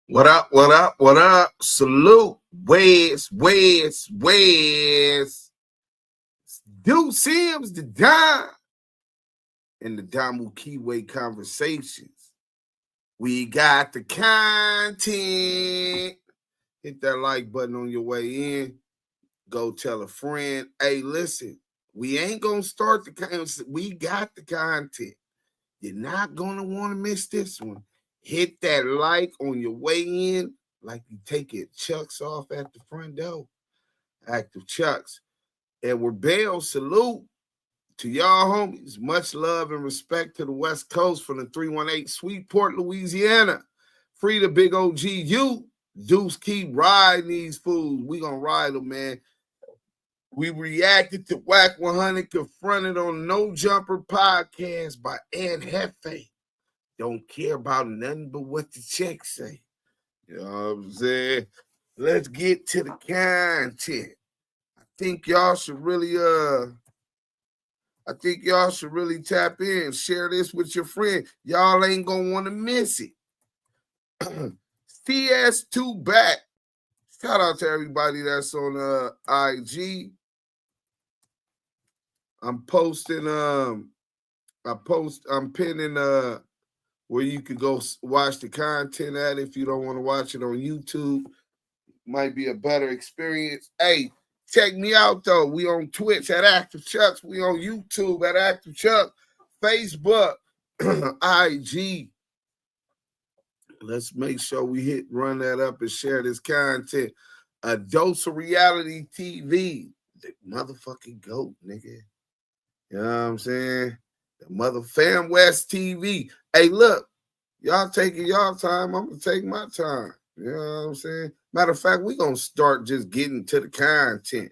What up, what up, what up? Salute. Where's Dude Sims the Don in the Damu Kiwe Conversations. We got the content. Hit that like button on your way in. Go tell a friend. Hey, listen, we ain't going to start the content. We got the content. You're not going to want to miss this one. Hit that like on your way in, like you take your chucks off at the front door. Active chucks. Edward Bell, salute to y'all homies. Much love and respect to the West Coast from the 318 Sweetport, Louisiana. Free the big OG you. Deuce keep riding these fools. We gonna ride them, man. We reacted to WACK100 confronted on No Jumper podcast by Ant Jefe. Don't care about nothing but what the checks say. You know what I'm saying? Let's get to the content. I think y'all should really tap in. Share this with your friend. Y'all ain't gonna want to miss it. CS2 back. Shout out to everybody that's on IG. I'm posting I'm pinning where you can go watch the content at if you don't want to watch it on YouTube. Might be a better experience. Hey, check me out, though. We on Twitch at Active Chucks. We on YouTube at Active Chuck. Facebook, IG. Let's make sure we run that up and share this content. A Dose of Reality TV. The motherfucking GOAT, nigga. You know what I'm saying? The mother Fam West TV. Hey, look, y'all taking y'all time. I'm going to take my time. You know what I'm saying? Matter of fact, we're going to start just getting to the content.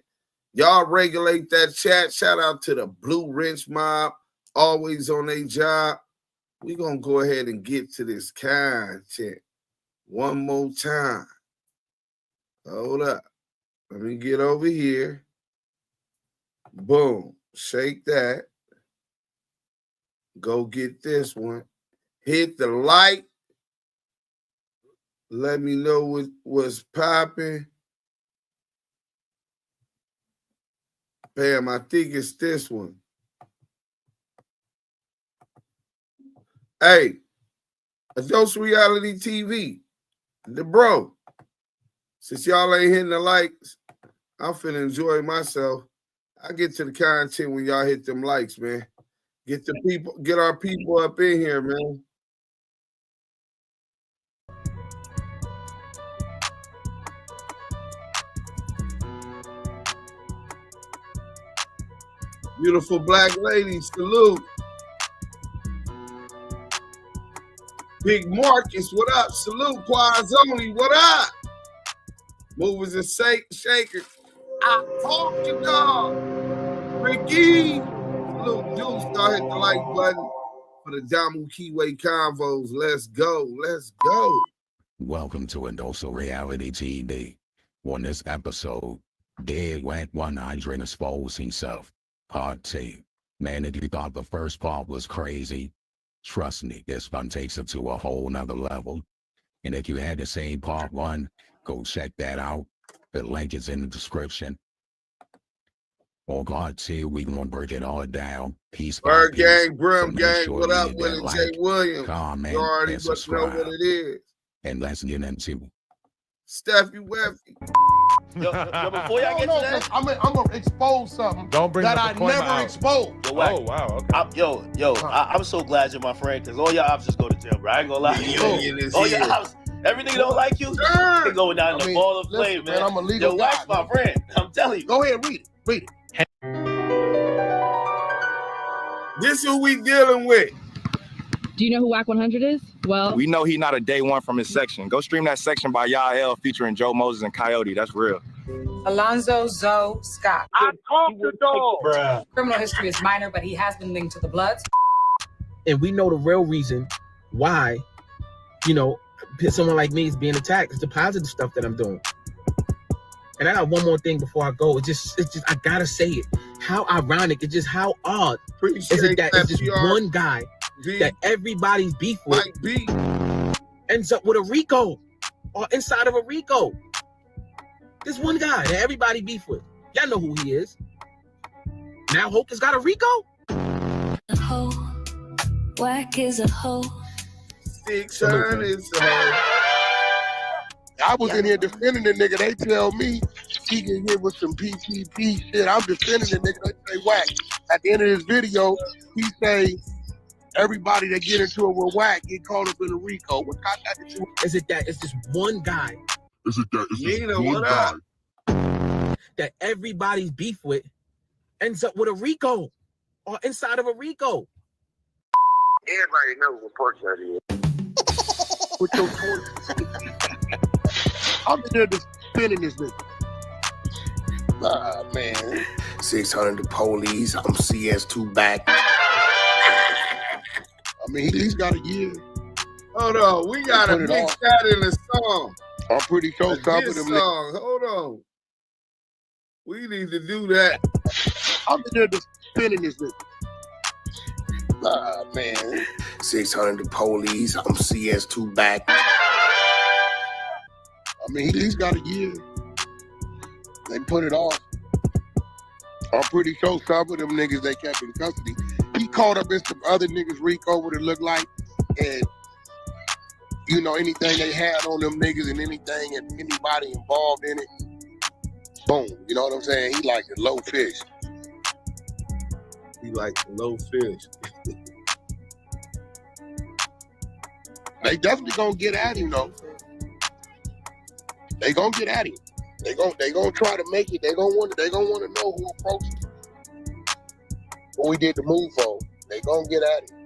Y'all regulate that chat. Shout out to the Blue Wrench Mob. Always on their job. We're going to go ahead and get to this content one more time. Hold up. Let me get over here. Boom. Shake that. Go get this one. Hit the like. Let me know what's popping. Bam, I think it's this one. Hey, a Dose Reality TV. The bro. Since y'all ain't hitting the likes, I'm finna enjoy myself. I get to the content when y'all hit them likes, man. Get our people up in here, man. Beautiful black ladies, salute. Big Marcus, what up? Salute, Quazoni, what up? Movers and shakers. I talk to dog. Ricky. Salute, Deuce. Go hit the like button for the Damu Kiwe Convos. Let's go. Let's go. Welcome to a Dose of Reality TV. On this episode, Dead WACK100 exposed himself. Part 2. Man, if you thought the first part was crazy, trust me, this one takes it to a whole nother level. And if you had the same part 1, go check that out. The link is in the description. On part 2, we gonna break it all down. Peace. Bird Gang, Brim So Gang, sure what up, hit Willie that J. like, Williams? comment, You already and must know subscribe. what it is. And let's get into Steffi Weffy. Yo, before y'all get to that, I'm gonna expose something Don't bring that the I appointment never out. exposed. yo, Wack, Oh, wow. Okay. I'm so glad you're my friend because all your ops just go to jail, bro. I ain't gonna lie. Union is All your here. ops, everything don't like you, Sure. they going down in the ball of flame, listen, man. I'm a man. legal Yo, guy, Wack's my man. friend. I'm telling you. Go ahead, read it. Read it. This who we dealing with. Do you know who WACK100 is? Well, We know he's not a day one from his section. Go stream that section by Yael featuring Joe Moses and Coyote. That's real. Alonzo Zoe Scott. I talked to dog. Criminal history is minor, but he has been linked to the Bloods. And we know the real reason why, someone like me is being attacked. It's the positive stuff that I'm doing. And I got one more thing before I go. It's just I gotta say it. How ironic, it's just how odd is it that it's just one guy that everybody's beef with Mike B ends up with a Rico. are inside of a Rico. This one guy that everybody beef with. Y'all know who he is. Now Hoke has got a Rico. A hoe. Wack is a hoe. 600 is a hoe. I was in here defending the nigga. They tell me he can hit with some PTP shit. I'm defending the nigga. They say Wack. At the end of this video, he say everybody that get into it with Wack get caught up in a Rico. What got that to do? Is it that it's this one guy? Is it that it's Nina, this one what guy up? That everybody's beef with ends up with a Rico or inside of a Rico. Everybody knows what pork that is. With your I'm in there defending this nigga. Ah, man. 600 the police. I'm CS2 back. I mean, he's got a year. Hold on. We got to mix that in the song. I'm pretty sure some of them niggas. Hold on. We need to do that. I'm in there defending this nigga. Ah, man. 600 the police. I'm CS2 back. I mean, he's got a year. They put it off. I'm pretty sure some of them niggas they kept in custody. He caught up in some other niggas Rico what it looked like. And, you know, anything they had on them niggas and anything and anybody involved in it, boom. You know what I'm saying? He like the low fish. He like the low fish. They definitely gonna get at him though. They gonna get at him. They gonna try to make it. They gonna want to know who approached him. What we did the move for. They gonna get at him.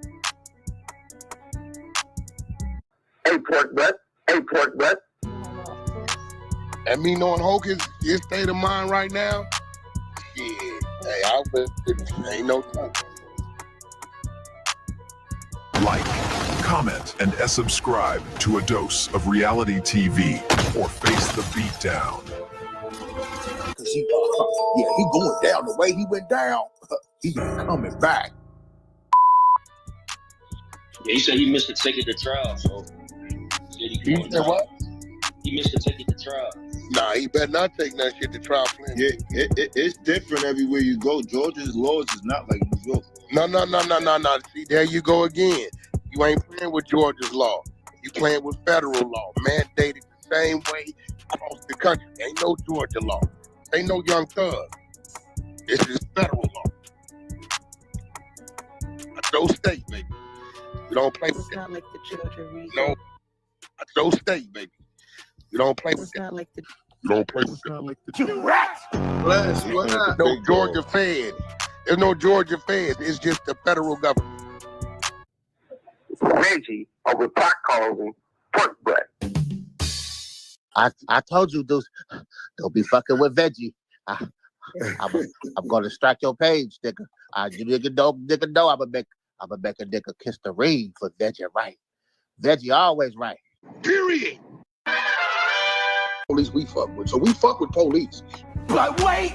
Hey pork butt. And me knowing Hulk is his state of mind right now. Shit. Hey, ain't no time. Like, comment, and subscribe to A Dose of Reality TV or face the beatdown. He going down the way he went down. He ain't coming back. Yeah, he said he missed the ticket to trial, so He said what? He missed the ticket to trial. Nah, he better not take that shit to trial. Yeah, it's different everywhere you go. Georgia's laws is not like New York. No. See, there you go again. You ain't playing with Georgia's law. You playing with federal law, mandated the same way across the country. Ain't no Georgia law. Ain't no Young Thug. This is federal law. No state, baby. You don't play with It's not like the children. No. No state, baby. You don't play with It's not like the. You don't play with that. Like the Rats! Bless, what up? No Georgia Fed. There's no Georgia Fed. It's just the federal government. Reggie over pot calls him pork butt. I told you, dudes, don't be fucking with Veggie. I'm gonna strike your page, nigga. You nigga know. I'm a make a nigga kiss the ring for Veggie, right? Veggie always right. Period. Police we fuck with, so we fuck with police. But wait,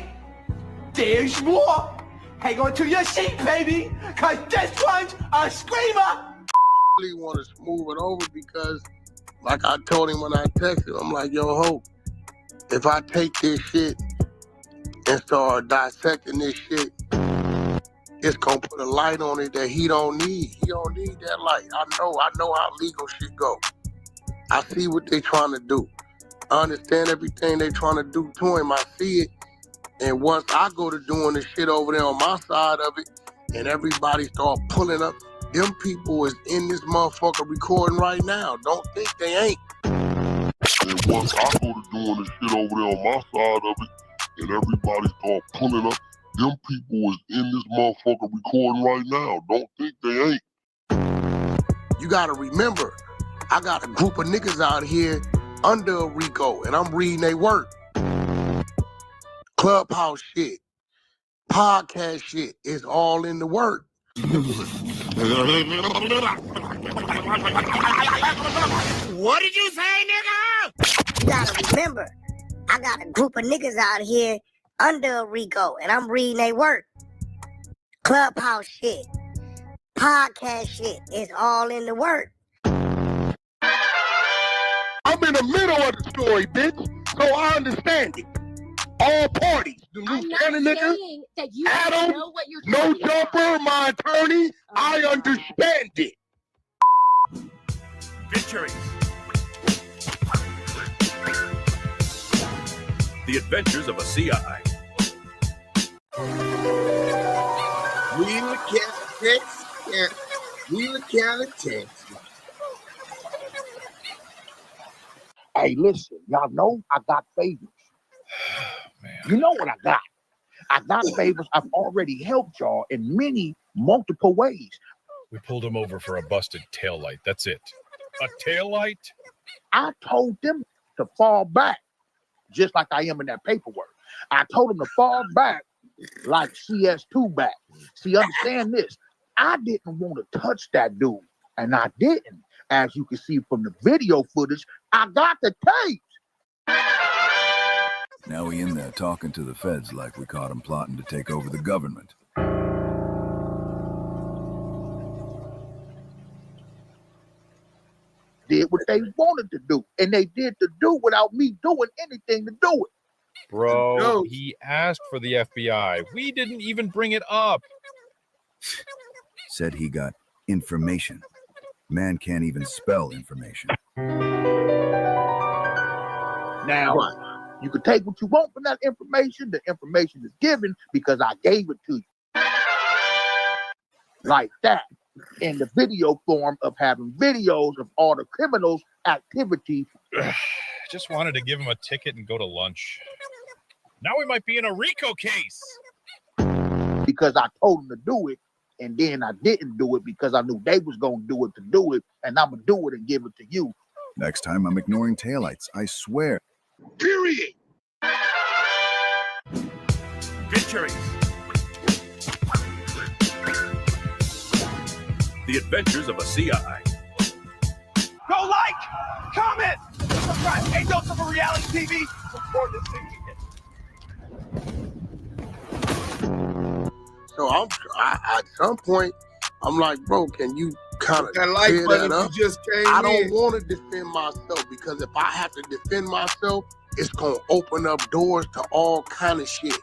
there's more. Hang on to your seat, baby, cause this one's a screamer. I really want to smooth it over because, like I told him when I texted, I'm like, yo, Hope, if I take this shit and start dissecting this shit, it's gonna put a light on it that he don't need. He don't need that light. I know how legal shit go. I see what they trying to do. I understand everything they trying to do to him. I see it. And once I go to doing the shit over there on my side of it, and everybody start pulling up, them people is in this motherfucker recording right now. Don't think they ain't. And once I go to doing the shit over there on my side of it, and everybody start pulling up, them people is in this motherfucker recording right now. Don't think they ain't. You gotta remember, I got a group of niggas out here under a Rico, and I'm reading they work. Clubhouse shit, podcast shit is all in the work. What did you say, nigga? You gotta remember, I got a group of niggas out here under a Rico, and I'm reading they work. Clubhouse shit, podcast shit is all in the work. I'm I'm in the middle of the story, bitch, so I understand it. All parties, the lieutenant nigga, Adam, no jumper, my attorney, I understand it. Victory. The Adventures of a CI. Wheeler County, Texas. Wheeler County, Texas. Hey, listen, y'all know I got favors. You know what I got? I got favors. I've already helped y'all in many, multiple ways. We pulled him over for a busted taillight. That's it. A taillight? I told them to fall back, just like I am in that paperwork. I told them to fall back like CS2 back. See, understand this. I didn't want to touch that dude, and I didn't. As you can see from the video footage, I got the tapes. Now we in there talking to the feds like we caught him plotting to take over the government. Did what they wanted to do, and they did to do without me doing anything to do it. Bro, he asked for the FBI. We didn't even bring it up. Said he got information. Man can't even spell information. Now, you can take what you want from that information. The information is given because I gave it to you. Like that. In the video form of having videos of all the criminals' activity. Just wanted to give him a ticket and go to lunch. Now we might be in a Rico case. Because I told him to do it, and then I didn't do it because I knew they was going to do it, and I'm going to do it and give it to you. Next time I'm ignoring taillights, I swear. Period. Victory. The Adventures of a CI. Go like, comment, subscribe. Hey, Dose of a Reality TV. Support this thing. So I at some point, I'm like, bro, can you kind of that like clear button that up? you just came I don't in. want to defend myself because if I have to defend myself, it's gonna open up doors to all kind of shit.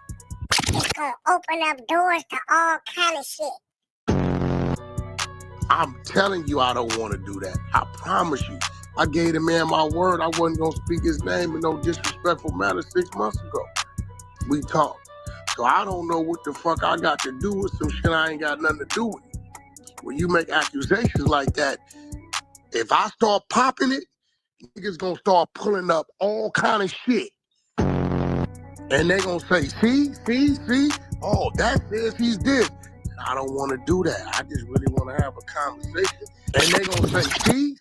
It's gonna open up doors to all kind of shit. I'm telling you, I don't want to do that. I promise you. I gave the man my word. I wasn't gonna speak his name in no disrespectful manner 6 months ago. We talked. So I don't know what the fuck I got to do with some shit I ain't got nothing to do with. When you make accusations like that, if I start popping it, niggas gonna start pulling up all kind of shit. And they gonna say, see, oh, that says he's this. I don't want to do that. I just really want to have a conversation. And they gonna say,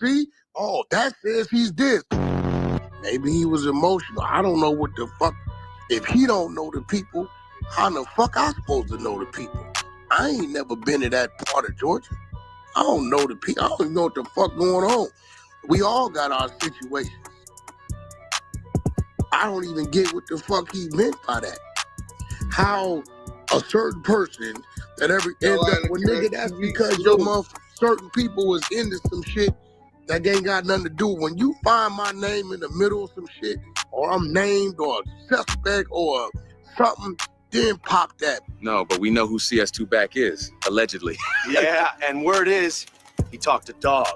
see, oh, that says he's this. Maybe he was emotional. I don't know what the fuck. If he don't know the people, how the fuck I supposed to know the people? I ain't never been to that part of Georgia. I don't know the people. I don't even know what the fuck going on. We all got our situations. I don't even get what the fuck he meant by that. How a certain person that ever ends up with nigga, that's because your certain people was into some shit that ain't got nothing to do. When you find my name in the middle of some shit, or I'm named or suspect or something, then pop that. No, but we know who CS2 back is, allegedly. Yeah, and word is, he talked to Dog.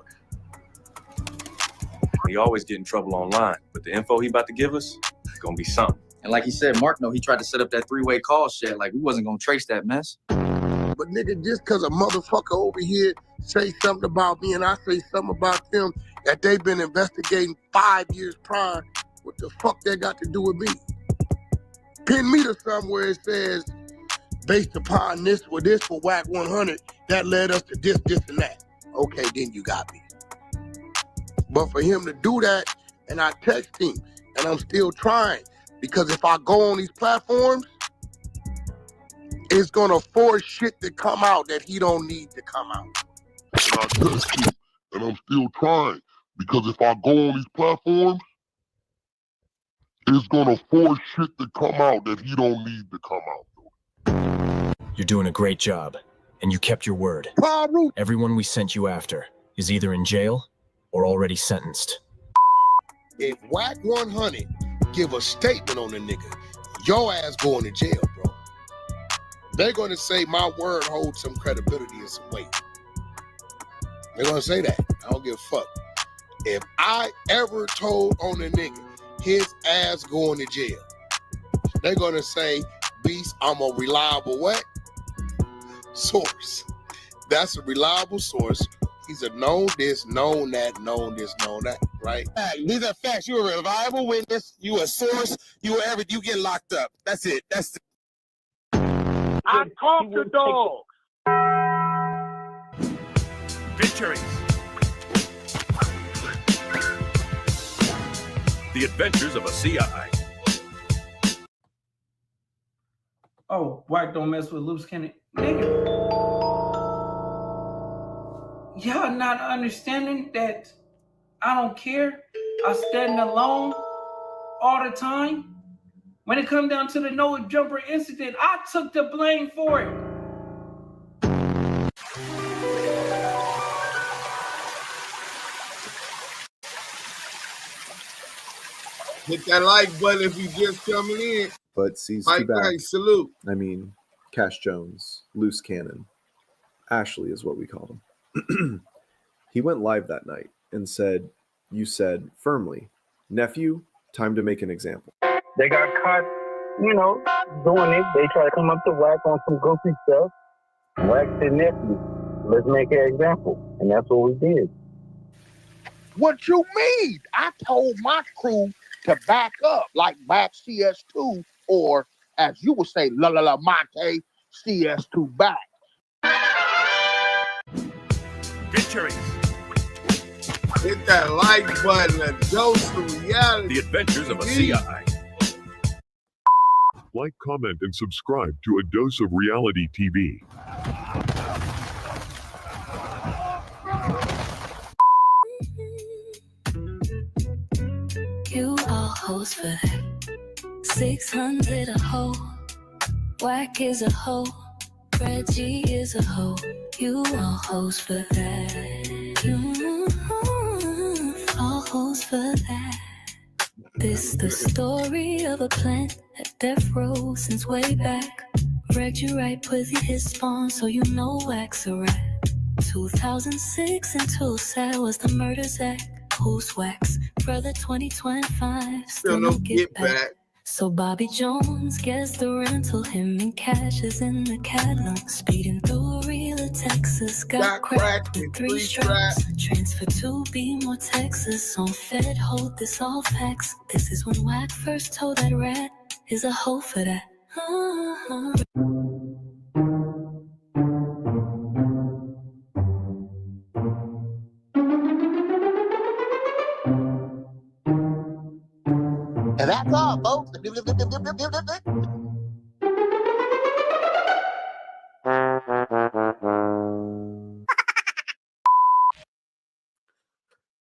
He always get in trouble online, but the info he about to give us, gonna be something. And like he said, Mark, he tried to set up that three-way call shit. Like, we wasn't gonna trace that mess. But nigga, just cause a motherfucker over here say something about me and I say something about them that they've been investigating 5 years prior, what the fuck that got to do with me? Pin me to somewhere it says, based upon this for WACK100, that led us to this, and that. Okay, then you got me. But for him to do that, and I text him, and I'm still trying, because if I go on these platforms, it's gonna force shit to come out that he don't need to come out. And I text him, and I'm still trying, because if I go on these platforms, it's gonna force shit to come out that he don't need to come out. You're doing a great job, and you kept your word. Everyone we sent you after is either in jail or already sentenced. If WACK100 give a statement on the nigga, your ass going to jail, bro. They're going to say my word holds some credibility and some weight. They're going to say that. I don't give a fuck. If I ever told on a nigga, his ass going to jail, they're going to say, Beast, I'm a reliable what? Source. That's a reliable source. He's a known this, known that, known this, known that, right? These are facts. You're a reliable witness. You a source. You get locked up. That's it. That's it. I talk to dogs. Featuring The Adventures of a CI. Oh, Wack don't mess with loose cannon. Nigga. Y'all not understanding that I don't care. I stand alone all the time. When it come down to the Noah Jumper incident, I took the blame for it. Hit that like button if you just coming in. But sees Mike two back. Banks, salute. I mean, Cash Jones, Loose Cannon. Ashley is what we call him. He went live that night and said, you said firmly, nephew, time to make an example. They got caught, doing it. They try to come up to Wack on some goofy stuff. Wack said, nephew, let's make an example. And that's what we did. What you mean? I told my crew to back up, like back CS2, or as you would say, mate, CS2 back. Featuring Hit that like button, a dose of reality. The Adventures of a CI. Like, comment, and subscribe to A Dose of Reality TV. You all hoes for that. 600 a hoe. Wack is a hoe. Reggie is a hoe. You all hoes for that. You all hoes for that. This the story of a plan at death row since way back. Reggie Wright put his spawn, so you know Wack's a rat. 2006 until sad was the murder's act. Who's Wack's brother 2025? Still no get back. So Bobby Jones gets the rental, him and Cash is in the Cadillac. Speeding through real Texas, got cracked with 3 straps. Transfer to be more Texas, on Fed hold this all facts. This is when Wack first told that rat is a hoe for that. And that's all, folks.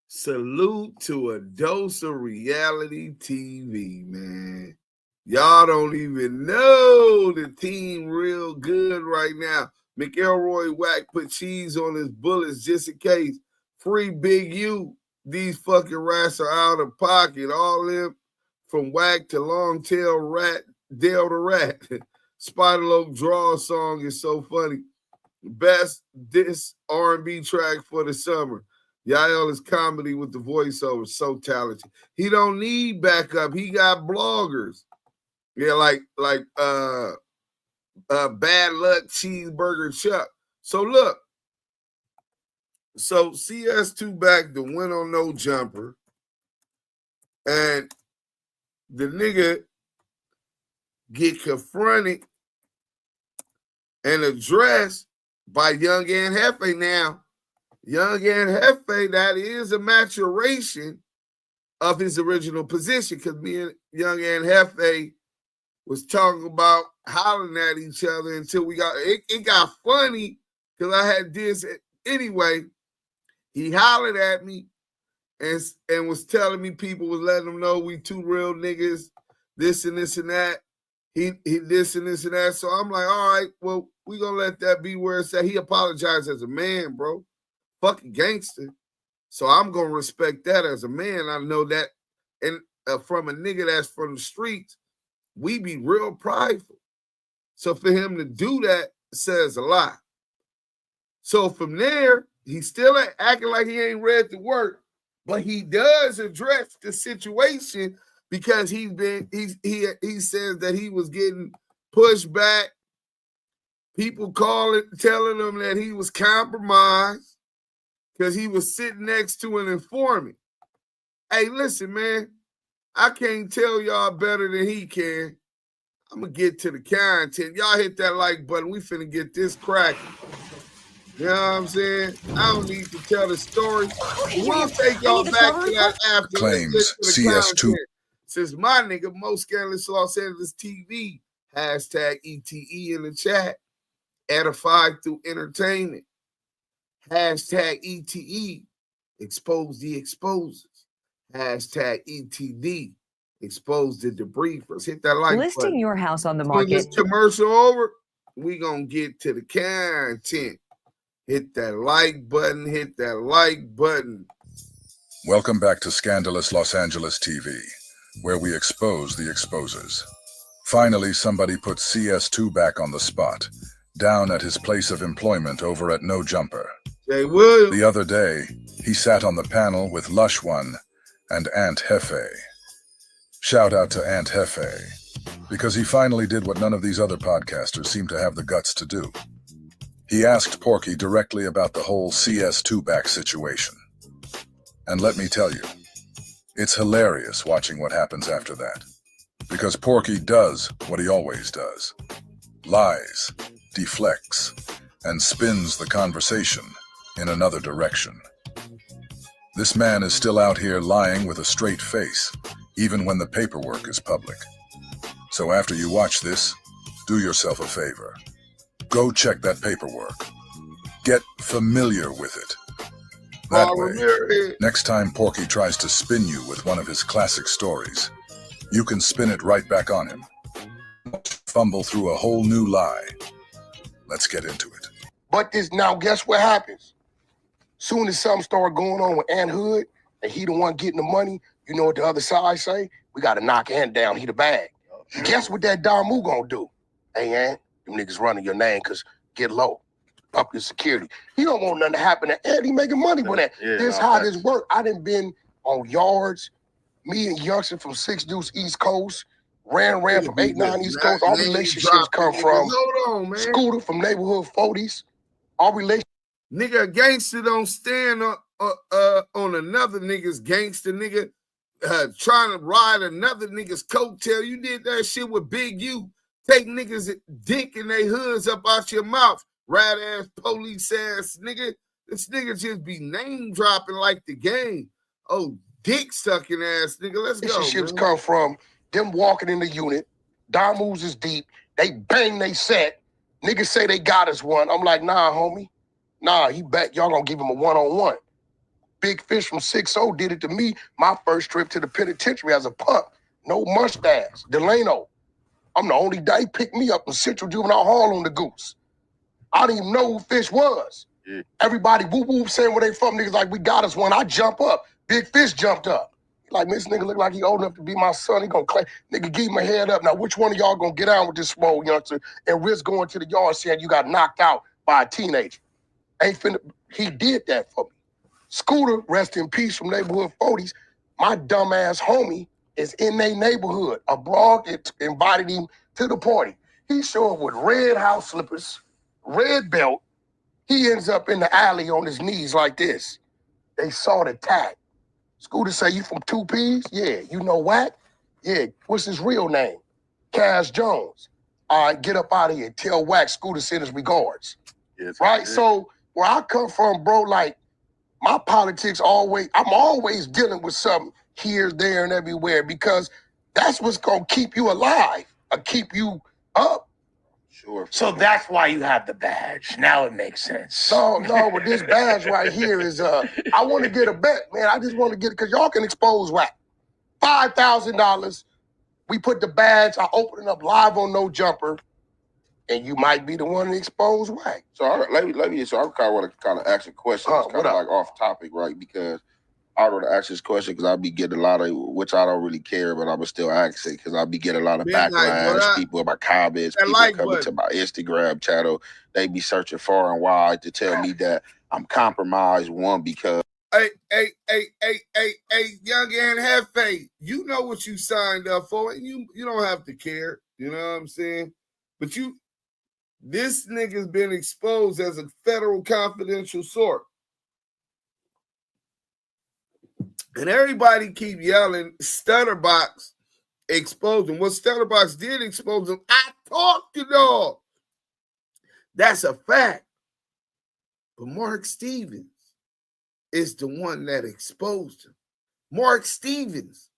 Salute to A Dose of Reality TV, man. Y'all don't even know the team real good right now. McElroy Wack put cheese on his bullets just in case. Free Big U. These fucking rats are out of pocket. All them from Wack to Longtail Rat, Dale the Rat. Spider Oak Draw song is so funny. Best diss R&B track for the summer. Yael is comedy with the voiceover. So talented. He don't need backup. He got bloggers. Yeah, like Bad Luck Cheeseburger Chuck. So look. So CS2 back the win on no jumper. And the nigga get confronted and addressed by Yung Ant Jefe now. Yung Ant Jefe, that is a maturation of his original position, because me and Yung Ant Jefe was talking about hollering at each other until we got it got funny because I had this anyway. He hollered at me and was telling me people was letting him know we two real niggas, this and this and that. He this and this and that. So I'm like, all right, well, we gonna let that be where it's at. He apologized as a man, bro. Fucking gangster. So I'm gonna respect that as a man. I know that and from a nigga that's from the streets, we be real prideful. So for him to do that says a lot. So from there, he's still acting like he ain't read the work, but he does address the situation because he says that he was getting pushed back. People telling him that he was compromised because he was sitting next to an informant. Hey, listen, man, I can't tell y'all better than he can. I'm going to get to the content. Y'all hit that like button. We finna get this cracking. You know what I'm saying? I don't need to tell the story. We'll take y'all back to that after. Claims CS2. Since my nigga, most scandalous Los Angeles TV, hashtag ETE in the chat, edified through entertainment, hashtag ETE, expose the exposers, hashtag ETD, expose the debriefers. Hit that like listing button. Your house on the When market. this commercial over, we gonna get to the content. Hit that like button, hit that like button. Welcome back to Scandalous Los Angeles TV, where we expose the exposers. Finally, somebody put CS2 back on the spot, down at his place of employment over at No Jumper. Jay Williams. The other day, he sat on the panel with Lush One and Ant Jefe. Shout out to Ant Jefe, because he finally did what none of these other podcasters seem to have the guts to do. He asked Porky directly about the whole CS2 back situation. And let me tell you, it's hilarious watching what happens after that. Because Porky does what he always does. Lies, deflects, and spins the conversation in another direction. This man is still out here lying with a straight face, even when the paperwork is public. So after you watch this, do yourself a favor. Go check that paperwork. Get familiar with it. That way, next time Porky tries to spin you with one of his classic stories, you can spin it right back on him. Fumble through a whole new lie. Let's get into it. But now guess what happens? Soon as something start going on with Ant Hood, and he the one getting the money, you know what the other side say? We got to knock Ant down, he the bag. Guess what that Damu gonna do? Hey, Ant, them niggas running your name, because get low. Up your security. He don't want nothing to happen to Ant. He making money with that. Yeah, this how this work. I done been on yards, me and Youngster from 6 Deuce East Coast, ran from 8-9 East Coast. Our relationships come from Scooter from neighborhood 40s. Our relationship. Nigga, a gangster don't stand on another nigga's gangster, nigga. Trying to ride another nigga's coattail. You did that shit with Big U. Take niggas dick in their hoods up out your mouth. Rat ass, police ass nigga. This nigga just be name dropping like the game. Oh, dick sucking ass nigga. Let's go. Relationships come from them walking in the unit. Damu's is deep. They bang they set. Niggas say they got us one. I'm like, nah, homie. Nah, he bet y'all gonna give him a one-on-one. Big Fish from 6-0 did it to me my first trip to the penitentiary as a punk. No mustache. Delano. I'm the only guy. He picked me up in Central Juvenile Hall on the Goose. I didn't even know who Fish was. Yeah. Everybody whoop saying where they from. Niggas like, we got us one. I jump up. Big Fish jumped up. Like, this nigga look like he old enough to be my son. He gonna claim, nigga, give my head up. Now, which one of y'all gonna get out with this small youngster and risk going to the yard saying you got knocked out by a teenager? Ain't finna, he did that for me. Scooter, rest in peace from neighborhood 40s. My dumbass homie is in their neighborhood. A broad invited him to the party. He showed up with red house slippers, red belt. He ends up in the alley on his knees like this. They saw the tag. Scooter say, you from 2Ps? Yeah. You know Wack? Yeah. What's his real name? Cash Jones. All right, get up out of here. Tell Wack Scooter send his regards. Yes, right? So where I come from, bro, like, my politics I'm always dealing with something here, there, and everywhere because that's what's going to keep you alive or keep you up. Sure. So that's why you have the badge. Now it makes sense. No, but this badge right here is, I want to get a bet, man. I just want to get it because y'all can expose Wack. $5,000. We put the badge, I open it up live on No Jumper, and you might be the one to expose Wack. So let me. So I kind of want to ask a question. It's kind of like off topic, right? Because I would ask this question because I'll be getting a lot of, which I don't really care, but I would still ask it because I'll be getting a lot of backlash. People in my comments, people coming to my Instagram channel, they be searching far and wide to tell me that I'm compromised. One, because Hey, Yung Ant Jefe, you know what you signed up for, and you don't have to care. You know what I'm saying? But this nigga's been exposed as a federal confidential source. And everybody keep yelling, Stutterbox exposed him. What Stutterbox did expose him, I talked to dog. That's a fact. But Mark Stevens is the one that exposed him. Mark Stevens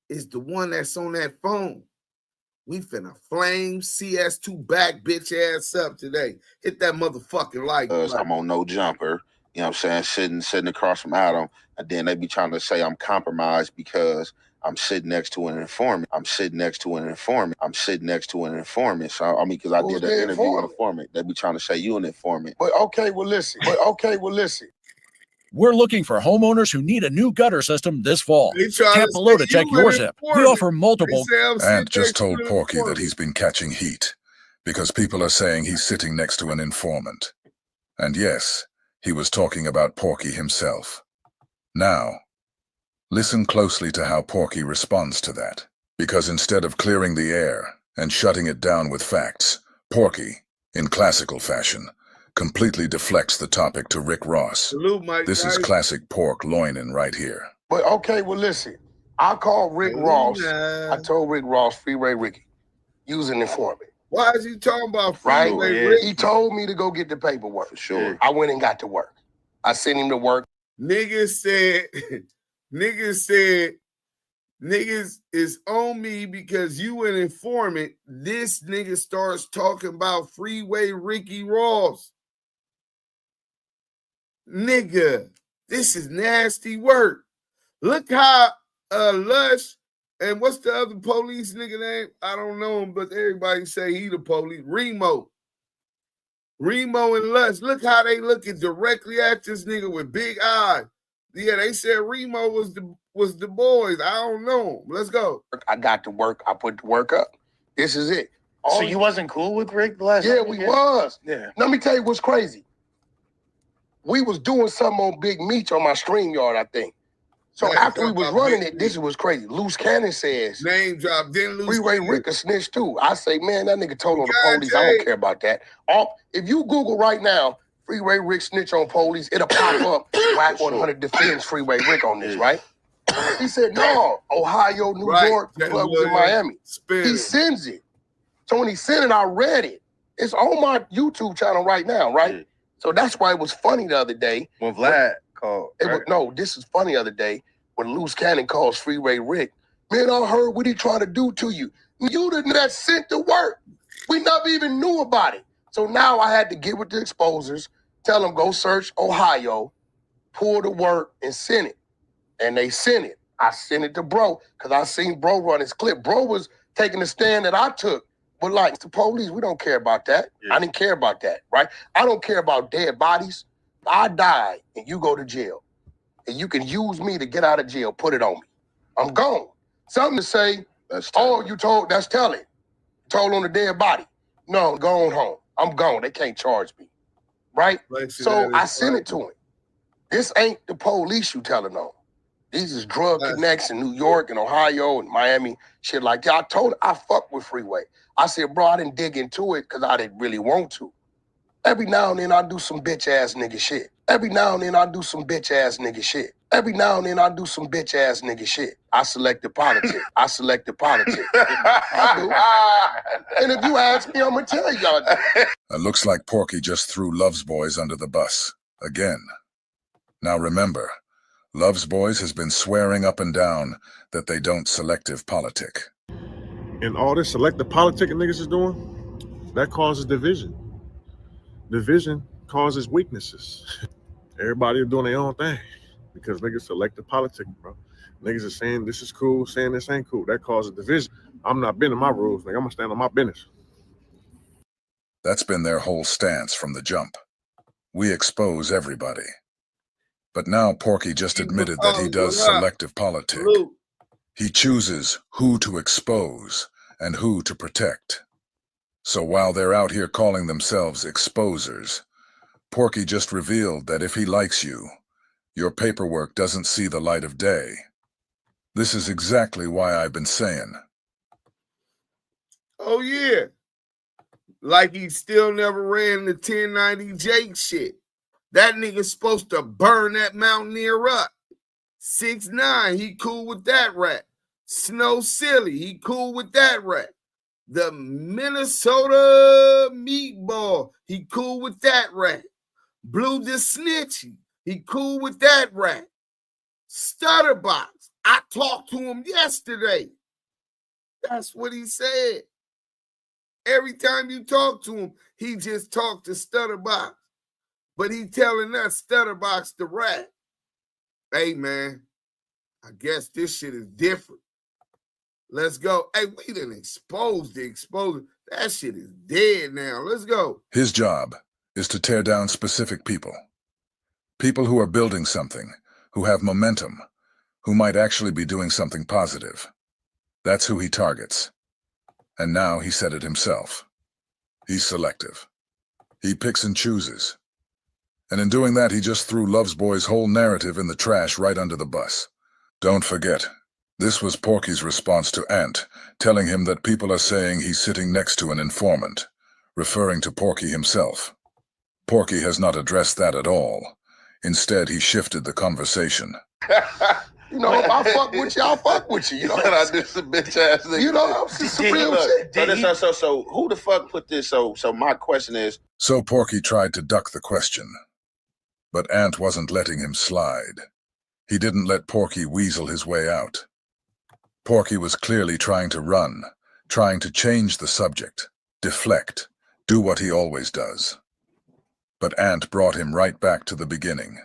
is the one that's on that phone. We finna flame CS2 back bitch ass up today. Hit that motherfucking like button. I'm on no jumper. You know what I'm saying? Sitting across from Adam. And then they be trying to say I'm compromised because I'm sitting next to an informant. I'm sitting next to an informant. So, I mean, because I did an interview with an informant. They be trying to say you an informant. But okay, well, listen. We're looking for homeowners who need a new gutter system this fall. Tap below to check your zip. We offer multiple. Ant just told Porky that he's been catching heat because people are saying he's sitting next to an informant. And yes, he was talking about Porky himself. Now, listen closely to how Porky responds to that. Because instead of clearing the air and shutting it down with facts, Porky, in classical fashion, completely deflects the topic to Rick Ross. This is classic pork loining right here. But okay, well, listen. I called Rick Ross. I told Rick Ross, Freeway Ricky, use an informant. Why is he talking about Freeway Ricky? He told me to go get the paperwork. For sure. I went and got to work. I sent him to work. Niggas is on me because you an informant. This nigga starts talking about Freeway Ricky Ross. Nigga, this is nasty work. Look how Lush and what's the other police nigga name? I don't know him, but everybody say he the police. Remo and Lush. Look how they looking directly at this nigga with big eyes. Yeah, they said Remo was the boys. I don't know. Let's go. I got to work. I put the work up. This is it. So you wasn't cool with Rick the last Yeah, time? we was. Yeah. Let me tell you what's crazy. We was doing something on Big Meech on my StreamYard, I think. So after we was running it, this was crazy. Loose Cannon says, name drop, then Loose Freeway Rick a snitch too. I say, man, that nigga told on the police. I don't care about that. If you Google right now, Freeway Rick snitch on police, it'll pop up WACK100 defends Freeway Rick on this, right? He said, no, Ohio, New York, club was in Miami. He sends it. So when he sent it, I read it. It's on my YouTube channel right now, right? So that's why it was funny the other day. When Vlad called. This is funny the other day when Loose Cannon calls Freeway Rick. Man, I heard what he trying to do to you. You didn't that sent the work. We never even knew about it. So now I had to get with the exposers, tell them go search Ohio, pull the work and send it. And they sent it. I sent it to bro because I seen bro run his clip. Bro was taking the stand that I took. But like the police, we don't care about that. I didn't care about that, right? I don't care about dead bodies. I die and you go to jail. And you can use me to get out of jail. Put it on me. I'm gone. Something to say, you told, that's telling. Told on the dead body. No, I'm going home. I'm gone. They can't charge me, right? So I sent it to him. This ain't the police you telling on. These is drug connects in New York and Ohio and Miami, shit like that. I told him I fuck with Freeway. I said, bro, I didn't dig into it because I didn't really want to. Every now and then I do some bitch ass nigga shit. I select the politics. I do. And if you ask me, I'm gonna tell y'all that. It looks like Porky just threw Love's Boys under the bus. Again. Now remember, Love's Boys has been swearing up and down that they don't selective politic. And all this selective politicking niggas is doing, that causes division. Division causes weaknesses. Everybody is doing their own thing because niggas selective politicking, bro. Niggas are saying this is cool, saying this ain't cool. That causes division. I'm not bending my rules, nigga. I'm gonna stand on my business. That's been their whole stance from the jump. We expose everybody. But now Porky just admitted that he does selective politic. He chooses who to expose and who to protect. So while they're out here calling themselves exposers, Porky just revealed that if he likes you, your paperwork doesn't see the light of day. This is exactly why I've been saying. Oh, yeah. Like he still never ran the 1090 Jake shit. That nigga's supposed to burn that Mountaineer up. 6ix9ine, he cool with that rat. Snow Silly, he cool with that rat. The Minnesota Meatball, he cool with that rat. Blue the Snitchy, he cool with that rat. Stutterbox, I talked to him yesterday. That's what he said. Every time you talk to him, he just talked to Stutterbox. But he telling us Stutterbox the rat. Hey, man, I guess this shit is different. Let's go. Hey, we done exposed the exposer. That shit is dead now. Let's go. His job is to tear down specific people. People who are building something, who have momentum, who might actually be doing something positive. That's who he targets. And now he said it himself. He's selective. He picks and chooses. And in doing that, he just threw Love's Boy's whole narrative in the trash right under the bus. Don't forget, this was Porky's response to Ant, telling him that people are saying he's sitting next to an informant, referring to Porky himself. Porky has not addressed that at all. Instead, he shifted the conversation. You know, if I fuck with you, I'll fuck with you. You know, I did some bitch ass nigga. You know, it's some real shit. So who the fuck put this? So my question is. So Porky tried to duck the question. But Ant wasn't letting him slide. He didn't let Porky weasel his way out. Porky was clearly trying to run, trying to change the subject, deflect, do what he always does. But Ant brought him right back to the beginning.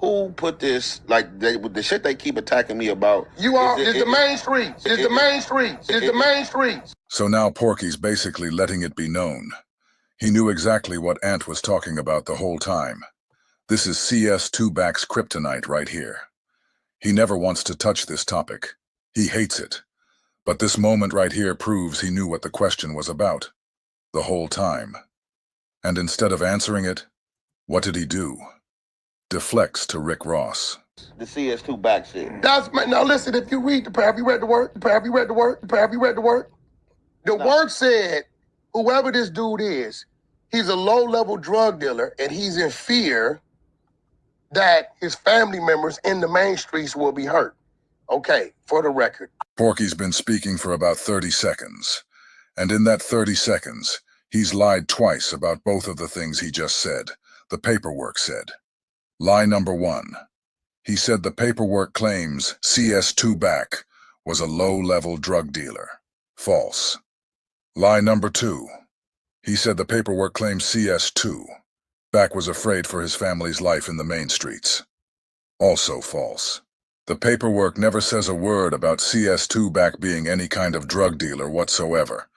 Who put this, like, the shit they keep attacking me about? You are, it's the main streets. It's the main streets. It's the main streets. So now Porky's basically letting it be known. He knew exactly what Ant was talking about the whole time. This is CS2-back's kryptonite right here. He never wants to touch this topic. He hates it. But this moment right here proves he knew what the question was about. The whole time. And instead of answering it, what did he do? Deflects to Rick Ross. The CS2 back shit. That's now listen, if you read have you read the work? Have you read the work? Have you read the work? The work said, whoever this dude is, he's a low-level drug dealer and he's in fear that his family members in the main streets will be hurt. Okay, for the record. Porky's been speaking for about 30 seconds. And in that 30 seconds, he's lied twice about both of the things he just said, the paperwork said. Lie number 1. He said the paperwork claims CS2 Back was a low-level drug dealer. False. Lie number 2. He said the paperwork claims CS2. Back was afraid for his family's life in the main streets. Also false. The paperwork never says a word about CS2 Back being any kind of drug dealer whatsoever.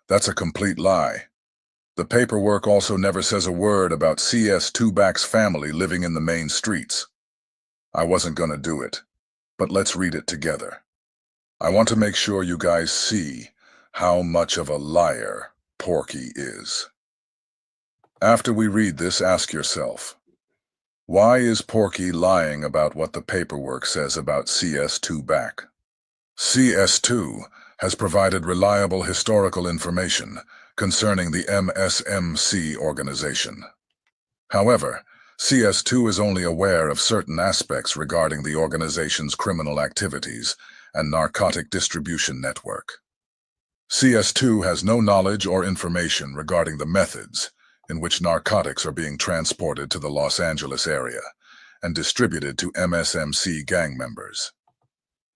That's a complete lie. The paperwork also never says a word about CS2 Back's family living in the main streets. I wasn't gonna do it, but let's read it together. I want to make sure you guys see how much of a liar Porky is. After we read this, ask yourself, why is Porky lying about what the paperwork says about CS2 Back? CS2 has provided reliable historical information concerning the MSMC organization. However, CS2 is only aware of certain aspects regarding the organization's criminal activities and narcotic distribution network. CS2 has no knowledge or information regarding the methods in which narcotics are being transported to the Los Angeles area and distributed to MSMC gang members.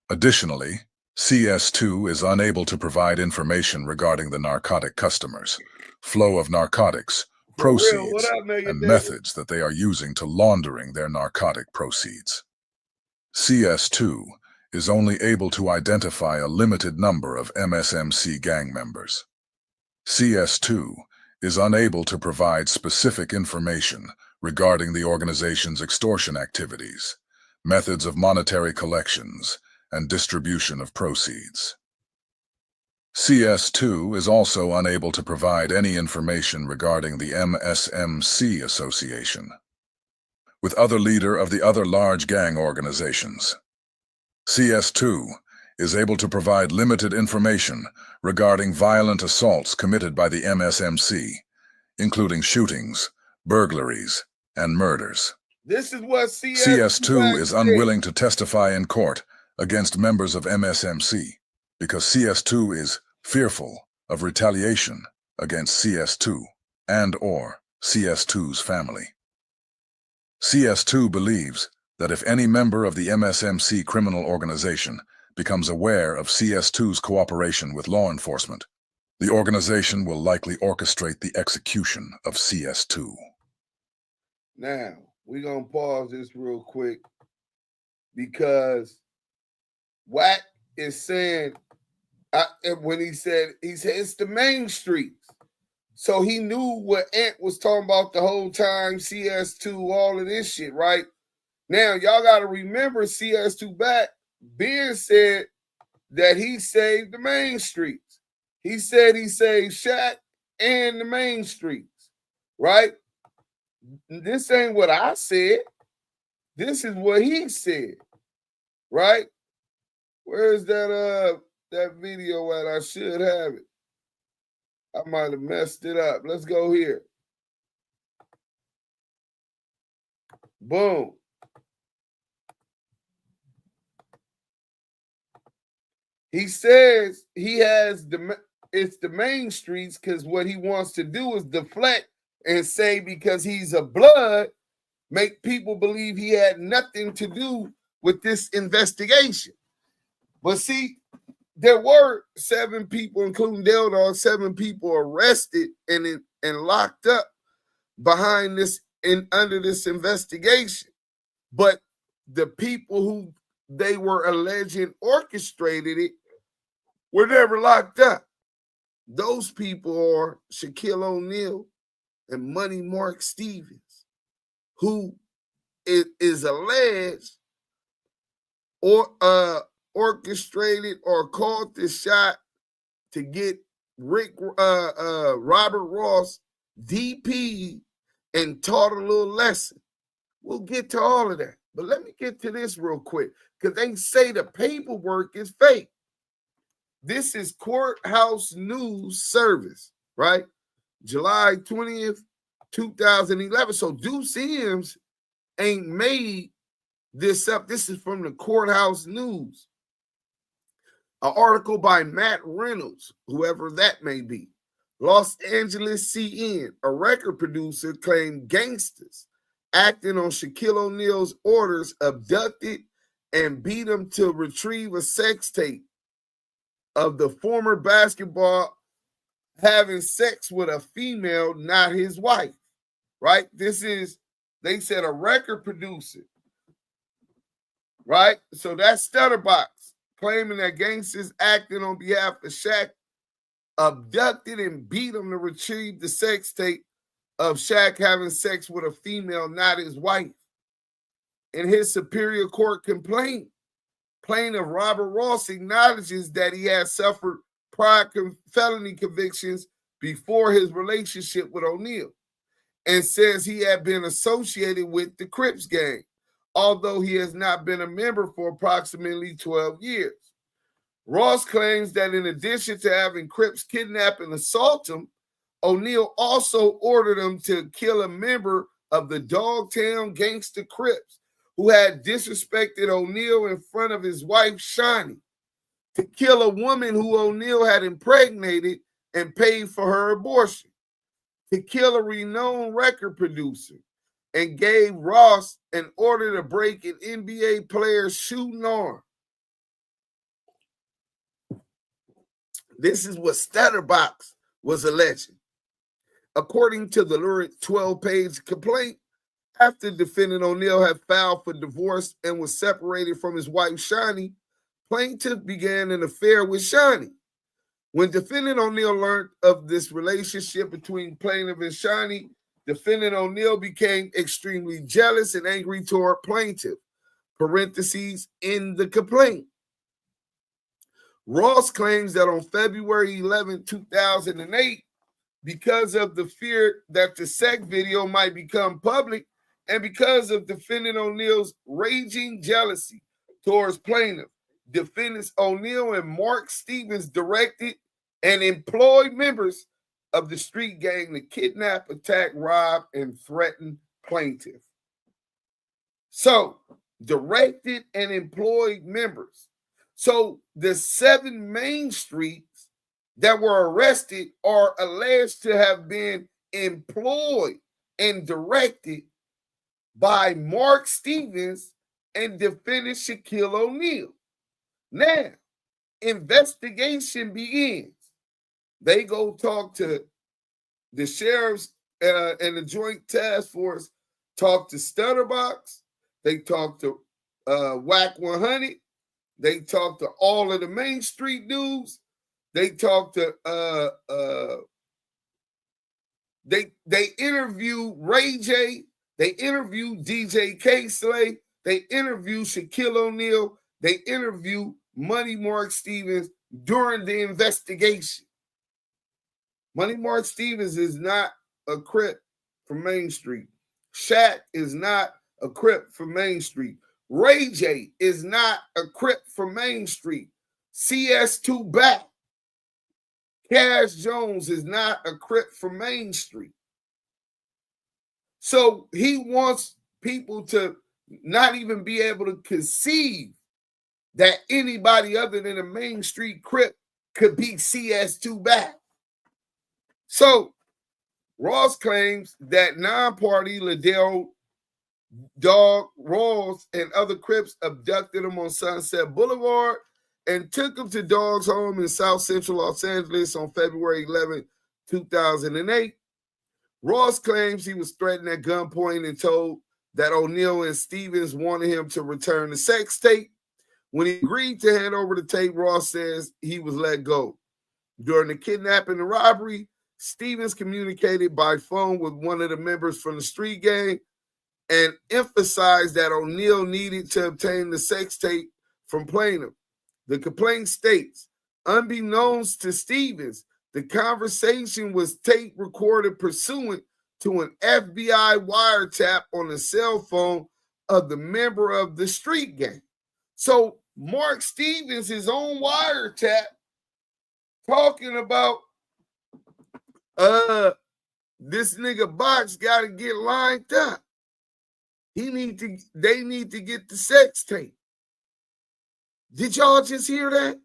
Additionally, CS2 is unable to provide information regarding the narcotic customers, flow of narcotics, proceeds, and methods that they are using to laundering their narcotic proceeds. CS2 is only able to identify a limited number of MSMC gang members. CS2 is unable to provide specific information regarding the organization's extortion activities, methods of monetary collections, and distribution of proceeds. CS2 is also unable to provide any information regarding the MSMC association with other leader of the other large gang organizations. CS2 is able to provide limited information regarding violent assaults committed by the MSMC, including shootings, burglaries, and murders. This is what CS2 is unwilling to testify in court against members of MSMC because CS2 is fearful of retaliation against CS2 and/or CS2's family. CS2 believes that if any member of the MSMC criminal organization becomes aware of CS2's cooperation with law enforcement, the organization will likely orchestrate the execution of CS2. Now, we're going to pause this real quick because Wack is saying, when he said it's the main streets. So he knew what Ant was talking about the whole time, CS2, all of this shit, right? Now, y'all got to remember CS2 back. Ben said that he saved the main streets. He said he saved Shaq and the main streets, right? This ain't what I said. This is what he said, right? Where's that video at? I should have it. I might have messed it up. Let's go here. Boom. He says he has it's the main streets because what he wants to do is deflect and say because he's a blood, make people believe he had nothing to do with this investigation. But see, there were 7 people, including Del Dog, 7 people arrested and locked up behind this and under this investigation. But the people who they were alleging orchestrated it were never locked up. Those people are Shaquille O'Neal and Money Mark Stevens, who is alleged or orchestrated or called the shot to get Robert Ross DP and taught a little lesson. We'll get to all of that. But let me get to this real quick because they say the paperwork is fake. This is Courthouse News Service, right? July 20th, 2011. So Deuce Sims ain't made this up. This is from the Courthouse News. An article by Matt Reynolds, whoever that may be. Los Angeles CN, a record producer, claimed gangsters acting on Shaquille O'Neal's orders abducted and beat him to retrieve a sex tape of the former basketball having sex with a female, not his wife, right? This is, they said, a record producer, right? So that's Stutterbox claiming that gangsters acting on behalf of Shaq abducted and beat him to retrieve the sex tape of Shaq having sex with a female, not his wife. In his superior court complaint, plaintiff Robert Ross acknowledges that he had suffered prior felony convictions before his relationship with O'Neal and says he had been associated with the Crips gang, although he has not been a member for approximately 12 years. Ross claims that in addition to having Crips kidnap and assault him, O'Neal also ordered him to kill a member of the Dogtown Gangster Crips who had disrespected O'Neal in front of his wife, Shani, to kill a woman who O'Neal had impregnated and paid for her abortion, to kill a renowned record producer, and gave Ross an order to break an NBA player's shooting arm. This is what Stutterbox was alleging. According to the lurid 12-page complaint, after defendant O'Neal had filed for divorce and was separated from his wife, Shani, plaintiff began an affair with Shani. When defendant O'Neal learned of this relationship between plaintiff and Shani, Defendant O'Neal became extremely jealous and angry toward plaintiff, parentheses, in the complaint. Ross claims that on February 11, 2008, because of the fear that the sex video might become public and because of defendant O'Neal's raging jealousy towards plaintiff, defendants O'Neal and Mark Stevens directed and employed members of the street gang to kidnap, attack, rob, and threaten plaintiff. So, directed and employed members. So, the 7 Main Streets that were arrested are alleged to have been employed and directed by Mark Stevens and defendant Shaquille O'Neal. Now, investigation begins. They go talk to the sheriffs and the joint task force, talk to Stutterbox, they talk to WACK100, they talk to all of the Main Street dudes, they talk to they interview Ray J, they interview DJ K-Slay, they interview Shaquille O'Neal, they interview Money Mark Stevens during the investigation. Money Mark Stevens is not a Crip from Main Street. Shaq is not a Crip from Main Street. Ray J is not a Crip from Main Street. CS2 Back. Cash Jones is not a Crip from Main Street. So he wants people to not even be able to conceive that anybody other than a Main Street Crip could be CS2 Back. So Ross claims that non-party Liddell, Dog, Ross, and other Crips abducted him on Sunset Boulevard and took him to Dog's home in South Central Los Angeles on February 11, 2008. Ross claims he was threatened at gunpoint and told that O'Neal and Stevens wanted him to return the sex tape. When he agreed to hand over the tape, Ross says he was let go. During the kidnapping and robbery, Stevens communicated by phone with one of the members from the street gang and emphasized that O'Neal needed to obtain the sex tape from plaintiff. The complaint states, unbeknownst to Stevens, the conversation was tape recorded pursuant to an FBI wiretap on the cell phone of the member of the street gang. So Mark Stevens, his own wiretap, talking about this nigga Box got to get lined up. They need to get the sex tape. Did y'all just hear that?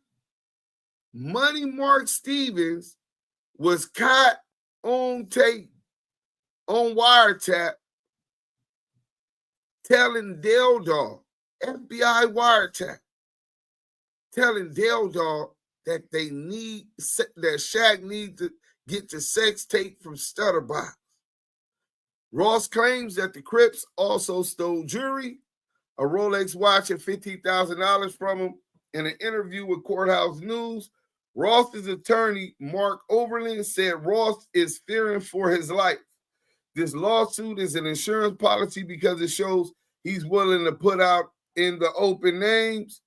Money Mark Stevens was caught on tape, on wiretap, telling Dale Dog, FBI wiretap, telling Dale Dog that that Shaq needs to get the sex tape from Stutterbox. Ross claims that the Crips also stole jewelry, a Rolex watch and $15,000 from him. In an interview with Courthouse News, Ross's attorney, Mark Overland, said Ross is fearing for his life. This lawsuit is an insurance policy because it shows he's willing to put out in the open names,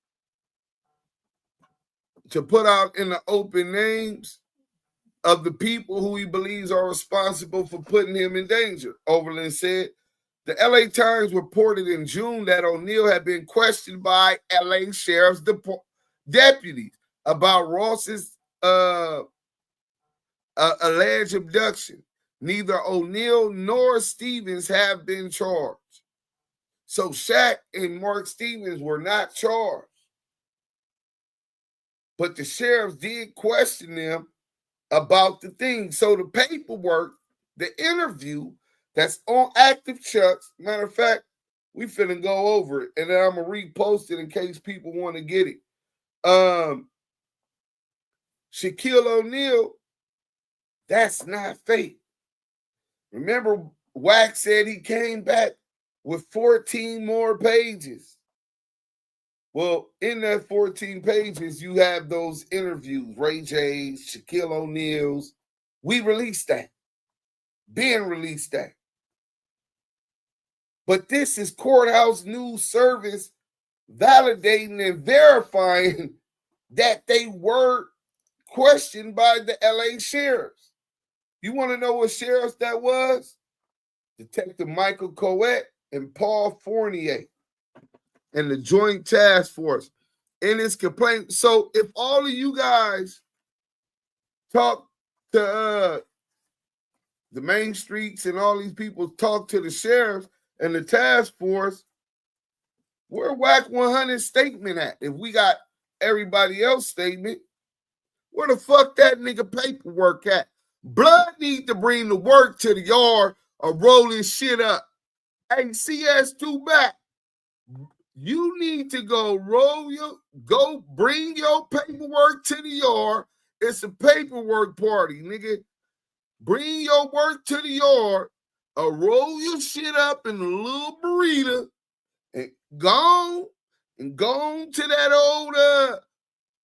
of the people who he believes are responsible for putting him in danger. Overland said. The LA Times reported in June that O'Neal had been questioned by LA Sheriff's deputies about Ross's alleged abduction. Neither O'Neal nor Stevens have been charged. So Shaq and Mark Stevens were not charged. But the sheriffs did question them about the thing. So the paperwork, the interview that's on Active Chucks, matter of fact, we finna go over it, and then I'm going to repost it in case people want to get it. Shaquille O'Neal, that's not fake. Remember, Wack said he came back with 14 more pages. Well, in that 14 pages, you have those interviews, Ray J's, Shaquille O'Neal's. We released that. Ben released that. But this is Courthouse News Service validating and verifying that they were questioned by the LA sheriffs. You want to know what sheriffs that was? Detective Michael Coet and Paul Fournier and the Joint Task Force in his complaint. So if all of you guys talk to the Mainstreets and all these people talk to the sheriffs and the task force, where WACK100 statement at? If we got everybody else statement, where the fuck that nigga paperwork at? Blood need to bring the work to the yard or roll this shit up. Hey, CS2 back. You need to go bring your paperwork to the yard. It's a paperwork party, nigga. Bring your work to the yard or roll your shit up in a little burrito and go to that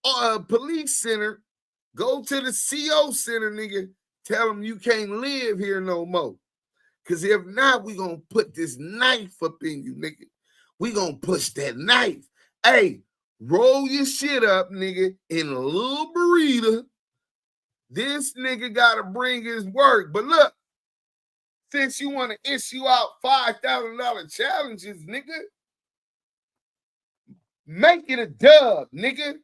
old police center. Go to the CO center, nigga. Tell them you can't live here no more. Because if not, we going to put this knife up in you, nigga. We going to push that knife. Hey, roll your shit up, nigga, in a little burrito. This nigga got to bring his work. But look, since you want to issue out $5,000 challenges, nigga, make it a dub, nigga.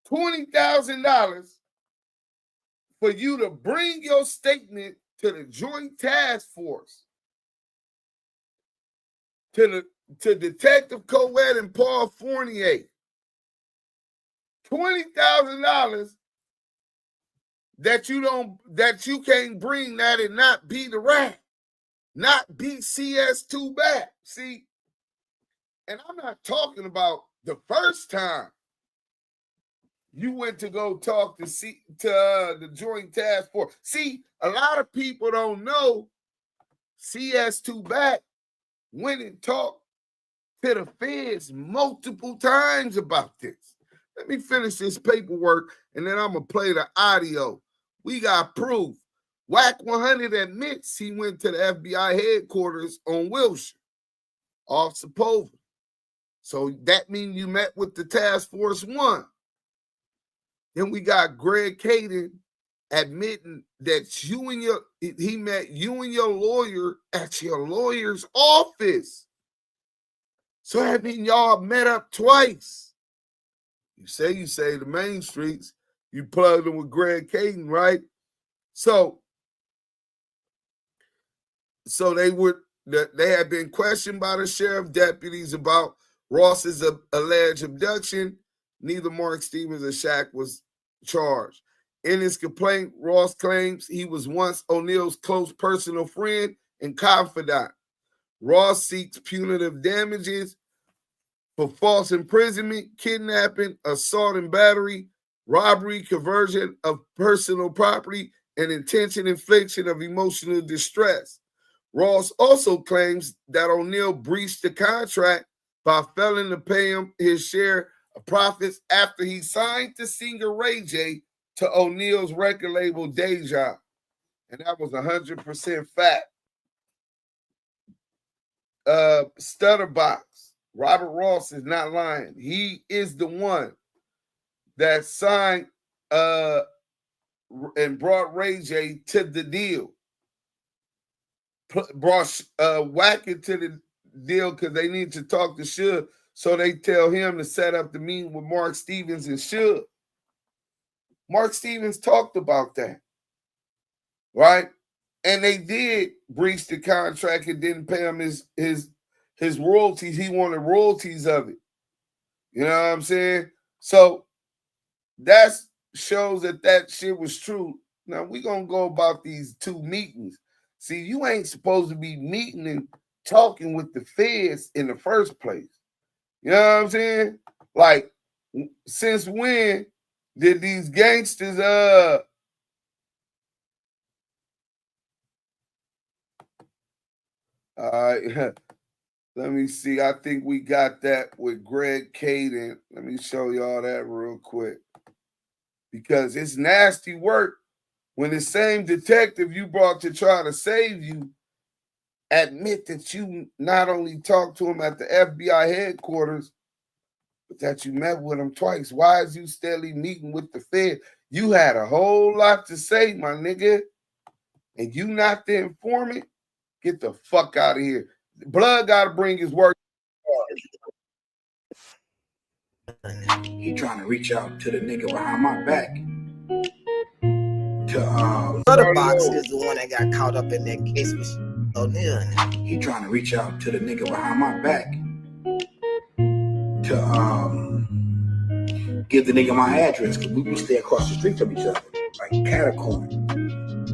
$20,000 for you to bring your statement to the Joint Task Force, to Detective Coet and Paul Fournier. $20,000 that you can't bring that and not be the rat, not be CS2 back. See, and I'm not talking about the first time you went to go talk to the Joint Task Force. See, a lot of people don't know CS2 back went and talked to the feds multiple times about this. Let me finish this paperwork, and then I'm going to play the audio. We got proof. WACK100 admits he went to the FBI headquarters on Wilshire, off Sepulveda. So that means you met with the Task Force 1. Then we got Greg Kading admitting that he met you and your lawyer at your lawyer's office. So that means y'all met up twice. You say the Mainstreets, you plugged them with Greg Kading, right? So they had been questioned by the sheriff deputies about Ross's alleged abduction. Neither Mark Stevens or Shaq was charged. In his complaint, Ross claims he was once O'Neal's close personal friend and confidant. Ross seeks punitive damages for false imprisonment, kidnapping, assault and battery, robbery, conversion of personal property, and intention infliction of emotional distress. Ross also claims that O'Neal breached the contract by failing to pay him his share of profits after he signed the singer Ray J to O'Neal's record label Deja. And that was 100% fact. Stutterbox. Robert Ross is not lying. He is the one that signed and brought Ray J to the deal. Brought Wack into the deal because they need to talk to Suge. So they tell him to set up the meeting with Mark Stevens and Suge. Mark Stevens talked about that, right? And they did breach the contract and didn't pay him his royalties. He wanted royalties of it. You know what I'm saying? So that shows that shit was true. Now we're going to go about these two meetings. See, you ain't supposed to be meeting and talking with the feds in the first place. You know what I'm saying? Like, since when did these gangsters let me see. I think we got that with Greg Kading. Let me show y'all that real quick. Because it's nasty work when the same detective you brought to try to save you admit that you not only talked to him at the FBI headquarters, but that you met with him twice. Why is you steadily meeting with the Fed? You had a whole lot to say, my nigga, and you not the informant? Get the fuck out of here. Blood got to bring his work. He trying to reach out to the nigga behind my back. Box is the one that got caught up in that case with O'Neal. He trying to reach out to the nigga behind my back to give the nigga my address, because we stay across the street from each other, like catacomb.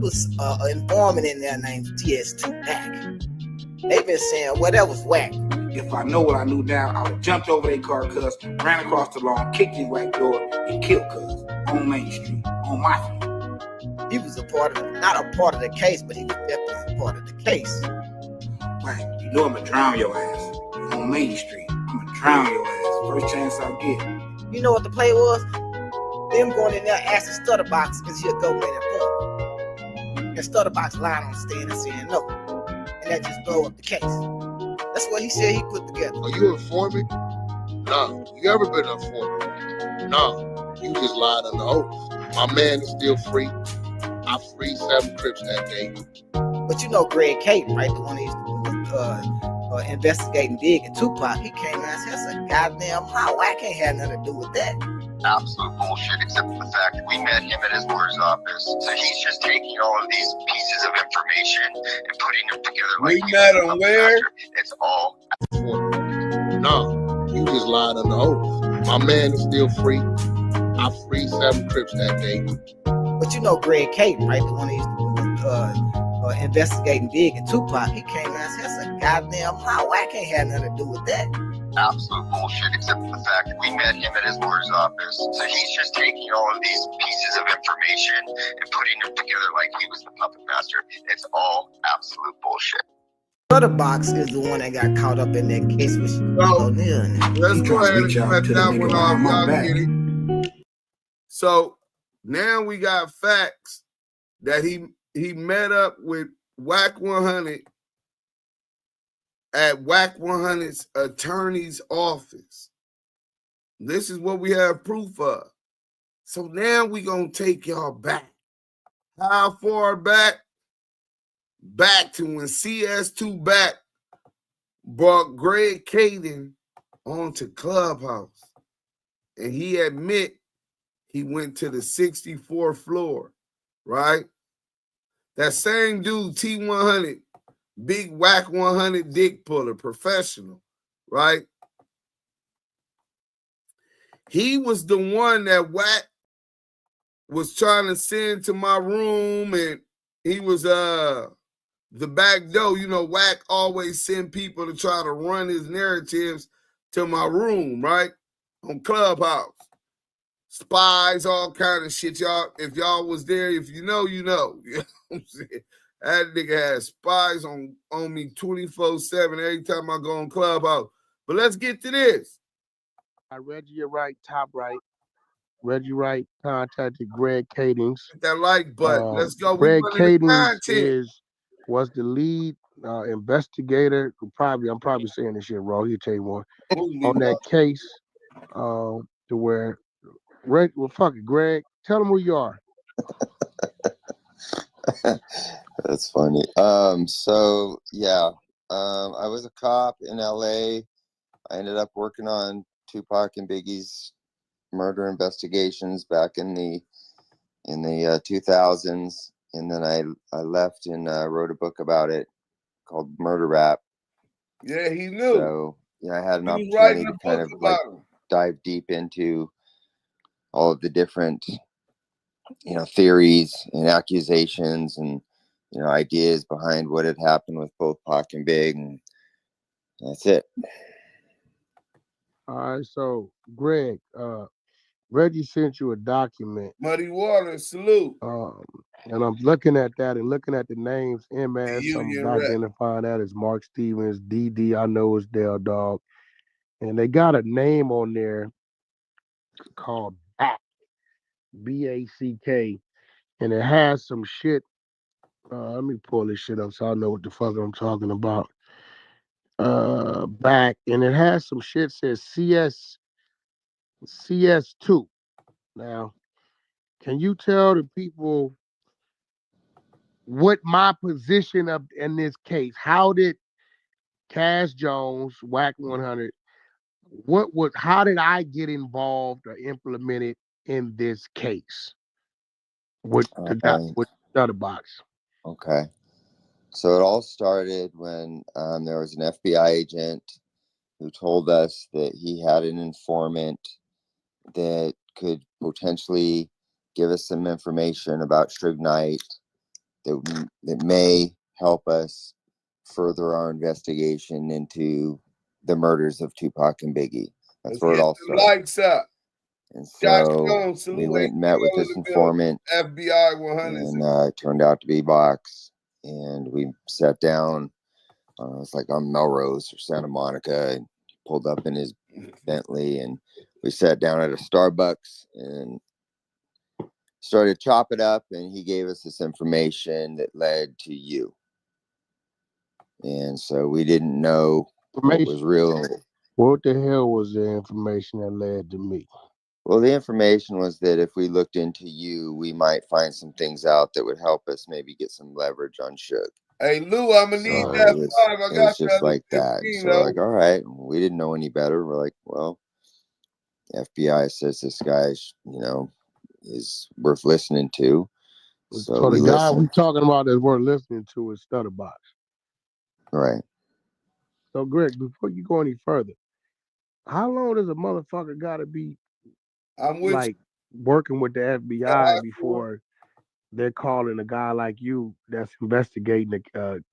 Was an informant in there named TS2 Wack. They've been saying, well, that was Wack. If I know what I knew now, I would have jumped over their car, cuz, ran across the lawn, kicked his Wack door, and killed cuz on Main Street, on my feet. He was not a part of the case, but he was definitely a part of the case. Right, you know I'm gonna drown your ass on Main Street. I'm gonna drown your ass first chance I get. You know what the play was? Them going in there asking Stutterbox, is he a government informant? And Stutterbox lying on stand and saying no. And that just blow up the case. That's what he said he put together. Are you an informant? No. You ever been an informant? No. You just lied on the oath. My man is still free. I freed 7 Crips that day. But you know Greg Kading, right? The one that used to investigating Big and Tupac. He came out and said, goddamn, how I can't have nothing to do with that. Absolute bullshit, except for the fact that we met him at his lawyer's office. So he's just taking all of these pieces of information and putting them together like we met him where? It's all. No, you just lied on the oath. My man is still free. I freed 7 Crips that day. But you know Greg Kading, right? The one that used to investigating Big and Tupac. He came out and said, goddamn, how I can't have nothing to do with that. Absolute bullshit, except for the fact that we met him at his lawyer's office. So he's just taking all of these pieces of information and putting them together like he was the puppet master. It's all absolute bullshit. Stutterbox is the one that got caught up in that case with O'Neal. Let's go ahead and cut that one off, y'all get it. So now we got facts that he met up with WACK100 at WACK100's attorney's office. This is what we have proof of. So now we gonna take y'all back. How far back? Back to when CS2 Back brought Greg Kading onto Clubhouse. And he admit he went to the 64th floor, right? That same dude, T100, big WACK100 dick puller, professional, right? He was the one that Wack was trying to send to my room, and he was the back door. You know, Wack always send people to try to run his narratives to my room, right? On Clubhouse. Spies, all kind of shit, y'all. If y'all was there, if you know, you know. You know what I'm saying? That nigga had spies on me 24/7 every time I go on Clubhouse. But let's get to this. Reggie Wright, top right. Reggie Wright contacted Greg Kading. That like button. Let's go. Greg Kading was the lead investigator. I'm probably saying this shit wrong. He'll tell you more. On that case, to where well, fuck it, Greg. Tell them who you are. That's funny. So yeah, I was a cop in LA. I ended up working on Tupac and Biggie's murder investigations back in the 2000s, and then I left and wrote a book about it called Murder Rap. Yeah, he knew. So yeah, I had an opportunity to kind of like dive deep into all of the different, theories and accusations and, ideas behind what had happened with both Pac and Big. And that's it. All right. So, Greg, Reggie sent you a document. Muddy Water, salute. And I'm looking at that and looking at the names. MS, I'm identifying that as Mark Stevens. DD, I know is Dale Dog. And they got a name on there called BACK, BACK, and it has some shit Let me pull this shit up so I know what the fuck I'm talking about. Back, and it has some shit says CS2. Now, can you tell the people what my position of in this case? How did Cash Jones, WACK100, how did I get involved or implemented in this case with the guy with the other box? Okay. So it all started when there was an FBI agent who told us that he had an informant that could potentially give us some information about Suge Knight that may help us further our investigation into the murders of Tupac and Biggie. That's where it all started. Lights up. And so we went and met with this informant. FBI 100. And it turned out to be Box. And we sat down. It's like on Melrose or Santa Monica. And he pulled up in his Bentley. And we sat down at a Starbucks and started chopping up. And he gave us this information that led to you. And so we didn't know what was real. What the hell was the information that led to me? Well, the information was that if we looked into you, we might find some things out that would help us maybe get some leverage on Suge. Hey, Lou, I'm going to need that five. I got just like that. So we're like, all right. We didn't know any better. We're like, well, FBI says this guy, is worth listening to. So the guy we talking about that's worth listening to is Stutterbox. Right. So, Greg, before you go any further, how long does a motherfucker got to be working with the FBI before they're calling a guy like you that's investigating the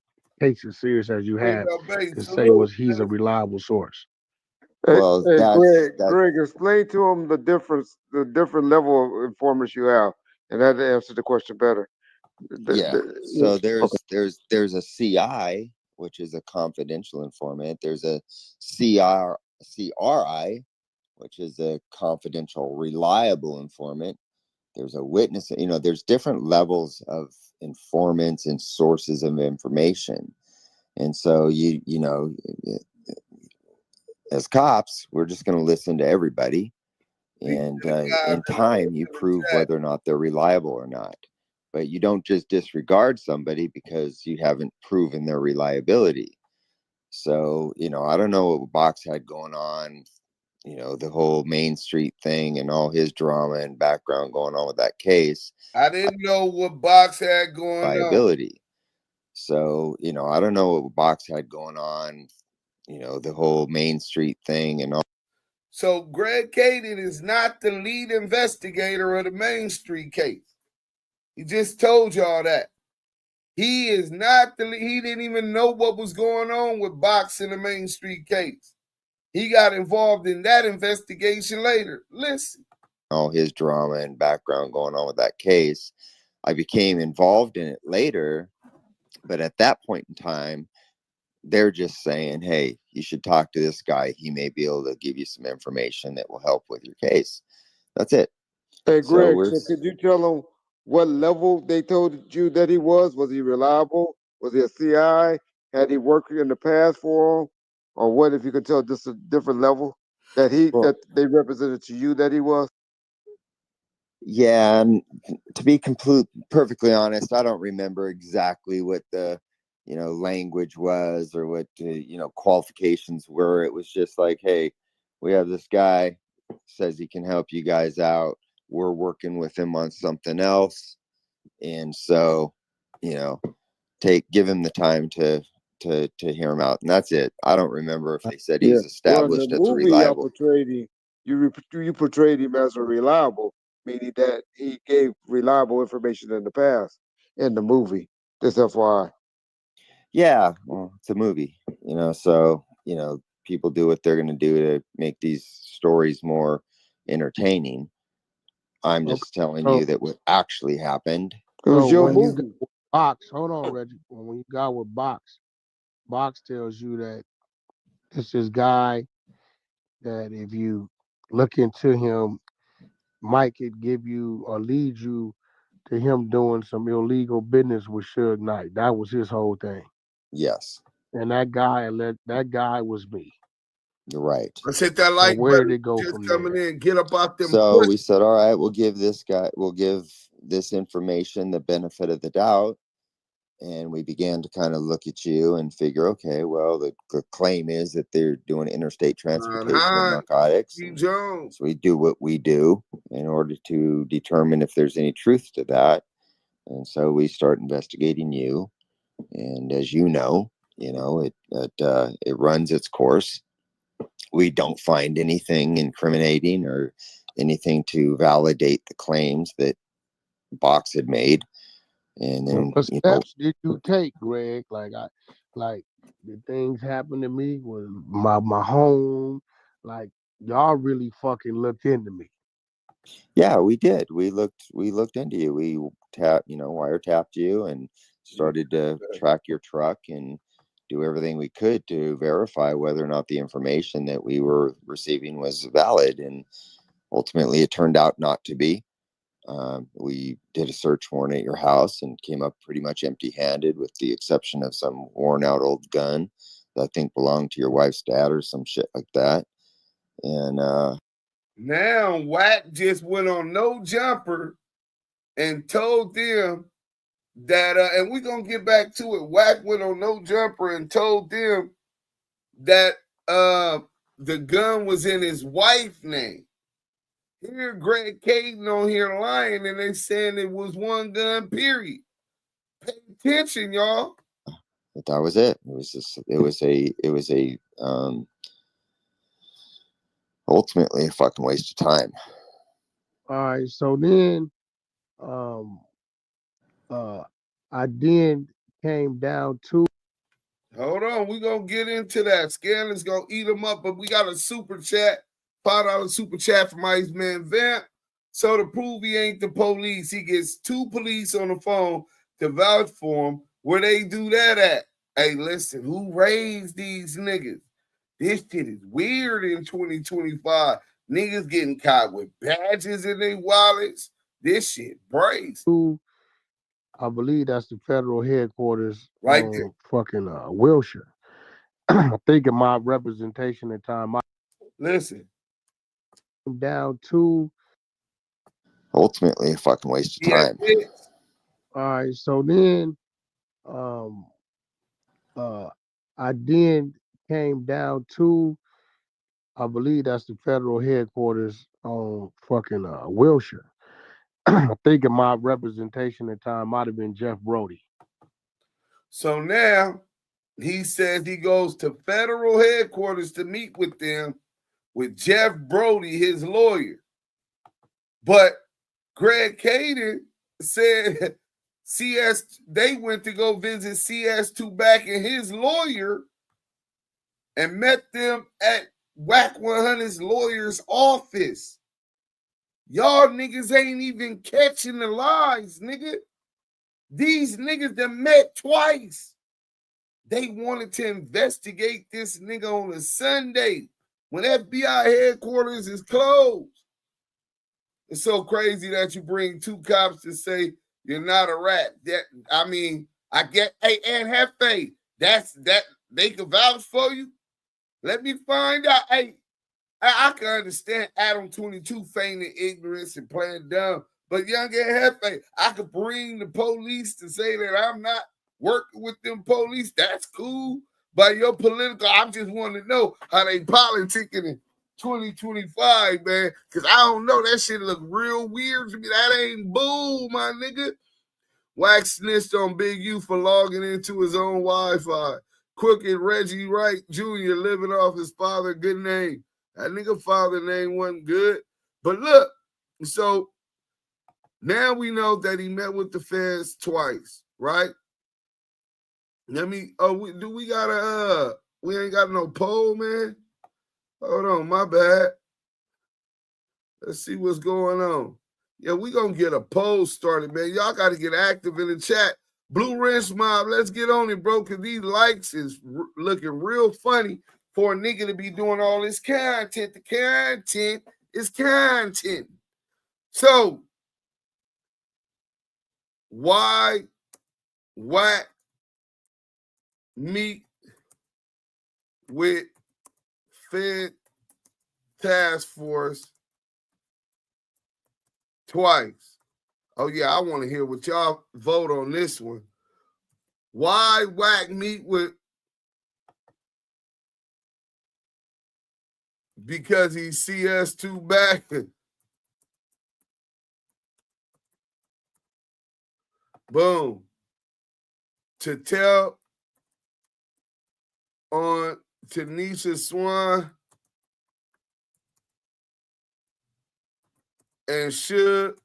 case as serious as you have to say he's a reliable source? Well, Greg, explain to him the different level of informants you have, and that answers the question better. So there's a CI, which is a confidential informant. There's a CRI, which is a confidential, reliable informant. There's a witness. There's different levels of informants and sources of information. And so as cops, we're just going to listen to everybody. And in time, you prove whether or not they're reliable or not. But you don't just disregard somebody because you haven't proven their reliability. So, I don't know what Box had going on, the whole Mainstreet thing and all his drama and background going on with that case. I didn't know what Box had going on. So, I don't know what Box had going on, the whole Mainstreet thing and all. So Greg Kading is not the lead investigator of the Mainstreet case. He just told y'all that. He is not he didn't even know what was going on with Box in the Mainstreet case. He got involved in that investigation later. Listen. All his drama and background going on with that case. I became involved in it later, but at that point in time, they're just saying, hey, you should talk to this guy. He may be able to give you some information that will help with your case. That's it. Hey, Greg, so could you tell them what level they told you that he was? Was he reliable? Was he a CI? Had he worked in the past for them? Or what, if you could tell just a different level that that they represented to you that he was? Yeah, and to be perfectly honest, I don't remember exactly what the language was or what qualifications were. It was just like, hey, we have this guy, says he can help you guys out. We're working with him on something else, and so give him the time to hear him out, and that's it. I don't remember if they said he was established as a reliable. You portrayed him as a reliable, meaning that he gave reliable information in the past in the movie. Just FYI. Yeah, well, it's a movie, so people do what they're going to do to make these stories more entertaining. I'm just telling you that what actually happened. It was your movie. Box, hold on, Reggie. When you got with Box tells you that it's this guy that if you look into him, Mike could give you or lead you to him doing some illegal business with Suge Knight. That was his whole thing. Yes. And that guy was me. You're right. Let's hit that like So where button. did it go Just from coming there? in, get up out them. So we said, all right, we'll give this information the benefit of the doubt. And we began to kind of look at you and figure, okay, well, the claim is that they're doing interstate transportation of narcotics. So we do what we do in order to determine if there's any truth to that. And so we start investigating you. And as you know, it runs its course. We don't find anything incriminating or anything to validate the claims that Box had made. And then, what steps did you take, Greg? Like the things happened to me was my home. Like y'all really fucking looked into me. Yeah, we did. We looked into you. We wiretapped you and started to track your truck and do everything we could to verify whether or not the information that we were receiving was valid. And ultimately, it turned out not to be. We did a search warrant at your house and came up pretty much empty-handed, with the exception of some worn-out old gun that I think belonged to your wife's dad or some shit like that. And now Wack just went on No Jumper and told them that, and we're gonna get back to it. Wack went on No Jumper and told them that the gun was in his wife's name. Here, Greg Kading on here lying, and they saying it was one gun, period. Pay attention, y'all. But that was it. It was a ultimately a fucking waste of time. All right, so then I then came down to. Hold on, we're gonna get into that. Scandalous gonna eat them up, but we got a super chat, $5 super chat from Ice Man Vamp. So to prove he ain't the police, he gets 2 police on the phone to vouch for him. Where they do that at? Hey, listen, who raised these niggas? This shit is weird in 2025. Niggas getting caught with badges in their wallets. This shit breaks. I believe that's the federal headquarters right on there. Fucking Wilshire. I think in my representation at time. Listen. Down to. Ultimately a fucking waste of time. All right, so then I then came down to, I believe that's the federal headquarters on fucking Wilshire. I think in my representation at time might have been Jeff Brody. So now he says he goes to federal headquarters to meet with them with Jeff Brody, his lawyer. But Greg Kading said they went to go visit CS2 back and his lawyer and met them at WACK100's lawyer's office. Y'all niggas ain't even catching the lies, nigga. These niggas that met twice. They wanted to investigate this nigga on a Sunday when FBI headquarters is closed. It's so crazy that you bring 2 cops to say you're not a rat. I get, hey, Ant Jefe, that they can vouch for you. Let me find out. Hey, I can understand Adam 22 feigning ignorance and playing dumb, but Young Ant Jefe, I could bring the police to say that I'm not working with them police. That's cool. But your political, I just want to know how they politicking in 2025, man. Because I don't know. That shit look real weird to me. That ain't bull, my nigga. Wack snitched on Big U for logging into his own Wi-Fi. Crooked Reggie Wright Jr. living off his father's good name. That nigga father name wasn't good. But look, so now we know that he met with the feds twice, right? We ain't got no poll, man? Hold on, my bad. Let's see what's going on. Yeah, we gonna get a poll started, man. Y'all got to get active in the chat. Blue Rinse Mob, let's get on it, bro, because these likes is looking real funny for a nigga to be doing all this content. The content is content. So, why Wack meet with Fed Task Force twice. Oh yeah, I want to hear what y'all vote on this one. Why Wack meet with? Because he CS2 back. Boom. To tell on Tanisha Swan and should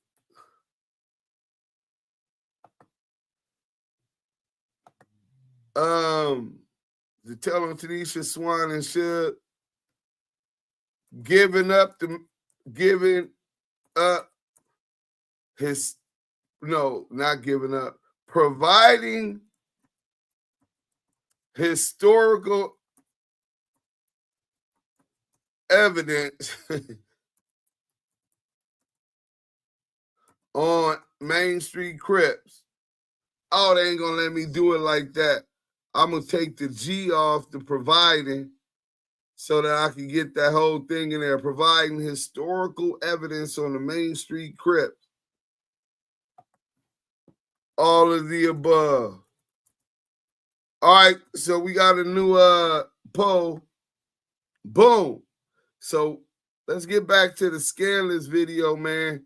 to tell on Tanisha Swan and should giving up his not giving up, providing historical evidence on Mainstreet Crips. Oh, they ain't gonna let me do it like that. I'm gonna take the G off the providing so that I can get that whole thing in there. Providing historical evidence on the Mainstreet Crips. All of the above. All right, so we got a new poll. Boom. So let's get back to the scandalous video, man.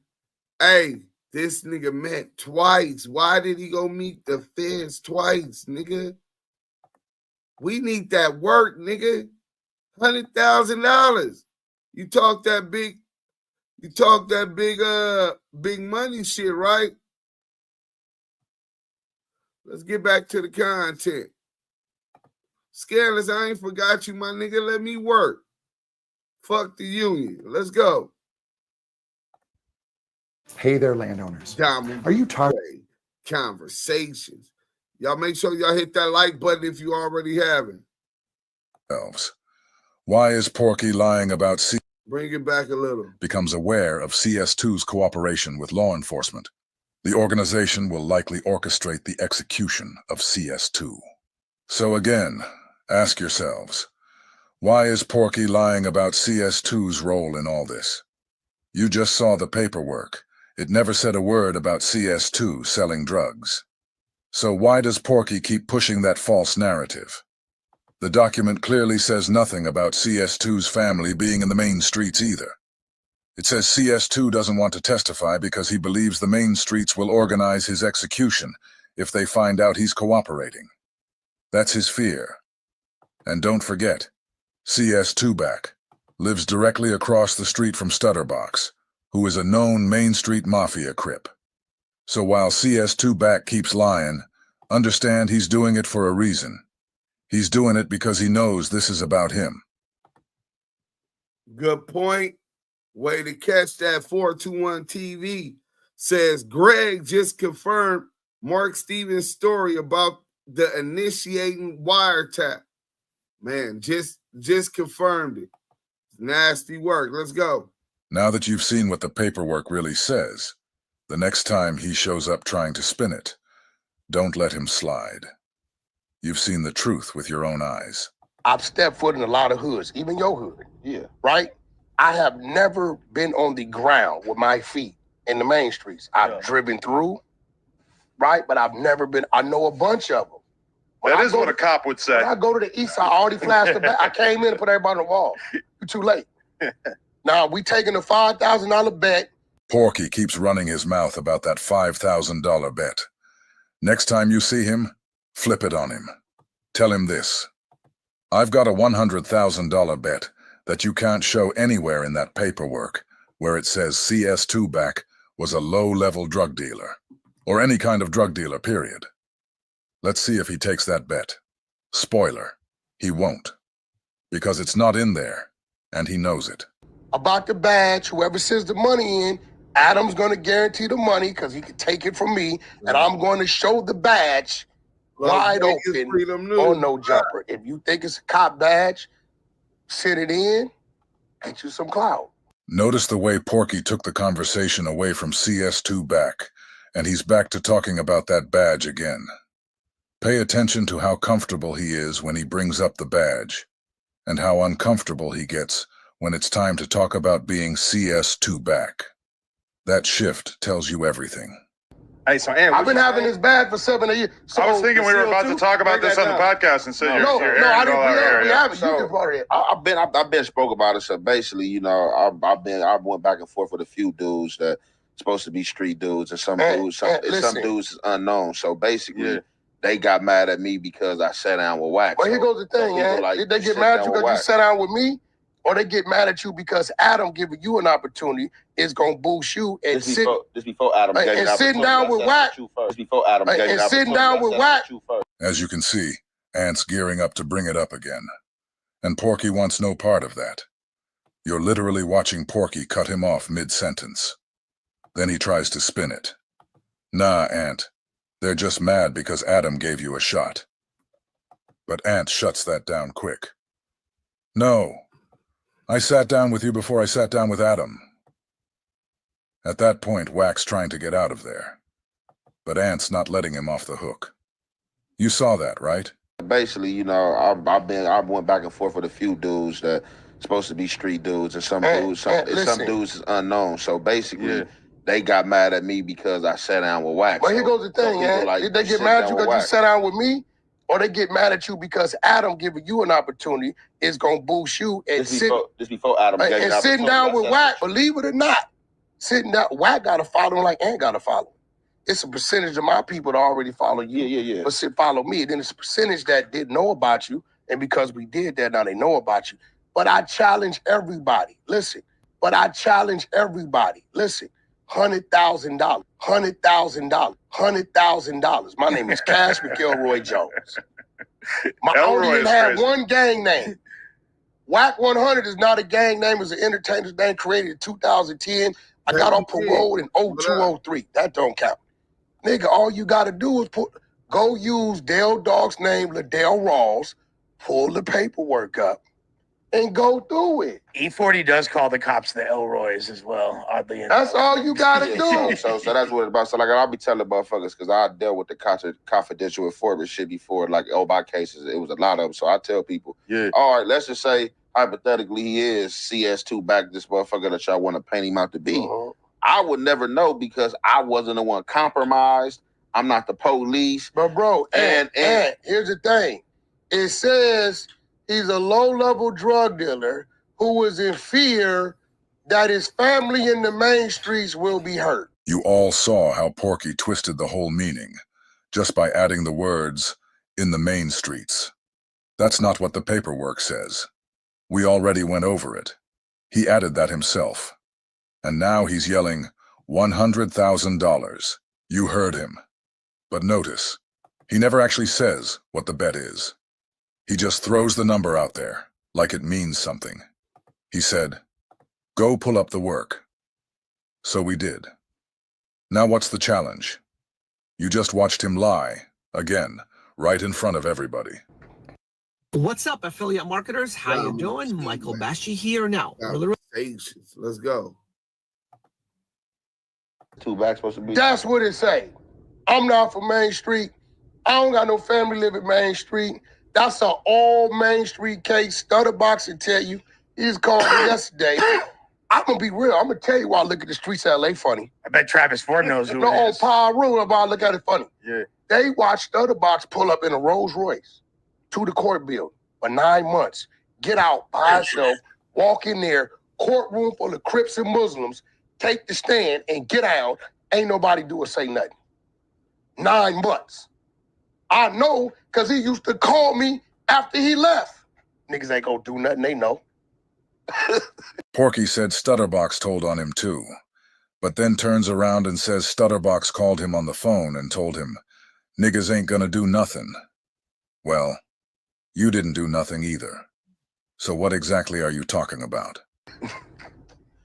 Hey, this nigga met twice. Why did he go meet the feds twice, nigga? We need that work, nigga. $100,000. You talk that big money shit, right? Let's get back to the content. Scandalous, I ain't forgot you, my nigga. Let me work. Fuck the union. Let's go. Hey there, landowners. Damu Are you tired? Conversations. Y'all make sure y'all hit that like button if you already haven't. Why is Porky lying about Bring it back a little. Becomes aware of CS2's cooperation with law enforcement. The organization will likely orchestrate the execution of CS2. So again, ask yourselves, why is Porky lying about CS2's role in all this? You just saw the paperwork. It never said a word about CS2 selling drugs. So why does Porky keep pushing that false narrative? The document clearly says nothing about CS2's family being in the main streets either. It says CS2 doesn't want to testify because he believes the main streets will organize his execution if they find out he's cooperating. That's his fear. And don't forget, CS2 back lives directly across the street from Stutterbox, who is a known Mainstreet Mafia Crip. So while CS2 back keeps lying, understand he's doing it for a reason. He's doing it because he knows this is about him. Good point. Way to catch that. 421 TV says Greg just confirmed Mark Stevens' story about the initiating wiretap. Man, just confirmed it. Nasty work. Let's go. Now that you've seen what the paperwork really says, the next time he shows up trying to spin it, don't let him slide. You've seen the truth with your own eyes. I've stepped foot in a lot of hoods, even your hood. Yeah. Right? I have never been on the ground with my feet in the main streets. I've driven through, right? But I've never been, I know a bunch of them. That is what a cop would say. When I go to the east side, I already flashed the back. I came in and put everybody on the wall. You're too late. Now, we taking a $5,000 bet. Porky keeps running his mouth about that $5,000 bet. Next time you see him, flip it on him. Tell him this. I've got a $100,000 bet that you can't show anywhere in that paperwork where it says CS2 back was a low-level drug dealer, or any kind of drug dealer, period. Let's see if he takes that bet. Spoiler, he won't. Because it's not in there, and he knows it. About the badge, whoever sends the money in, Adam's going to guarantee the money because he can take it from me, and I'm going to show the badge wide open on no jumper. If you think it's a cop badge, send it in, get you some clout. Notice the way Porky took the conversation away from CS2 back and he's back to talking about that badge again. Pay attention to how comfortable he is when he brings up the badge, and how uncomfortable he gets when it's time to talk about being CS2 back. That shift tells you everything. Hey, so Ant, I've been having this bad for 7 years. So I was thinking we were about to talk about this on the podcast, and so you're airing I it didn't. all out here. We haven't. You can part of it. I've been spoke about it. So basically, you know, I went back and forth with a few dudes that supposed to be street dudes, and some dudes is unknown. So basically, they got mad at me because I sat down with Wack. Well, here goes the thing, man. Did they get mad at you because you sat down with me? Or they get mad at you because Adam giving you an opportunity is gonna boost you and this before Adam gave and sitting down with Wack. Before Adam gave and sitting down with Wack. As you can see, Ant's gearing up to bring it up again. And Porky wants no part of that. You're literally watching Porky cut him off mid-sentence. Then he tries to spin it. Nah, Ant. They're just mad because Adam gave you a shot. But Ant shuts that down quick. No. I sat down with you before I sat down with Adam. At that point, Wack's trying to get out of there. But Ant's not letting him off the hook. You saw that, right? Basically, you know, I went back and forth with a few dudes that supposed to be street dudes, and some dudes is unknown. So basically, they got mad at me because I sat down with Wack. Well, here goes the thing, man. Did they get mad at you because you sat down with me? Or they get mad at you because Adam giving you an opportunity is gonna boost you and before Adam gave and sitting down with Wack. Believe it or not, sitting down, Wack got to follow him like Ant got to follow. It's a percentage of my people that already follow you. But follow me. Then it's a percentage that didn't know about you, and because we did that, now they know about you. But I challenge everybody. Listen. $100,000. $100,000. My name is Cash McElroy Jones. I only didn't have one gang name. WACK100 is not a gang name. It's an entertainer's name created in 2010. I got on parole in 0203. That don't count. Nigga, all you got to do is go use Dale Dog's name, Liddell Rawls, pull the paperwork up, and go through it. E40 does call the cops the Elroys as well, oddly enough. That's all you gotta do. So that's what it's about. So like I'll be telling motherfuckers, because I dealt with the confidential informant shit before, like my cases, it was a lot of them. So I tell people, all right, let's just say hypothetically he is CS2 back, this motherfucker that y'all want to paint him out to be. I would never know because I wasn't the one compromised. I'm not the police. But bro, and here's the thing. It says he's a low-level drug dealer who was in fear that his family in the main streets will be hurt. You all saw how Porky twisted the whole meaning, just by adding the words, in the main streets. That's not what the paperwork says. We already went over it. He added that himself. And now he's yelling, $100,000. You heard him. But notice, he never actually says what the bet is. He just throws the number out there, like it means something. He said, go pull up the work. So we did. Now what's the challenge? You just watched him lie, again, right in front of everybody. What's up, affiliate marketers? How you doing? Michael Bashi here now. Let's go. Two back supposed to be. That's what it say. I'm not from Main Street. I don't got no family live in Main Street. That's an all Main Street case. Stutterbox will tell you. He just called me yesterday. I'm gonna be real. I'm gonna tell you why I look at the streets of LA funny. I bet Travis Ford knows who no, it is. on Power Room, why I look at it funny. Yeah. They watched Stutterbox pull up in a Rolls Royce to the court building for 9 months. Get out by himself, walk in there, courtroom full of Crips and Muslims, take the stand and get out. Ain't nobody do or say nothing. 9 months. I know because he used to call me after he left. Niggas ain't gonna do nothing, they know. Porky said Stutterbox told on him too, but then turns around and says Stutterbox called him on the phone and told him, niggas ain't gonna do nothing. Well, you didn't do nothing either. So what exactly are you talking about?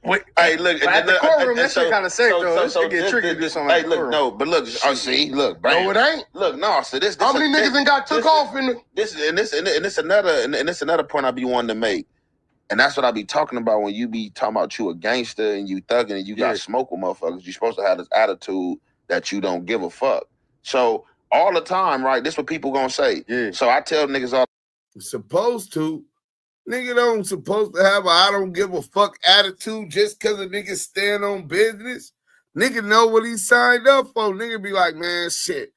Wait, hey, look. At the courtroom, that shit kind of sick, though. This shit get tricky to do something like that. Hey, look, no, but look, see, look, no, it ain't. Look, no, so this. How many niggas done got took off in the... This another point I be wanting to make. And that's what I be talking about when you be talking about you a gangster and you thugging and you got smoke with motherfuckers. You supposed to have this attitude that you don't give a fuck. So all the time, right, this what people gonna say. Yeah. So I tell niggas all supposed to. Nigga don't supposed to have a I don't give a fuck attitude just because a nigga stand on business. Nigga know what he signed up for. Nigga be like, man, shit,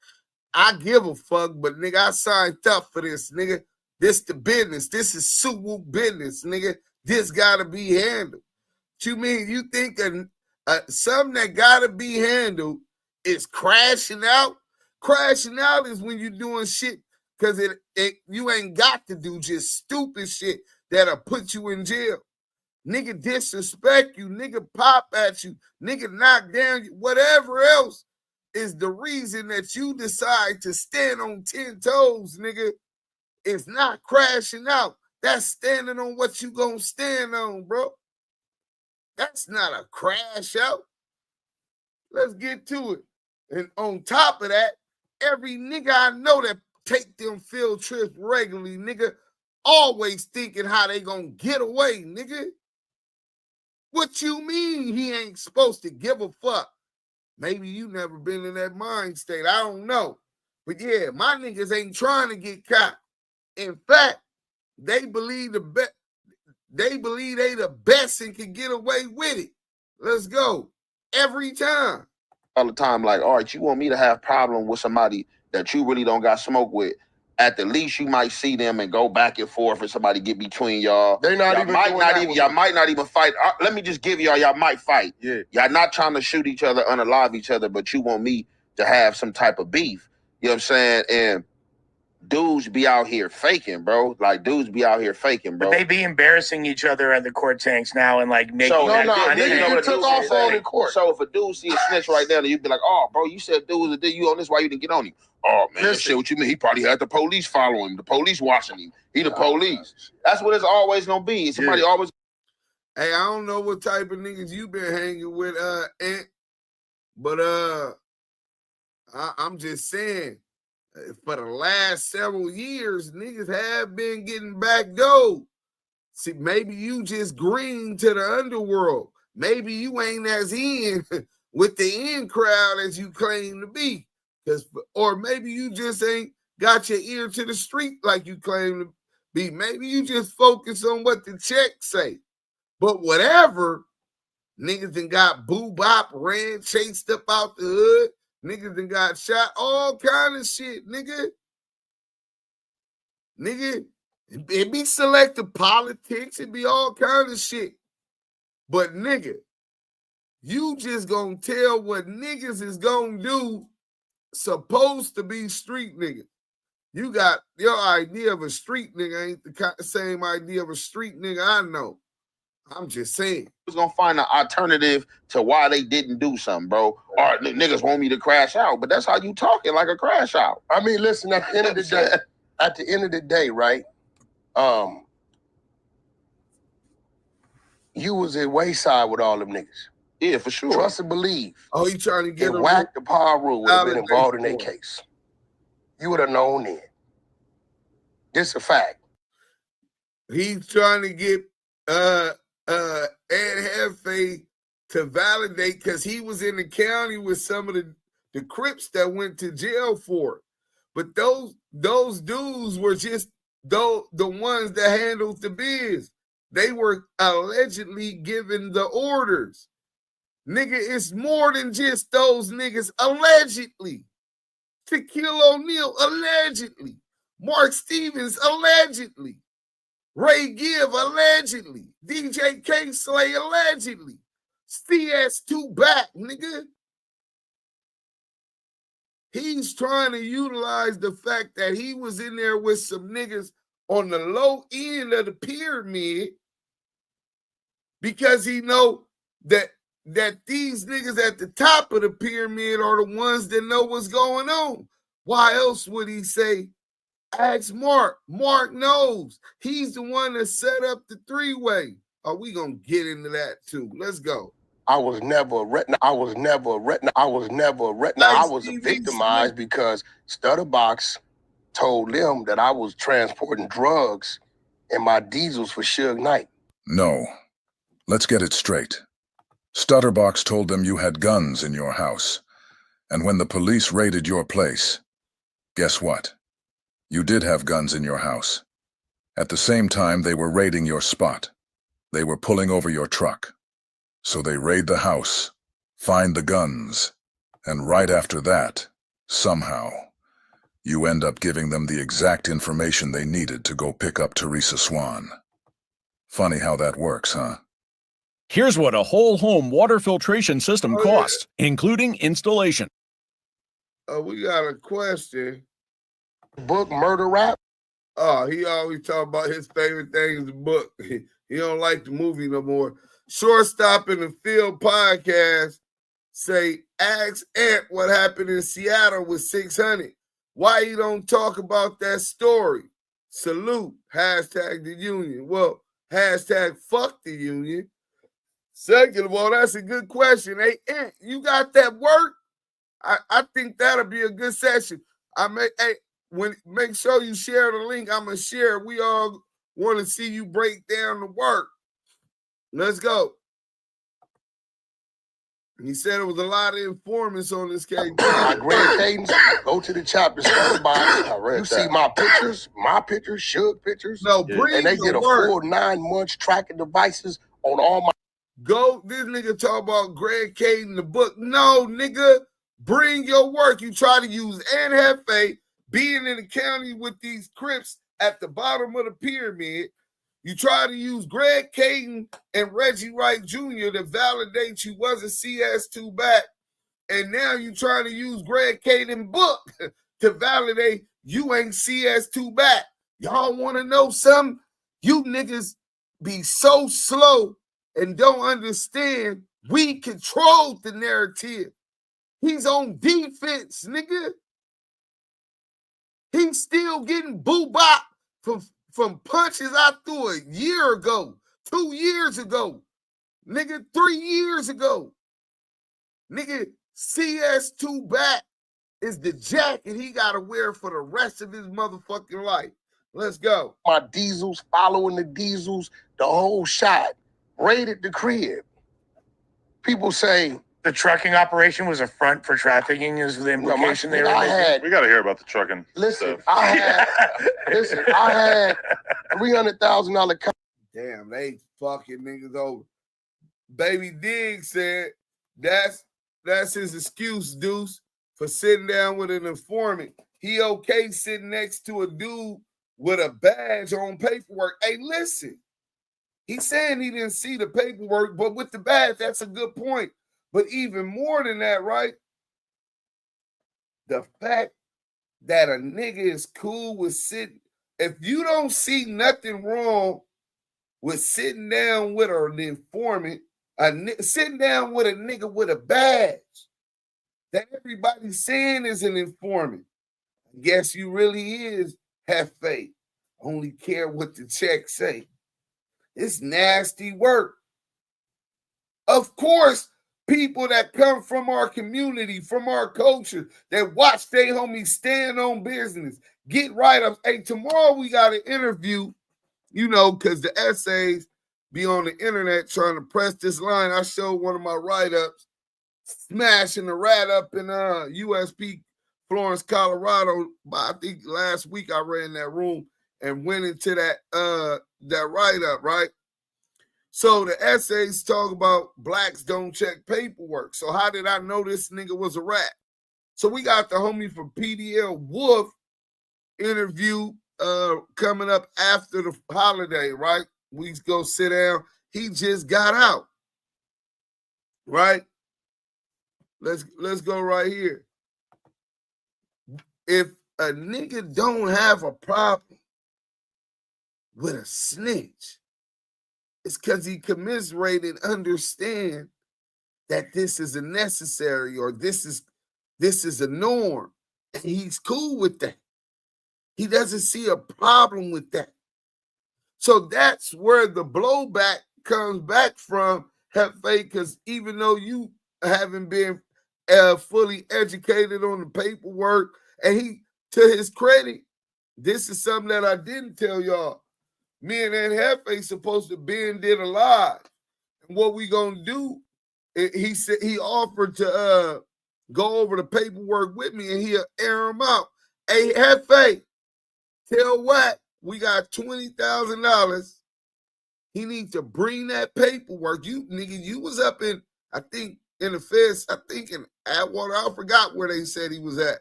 I give a fuck, but nigga, I signed up for this, nigga. This the business. This is Suwoo business, nigga. This gotta be handled. What you mean? You think something that gotta be handled is crashing out? Crashing out is when you're doing shit because you ain't got to do just stupid shit that'll put you in jail. Nigga disrespect you, nigga pop at you, nigga knock down you, whatever else is the reason that you decide to stand on 10 toes, nigga. It's not crashing out. That's standing on what you gonna stand on, bro. That's not a crash out. Let's get to it. And on top of that, every nigga I know that take them field trips regularly, nigga, always thinking how they gonna get away, nigga. What you mean he ain't supposed to give a fuck? Maybe you never been in that mind state. I don't know. But yeah, my niggas ain't trying to get caught. In fact, they believe they the best and can get away with it. Let's go. Every time. all the time, like, all right, you want me to have problem with somebody that you really don't got smoke with. At the least, you might see them and go back and forth and somebody get between y'all. They not y'all even y'all might not even fight. Let me just give y'all might fight. Yeah. Y'all not trying to shoot each other, unalive each other, but you want me to have some type of beef. You know what I'm saying? And dudes be out here faking, bro. Like, dudes be out here faking, bro. But they be embarrassing each other at the court tanks now and, like, making So, that nigga took off on in court. So if a dude see a snitch right now, then you'd be like, oh, bro, you said dude was a dude. You on this, why you didn't get on him? Oh, man, shit, what you mean? He probably had the police following him. The police watching him. He the police. That's what it's always going to be. Somebody always... Hey, I don't know what type of niggas you been hanging with, Ant, but I'm just saying, for the last several years, niggas have been getting backdoored. See, maybe you just green to the underworld. Maybe you ain't as in with the in crowd as you claim to be. Or maybe you just ain't got your ear to the street like you claim to be. Maybe you just focus on what the checks say. But whatever, niggas done got boo-bop, ran, chased up out the hood. Niggas done got shot, all kind of shit, nigga. Nigga, it be selective politics, it be all kind of shit. But nigga, you just gonna tell what niggas is gonna do supposed to be street niggas. You got your idea of a street nigga ain't the same idea of a street nigga I know. I'm just saying. Was gonna find an alternative to why they didn't do something, bro. Or niggas want me to crash out, but that's how you talking, like a crash out. I mean, listen, at the end of the day, right? You was at Wayside with all them niggas. Yeah, for sure. Trust and believe. Oh, you trying to get and Wack the power rule would have been involved in their case. You would have known then. This a fact. He's trying to get Ant Jefe to validate because he was in the county with some of the Crips that went to jail for it. But those dudes were just the ones that handled the biz. They were allegedly given the orders. Nigga, it's more than just those niggas allegedly. Shaquille O'Neal allegedly. Mark Stevens allegedly. Ray Gibb allegedly. DJ K Slay allegedly. CS2 back, nigga. He's trying to utilize the fact that he was in there with some niggas on the low end of the pyramid because he know that these niggas at the top of the pyramid are the ones that know what's going on. Why else would he say, ask Mark? Mark knows. He's the one that set up the three-way. Are we gonna get into that too? Let's go. I was never victimized because Stutterbox told them that I was transporting drugs in my diesels for Suge Knight. No. Let's get it straight. Stutterbox told them you had guns in your house. And when the police raided your place, guess what? You did have guns in your house. At the same time, they were raiding your spot. They were pulling over your truck. So they raid the house, find the guns, and right after that, somehow, you end up giving them the exact information they needed to go pick up Teresa Swan. Funny how that works, huh? Here's what a whole home water filtration system costs, including installation. We got a question. Book murder rap? Oh, he always talk about his favorite thing is the book. He don't like the movie no more. Shortstop in the Field podcast say, ask Ant what happened in Seattle with 600. Why you don't talk about that story? Salute. Hashtag the union. Well, hashtag fuck the union. Second of all, that's a good question. Hey, Ant, you got that work? I think that'll be a good session. Make sure you share the link. I'm going to share. We all want to see you break down the work. Let's go. He said it was a lot of informants on this case. My grand cadence, go to the chapter study box. You see my pictures, Suge pictures. No, and they did a full 9 months tracking devices on all my. Go, this nigga talk about Greg Kading, the book. No, nigga, bring your work. You try to use Ant Jefe being in the county with these Crips at the bottom of the pyramid. You try to use Greg Kading and Reggie Wright Jr. to validate you wasn't CS2 back. And now you trying to use Greg Kading book to validate you ain't CS2 back. Y'all want to know something? You niggas be so slow and don't understand we controlled the narrative. He's on defense, nigga. He's still getting boo-bop from punches I threw a year ago, 2 years ago, nigga, 3 years ago. Nigga, CS2 back is the jacket he got to wear for the rest of his motherfucking life. Let's go. My diesels, following the diesels, the whole shot. Raided the crib. People say the trucking operation was a front for trafficking is the implication they were making. We got to hear about the trucking. Listen, I had $300,000. Damn, they fucking niggas over. Baby Dig said that's his excuse, Deuce, for sitting down with an informant. He okay sitting next to a dude with a badge on paperwork. Hey, listen. He's saying he didn't see the paperwork, but with the badge, that's a good point. But even more than that, right? The fact that a nigga is cool with sitting, if you don't see nothing wrong with sitting down with an informant, sitting down with a nigga with a badge that everybody's saying is an informant, I guess you really is have faith. Only care what the check say. It's nasty work. Of course, people that come from our community, from our culture, that watch their homies stand on business, get write-ups. Hey, tomorrow we got an interview, because the essays be on the internet trying to press this line. I showed one of my write-ups, smashing a rat up in USP Florence, Colorado. I think last week I ran that room and went into that write-up, right? So the essays talk about blacks don't check paperwork. So how did I know this nigga was a rat? So we got the homie from PDL Wolf interview coming up after the holiday, right? We go sit down. He just got out, right? Let's go right here. If a nigga don't have a problem with a snitch, it's because he commiserated and understand that this is a necessary or this is a norm. And he's cool with that. He doesn't see a problem with that. So that's where the blowback comes back from, Jefe, because even though you haven't been fully educated on the paperwork, and he, to his credit, this is something that I didn't tell y'all. Me and Ant Jefe supposed to be and did a live. And what we gonna do, he said he offered to go over the paperwork with me and he'll air them out. Hey, Jefe, tell Wack we got $20,000. He needs to bring that paperwork. You nigga, you was up in, I think, in the feds, I think in Atwater. I forgot where they said he was at.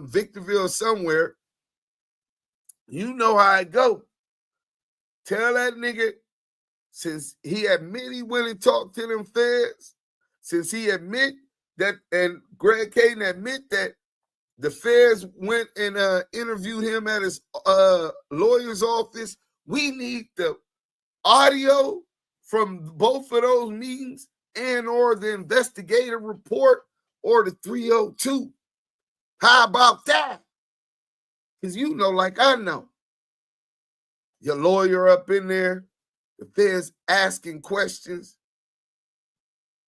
Victorville somewhere. You know how it go. Tell that nigga, since he admit he went and talked to them feds, since he admit that, and Greg Kading admit that the feds went and interviewed him at his lawyer's office, we need the audio from both of those meetings and or the investigative report or the 302. How about that? Because you know, like I know, your lawyer up in there, the feds asking questions,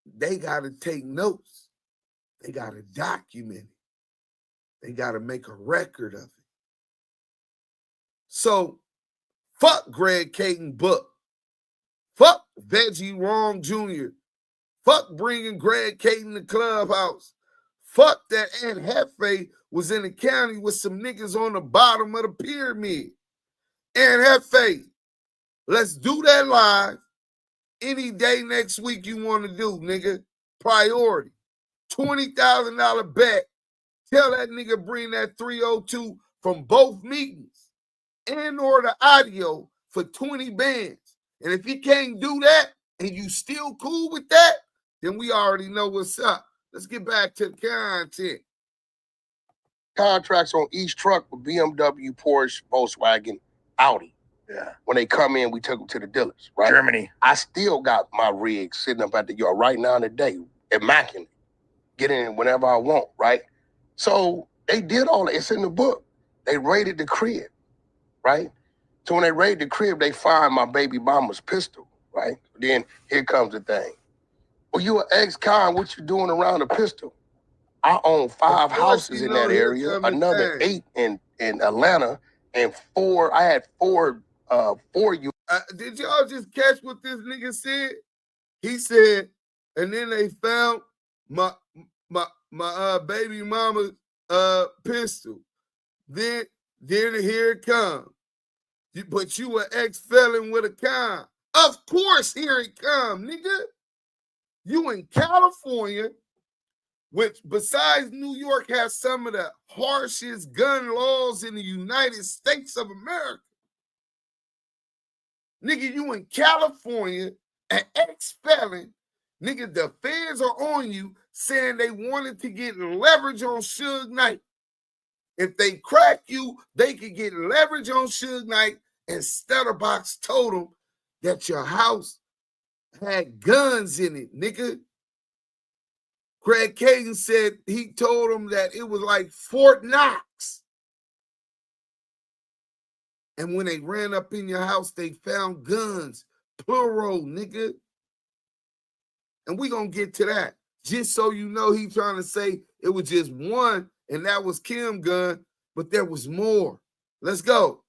they got to take notes. They got to document it. They got to make a record of it. So, fuck Greg Kading book. Fuck Reggie Wright Jr. Fuck bringing Greg Kading to Clubhouse. Fuck that Ant Jefe was in the county with some niggas on the bottom of the pyramid. Ant Jefe, let's do that live any day next week you want to do, nigga. Priority. $20,000 bet. Tell that nigga bring that 302 from both meetings and or the audio for 20 bands. And if he can't do that and you still cool with that, then we already know what's up. Let's get back to the content. Contracts on each truck with BMW, Porsche, Volkswagen, Audi. Yeah. When they come in, we took them to the dealers, right? Germany. I still got my rig sitting up at the yard right now today, immaculate. Get in whenever I want, right? So they did all that. It's in the book. They raided the crib, right? So when they raided the crib, they find my baby mama's pistol, right? Then here comes the thing. Well, you an ex-con, what you doing around a pistol? I own 5 houses in that area, another 8 in Atlanta, and 4, I had 4 you. Did y'all just catch what this nigga said? He said, and then they found my baby mama's pistol. Then here it comes. But you an ex-felon with a con. Of course, here it come, nigga. You in California, which besides New York has some of the harshest gun laws in the United States of America. Nigga, you in California, an ex-felon. Nigga, the feds are on you saying they wanted to get leverage on Suge Knight. If they crack you, they could get leverage on Suge Knight, and Stutterbox told them that your house had guns in it, nigga. Greg Kading said he told him that it was like Fort Knox. And when they ran up in your house, they found guns, plural, nigga. And we gonna get to that. Just so you know, he trying to say it was just one, and that was Kim gun, but there was more. Let's go.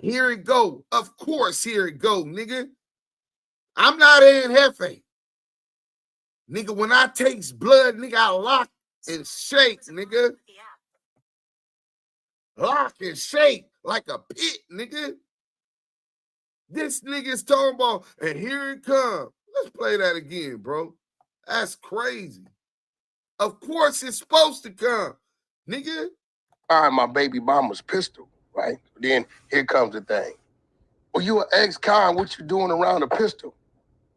Here it go. Of course, here it go, nigga. I'm not Ant Jefe. Nigga, when I takes blood, nigga, I lock and shake, nigga. Lock and shake like a pit, nigga. This nigga's talking about, and here it comes. Let's play that again, bro. That's crazy. Of course it's supposed to come, nigga. Find my baby mama's pistol, right? Then here comes the thing. Well, you an ex-con, what you doing around a pistol?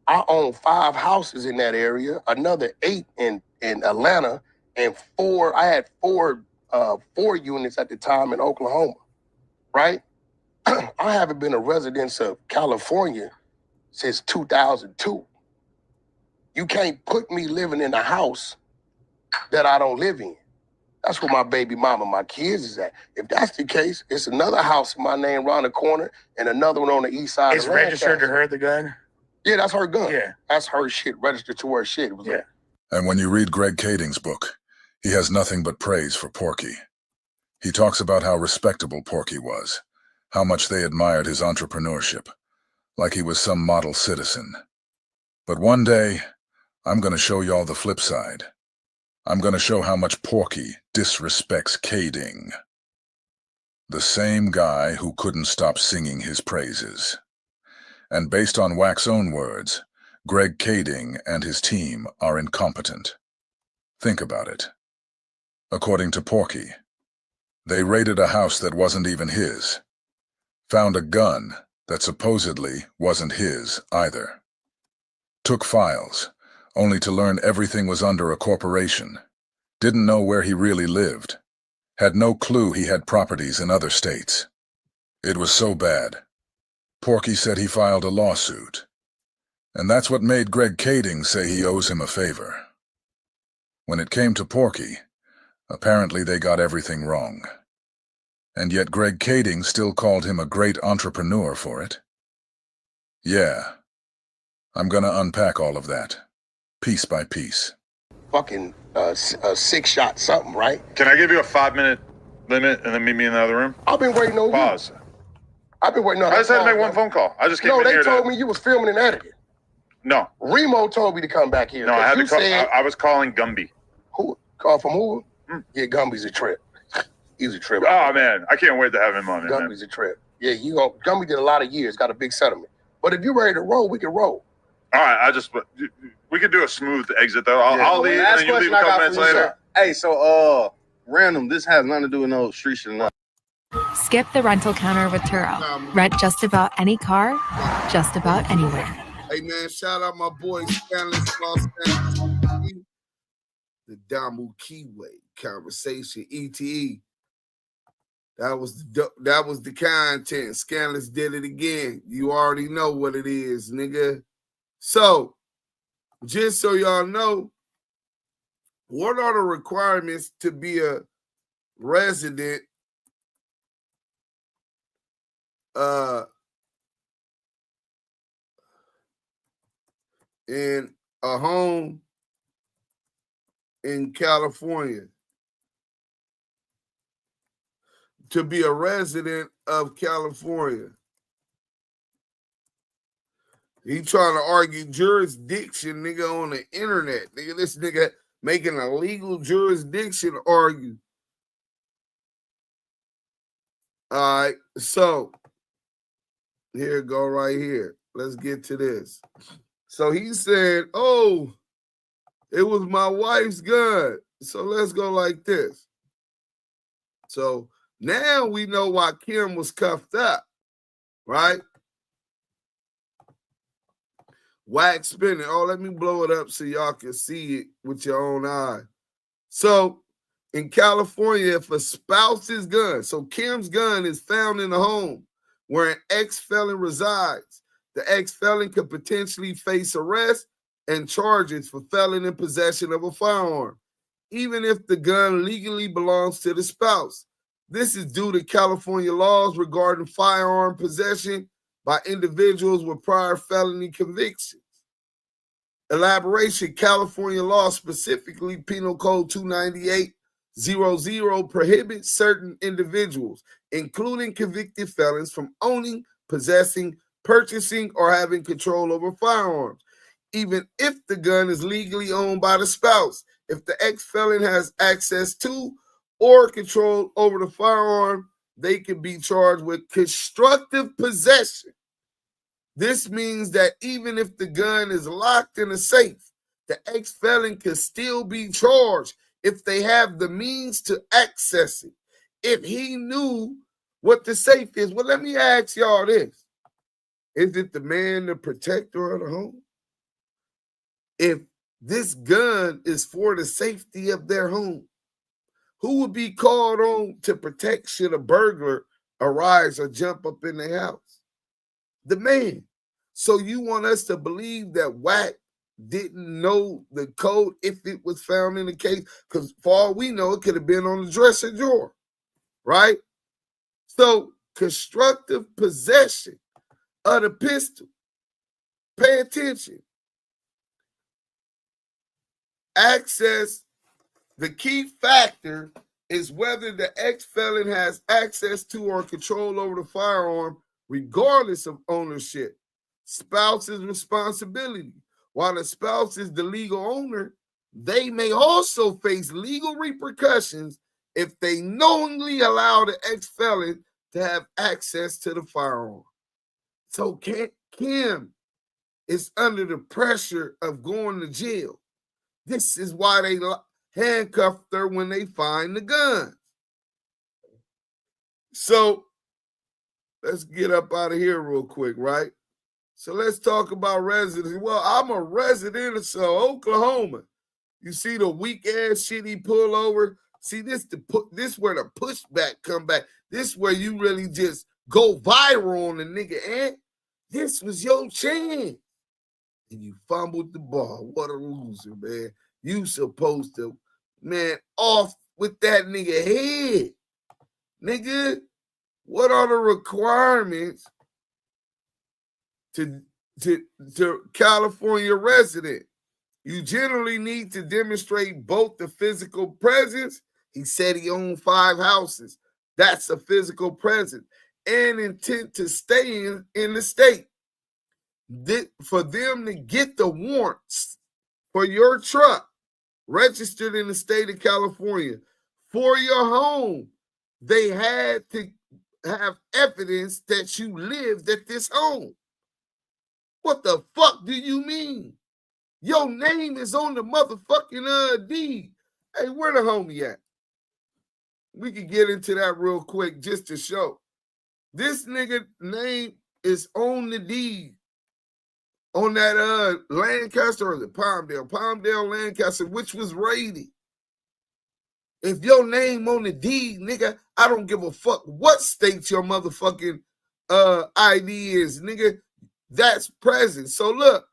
I own 5 houses in that area, another 8 in Atlanta, and 4, I had 4 units at the time in Oklahoma, right? I haven't been a resident of California since 2002. You can't put me living in a house that I don't live in. That's where my baby mama, my kids is at. If that's the case, it's another house in my name around the corner and another one on the east side. It's registered to her, the gun? Yeah, that's her gun. Yeah. That's her shit, registered to her shit. Yeah. And when you read Greg Kading's book, he has nothing but praise for Porky. He talks about how respectable Porky was, how much they admired his entrepreneurship, like he was some model citizen. But one day, I'm going to show y'all the flip side. I'm going to show how much Porky disrespects Kading, the same guy who couldn't stop singing his praises. And based on Wack's own words, Greg Kading and his team are incompetent. Think about it. According to Porky, they raided a house that wasn't even his, found a gun that supposedly wasn't his either, took files, only to learn everything was under a corporation, didn't know where he really lived, had no clue he had properties in other states. It was so bad. Porky said he filed a lawsuit, and that's what made Greg Kading say he owes him a favor. When it came to Porky, apparently they got everything wrong. And yet Greg Kading still called him a great entrepreneur for it. Yeah, I'm gonna unpack all of that, piece by piece. Fucking a 6-shot something, right? Can I give you a 5-minute limit and then meet me in the other room? I've been waiting on you. Pause. I've been waiting on you. I just had to make one phone call. I just came in here. No, they told me you was filming and editing. No. Remo told me to come back here. No, I had to call. Said, I was calling Gumby. Who? Call from who? Yeah, Gumby's a trip. He's a trip. Oh, man. I can't wait to have him on. Gumby's a trip. Yeah, Gumby did a lot of years, got a big settlement. But if you're ready to roll, we can roll. All right, we could do a smooth exit, though. I'll leave, and then you leave a couple minutes later. Hey, so, random, this has nothing to do with no street shit. No. Skip the rental counter with Turo. Rent just about any car, just about anywhere. Hey, man, shout out my boy, scandalous, the Damu Kiwe Conversation, ETE. That was the content. Scandalous did it again. You already know what it is, nigga. So, just so y'all know, what are the requirements to be a resident in a home in California? To be a resident of California. He trying to argue jurisdiction, nigga, on the internet. Nigga, this nigga making a legal jurisdiction argue. All right, so here it go right here. Let's get to this. So he said, oh, it was my wife's gun. So let's go like this. So now we know why Kim was cuffed up, right? Wack spinning. Oh, let me blow it up so y'all can see it with your own eye. So in California, if a spouse's gun, so Kim's gun is found in the home where an ex-felon resides, the ex-felon could potentially face arrest and charges for felon in possession of a firearm, even if the gun legally belongs to the spouse. This is due to California laws regarding firearm possession by individuals with prior felony convictions. Elaboration: California law, specifically Penal Code 298-00, prohibits certain individuals, including convicted felons, from owning, possessing, purchasing, or having control over firearms, even if the gun is legally owned by the spouse. If the ex-felon has access to or control over the firearm, they can be charged with constructive possession. This means that even if the gun is locked in a safe, the ex-felon can still be charged if they have the means to access it. If he knew what the safe is, well, let me ask y'all this. Is it the man the protector of the home? If this gun is for the safety of their home, who would be called on to protect should a burglar arise or jump up in the house? The man. So you want us to believe that Wack didn't know the code if it was found in the case? Because for all we know, it could have been on the dresser drawer, right? So constructive possession of the pistol. Pay attention. Access. The key factor is whether the ex-felon has access to or control over the firearm, regardless of ownership. Spouse's responsibility. While the spouse is the legal owner, They may also face legal repercussions if they knowingly allow the ex-felon to have access to the firearm. So Kim is under the pressure of going to jail. This is why they handcuffed her when they find the gun. So let's get up out of here real quick, right? So let's talk about residency. Well, I'm a resident of Oklahoma. You see the weak ass shit he pull over. See this where the pushback come back. This where you really just go viral on the nigga. And this was your chance, and you fumbled the ball. What a loser, man! You supposed to, man, off with that nigga head, nigga. What are the requirements to California resident? You generally need to demonstrate both the physical presence. He said he owned 5 houses. That's a physical presence. And intent to stay in the state. For them to get the warrants for your truck registered in the state of California for your home, they had to have evidence that you lived at this home. What the fuck do you mean? Your name is on the motherfucking deed. Hey, where the homie at? We could get into that real quick just to show. This nigga name is on the deed. On that Lancaster or the Palmdale, Lancaster, which was raided. If your name on the deed, nigga, I don't give a fuck what state your motherfucking ID is, nigga. That's present. So look,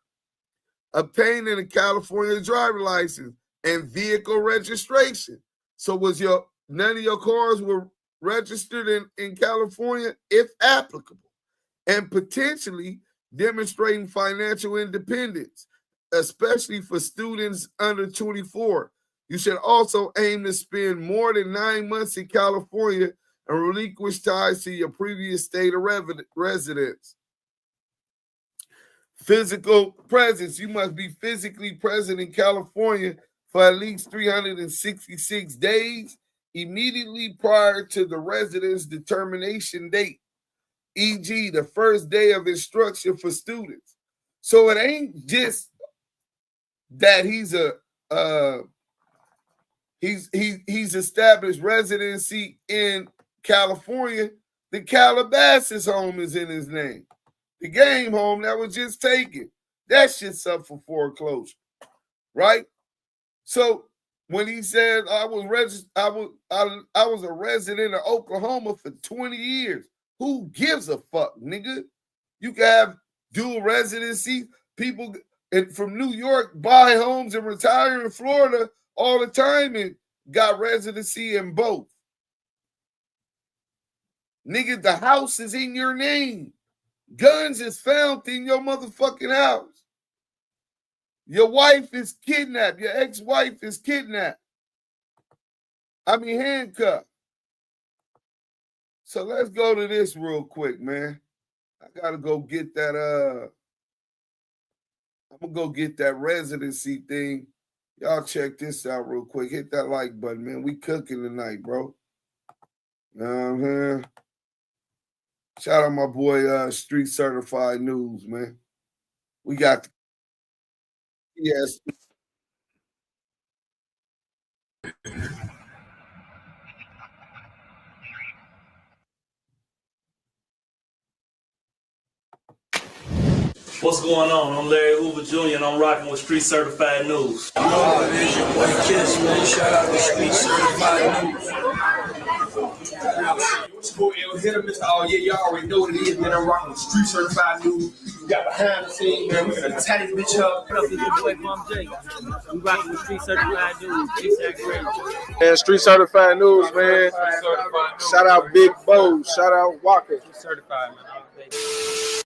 obtaining a California driver license and vehicle registration. So none of your cars were registered in California, if applicable, and potentially demonstrating financial independence, especially for students under 24. You should also aim to spend more than 9 months in California and relinquish ties to your previous state of residence. Physical presence. You must be physically present in California for at least 366 days immediately prior to the residence determination date, e.g. the first day of instruction for students. So it ain't just that he's established residency in California. The Calabasas home is in his name. The game home that was just taken, that shit's up for foreclosure, right? So when he said I was a resident of Oklahoma for 20 years, who gives a fuck, nigga? You can have dual residency. People from New York buy homes and retire in Florida all the time and got residency in both. Nigga, the house is in your name. Guns is found in your motherfucking house. Your wife is kidnapped. Your ex-wife is kidnapped. Handcuffed. So let's go to this real quick, man. I gotta go get that. I'm gonna go get that residency thing. Y'all check this out real quick. Hit that like button, man. We cooking tonight, bro. Shout out my boy Street Certified News, man. We got yes. What's going on? I'm Larry Hoover Jr. and I'm rocking with Street Certified News. Oh, it is your boy Kiss, man. Shout out to Street Certified News. What's cool, hit him, Mr. Oh, yeah, y'all already know what it is, man. I'm rocking with Street Certified News. We got behind the scenes, man. We're gonna tie this bitch up. What up, it's your boy Bum J. We rocking with Street Certified News. Man, Street Certified News, man. Shout out Big Bo. Shout out Walker. Street Certified, man.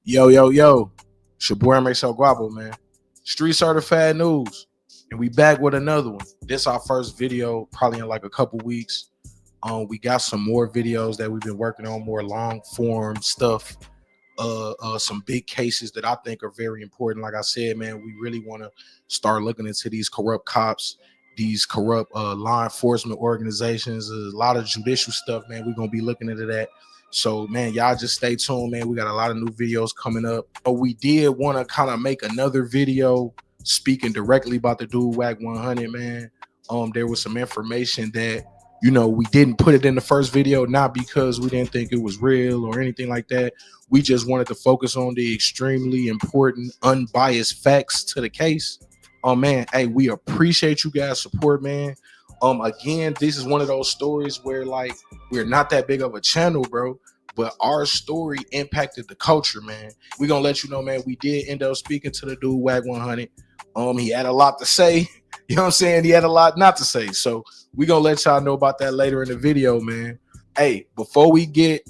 Yo. It's your boy Marcel Guavo, man. Street Certified News. And we back with another one. This our first video, probably in like a couple weeks. We got some more videos that we've been working on, more long form stuff. some big cases that I think are very important. Like I said, man, we really want to start looking into these corrupt cops, these corrupt law enforcement organizations. There's a lot of judicial stuff, man. We're gonna be looking into that. So, man, y'all just stay tuned, man. We got a lot of new videos coming up. But we did want to kind of make another video speaking directly about the dude WACK100, man. There was some information that, you know, we didn't put it in the first video, not because we didn't think it was real or anything like that. We just wanted to focus on the extremely important, unbiased facts to the case. Man, hey, we appreciate you guys' support, man. Again, this is one of those stories where, like, we're not that big of a channel, bro, but our story impacted the culture, man. We're gonna let you know, man, we did end up speaking to the dude WACK100. He had a lot to say. You know what I'm saying? He had a lot not to say. So we're gonna let y'all know about that later in the video, man. Hey, before we get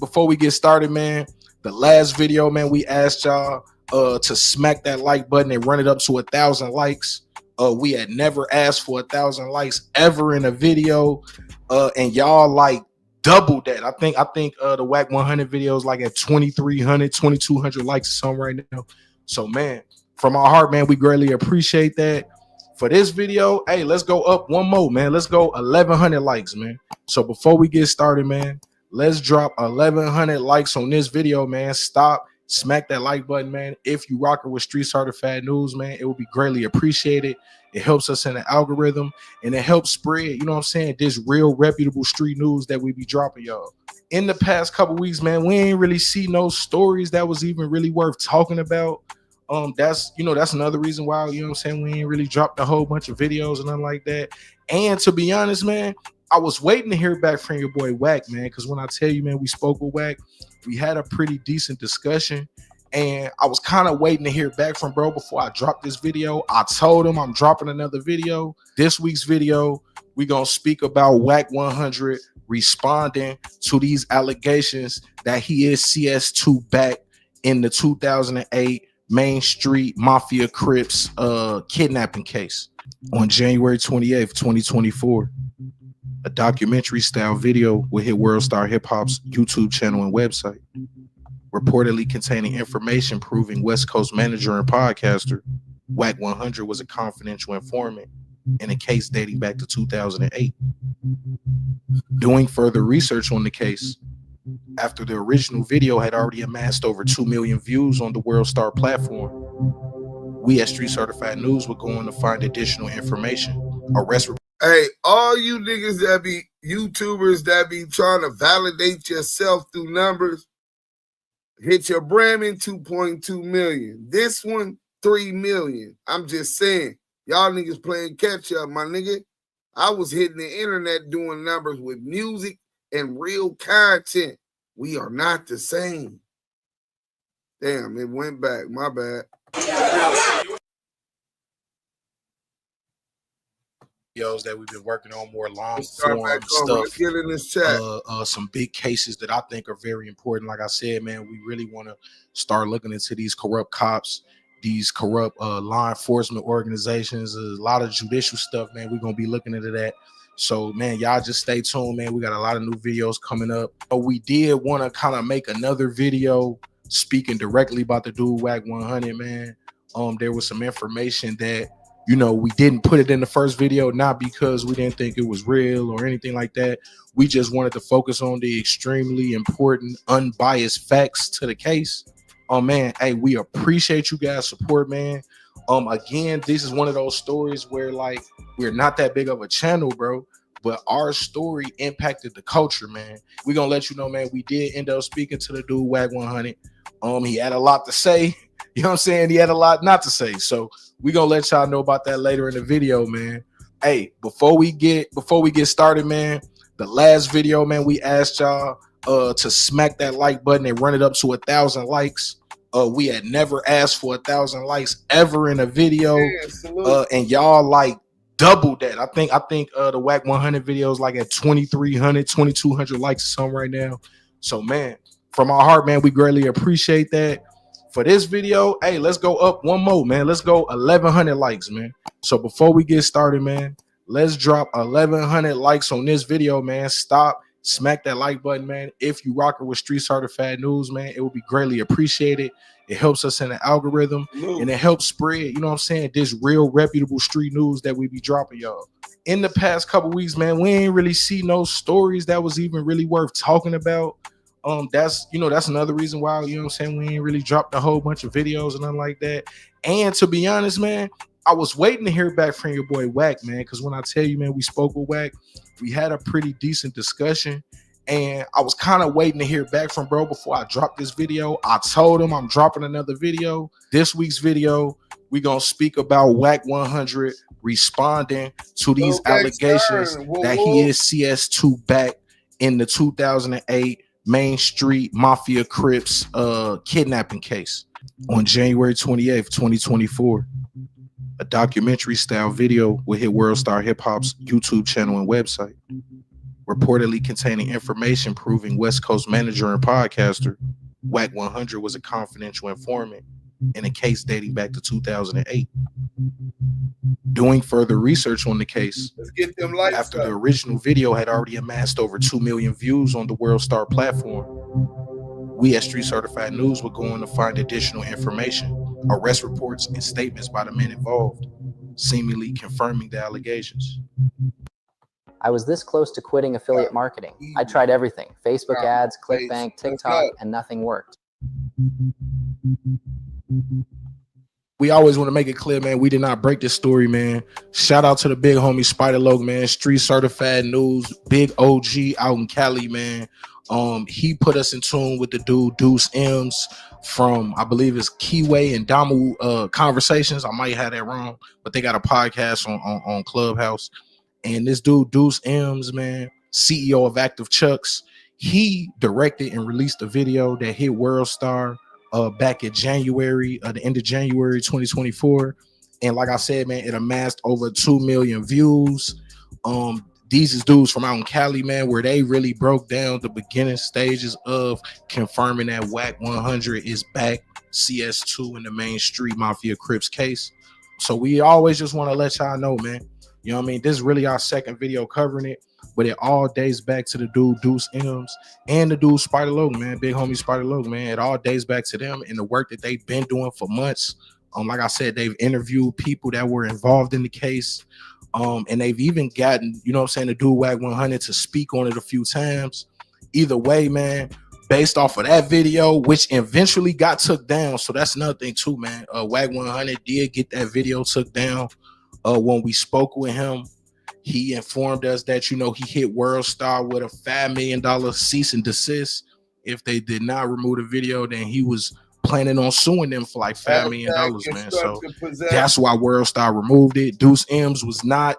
started, man, the last video, man, we asked y'all to smack that like button and run it up to 1,000 likes. We had never asked for 1,000 likes ever in a video, and y'all like doubled that. I think the WACK100 video is like at 2,300, 2,200 likes or something right now. So, man, from our heart, man, we greatly appreciate that. For this video, hey, let's go up one more, man. Let's go 1,100 likes, man. So before we get started, man, let's drop 1,100 likes on this video, man. Stop. Smack that like button, man. If you rocking with Street Certified News, man, it will be greatly appreciated. It helps us in the algorithm, and it helps spread, you know what I'm saying, this real reputable street news that we be dropping, y'all. In the past couple weeks, man, we ain't really see no stories that was even really worth talking about. That's another reason why, you know what I'm saying, we ain't really dropped a whole bunch of videos and nothing like that. And to be honest, man, I was waiting to hear back from your boy Wack, man, because when I tell you, man, we spoke with Wack, we had a pretty decent discussion, and I was kind of waiting to hear back from bro before I dropped this video. I told him I'm dropping another video. This week's video, we're going to speak about WACK100 responding to these allegations that he is CS2 back in the 2008 Mainstreet Mafia Crips kidnapping case. On January 28th, 2024, a documentary style video will hit Worldstar Hip Hop's YouTube channel and website, reportedly containing information proving West Coast manager and podcaster WACK100 was a confidential informant in a case dating back to 2008. Doing further research on the case, after the original video had already amassed over 2 million views on the Worldstar platform, we at Street Certified News were going to find additional information. Hey, all you niggas that be YouTubers that be trying to validate yourself through numbers, hit your Brandon 2.2 million. This one, 3 million. I'm just saying, y'all niggas playing catch up, my nigga. I was hitting the internet doing numbers with music and real content. We are not the same. Damn, it went back. My bad. Videos that we've been working on, more long form stuff. Get in this chat. Some big cases that I think are very important. Like I said, man, we really want to start looking into these corrupt cops, these corrupt law enforcement organizations. There's a lot of judicial stuff, man. We're gonna be looking into that. So, man, y'all just stay tuned, man. We got a lot of new videos coming up. But we did want to kind of make another video speaking directly about the dude WACK100, man. There was some information that, you know, we didn't put it in the first video, not because we didn't think it was real or anything like that. We just wanted to focus on the extremely important, unbiased facts to the case. Man, hey, we appreciate you guys' support, man. Again, this is one of those stories where, like, we're not that big of a channel, bro, but our story impacted the culture, man. We're gonna let you know, man, we did end up speaking to the dude WACK100. He had a lot to say. You know what I'm saying? He had a lot not to say. So we're gonna let y'all know about that later in the video, man. Hey, before we get started, man, the last video, man, we asked y'all to smack that like button and run it up to 1,000 likes. We had never asked for 1,000 likes ever in a video, and y'all like doubled that. I think the WACK100 video is like at 2,300, 2,200 likes or something right now. So, man, from our heart, man, we greatly appreciate that. For this video, hey, let's go up one more, man. Let's go 1,100 likes, man. So before we get started, man, let's drop 1,100 likes on this video, man. Stop. smack that like button, man. If you rocking with Street Certified News, man, it would be greatly appreciated. It helps us in the algorithm and it helps spread, you know what I'm saying, this real reputable street news that we be dropping y'all. In the past couple weeks, man, we ain't really see no stories that was even really worth talking about. That's another reason why, you know what I'm saying, we ain't really dropped a whole bunch of videos and nothing like that. And to be honest, man, I was waiting to hear back from your boy Wack, man, because when I tell you, man, we spoke with Wack, we had a pretty decent discussion. And I was kind of waiting to hear back from bro before I dropped this video. I told him I'm dropping another video. This week's video, we're going to speak about WACK100 responding to these allegations that he is CS2 back in the 2008 Mainstreet Mafia Crips kidnapping case. On January 28th, 2024, a documentary style video will hit Worldstar Hip Hop's YouTube channel and website, reportedly containing information proving West Coast manager and podcaster WACK100 was a confidential informant in a case dating back to 2008. Doing further research on the case, after the original video had already amassed over 2 million views on the Worldstar platform, we at Street Certified News were going to find additional information, arrest reports, and statements by the men involved, seemingly confirming the allegations. I was this close to quitting affiliate marketing. I tried everything, Facebook ads, ClickBank, TikTok, and nothing worked. We always want to make it clear, man, we did not break this story, man. Shout out to the big homie Spider Loc, man, Street Certified News, big OG out in Cali, man. He put us in tune with the dude Deuce M's from, I believe it's Kiwe and Damu Conversations. I might have that wrong, but they got a podcast on Clubhouse. And this dude, Deuce M's, man, CEO of Active Chucks, he directed and released a video that hit Worldstar back in January, the end of January 2024. And like I said, man, it amassed over 2 million views. These is dudes from out in Cali, man, where they really broke down the beginning stages of confirming that WACK100 is back, CS2 in the Mainstreet Mafia Crips case. So we always just want to let y'all know, man. You know what I mean? This is really our second video covering it, but it all dates back to the dude Deuce M's and the dude Spider Loc, man, big homie Spider Loc, man. It all dates back to them and the work that they've been doing for months. Like I said, they've interviewed people that were involved in the case, and they've even gotten, you know what I'm saying, the dude WACK100 to speak on it a few times. Either way, man, based off of that video, which eventually got took down. So that's another thing too, man. WACK100 did get that video took down. When we spoke with him, he informed us that, you know, he hit Worldstar with a $5 million cease and desist. If they did not remove the video, then he was planning on suing them for like $5 million, man. So that's why Worldstar removed it. Deuce M's was not,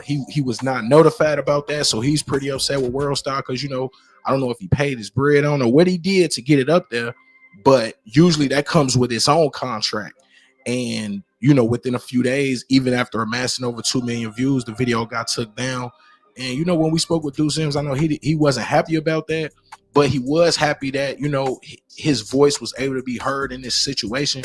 he was not notified about that. So he's pretty upset with Worldstar because, you know, I don't know if he paid his bread. I don't know what he did to get it up there, but usually that comes with its own contract. And, you know, within a few days, even after amassing over 2 million views, the video got took down. And, you know, when we spoke with Deuce M's, I know he wasn't happy about that, but he was happy that, you know, his voice was able to be heard in this situation.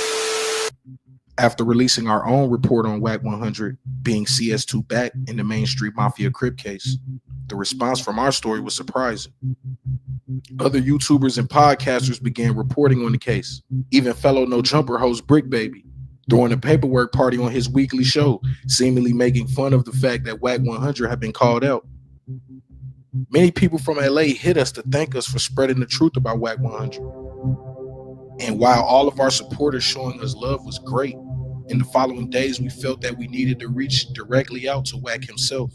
After releasing our own report on WACK100 being CS2 back in the Mainstreet Mafia Crip case, the response from our story was surprising. Other YouTubers and podcasters began reporting on the case. Even fellow No Jumper host Brick Baby, throwing a paperwork party on his weekly show, seemingly making fun of the fact that WACK100 had been called out. Many people from LA hit us to thank us for spreading the truth about WACK100. And while all of our supporters showing us love was great, in the following days we felt that we needed to reach directly out to Wack himself.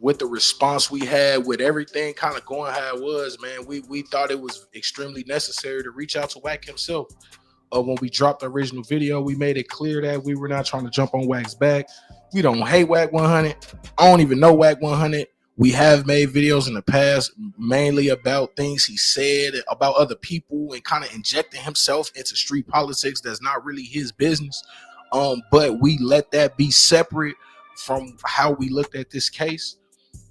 With the response we had, with everything kind of going how it was, man, we thought it was extremely necessary to reach out to Wack himself. When we dropped the original video, we made it clear that we were not trying to jump on Wack's back. We don't hate WACK100. I don't even know WACK100. We have made videos in the past mainly about things he said about other people and kind of injecting himself into street politics that's not really his business. But we let that be separate from how we looked at this case.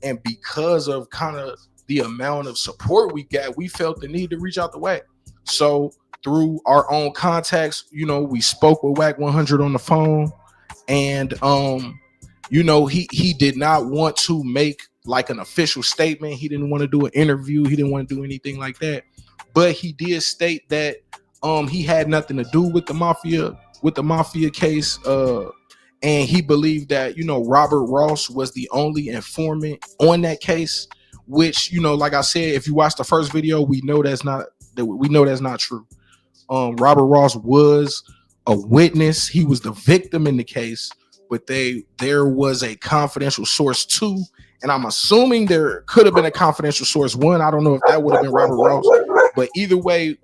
And because of kind of the amount of support we got, we felt the need to reach out to Wack. So through our own contacts, you know, we spoke with WACK100 on the phone, and you know, he did not want to make like an official statement. He didn't want to do an interview. He didn't want to do anything like that. But he did state that he had nothing to do with the mafia case. And he believed that, you know, Robert Ross was the only informant on that case, which, you know, like I said, if you watch the first video, we know that's not true. Robert Ross was a witness. He was the victim in the case, but there was a confidential source 2, and I'm assuming there could have been a confidential source 1. I don't know if that would have been Robert Ross, but either way,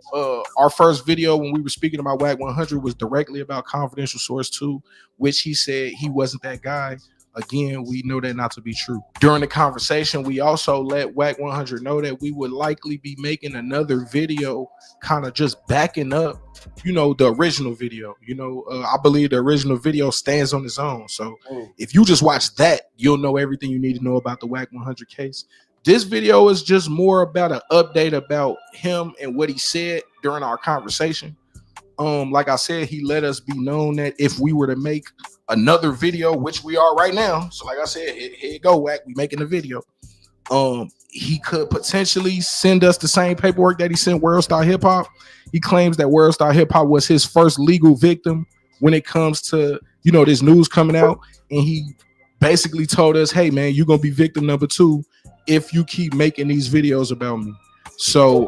our first video when we were speaking about WACK100 was directly about confidential source 2, which he said he wasn't that guy. Again, we know that not to be true. During the conversation, we also let WACK100 know that we would likely be making another video kind of just backing up, you know, the original video. You know, I believe the original video stands on its own. So if you just watch that, you'll know everything you need to know about the WACK100 case. This video is just more about an update about him and what he said during our conversation. Like I said, he let us be known that if we were to make another video, which we are right now, so like I said, here you go, Wack, we making a video. He could potentially send us the same paperwork that he sent Worldstar Hip Hop. He claims that Worldstar Hip Hop was his first legal victim when it comes to, you know, this news coming out, and he basically told us, hey man, you're gonna be victim number 2 if you keep making these videos about me. So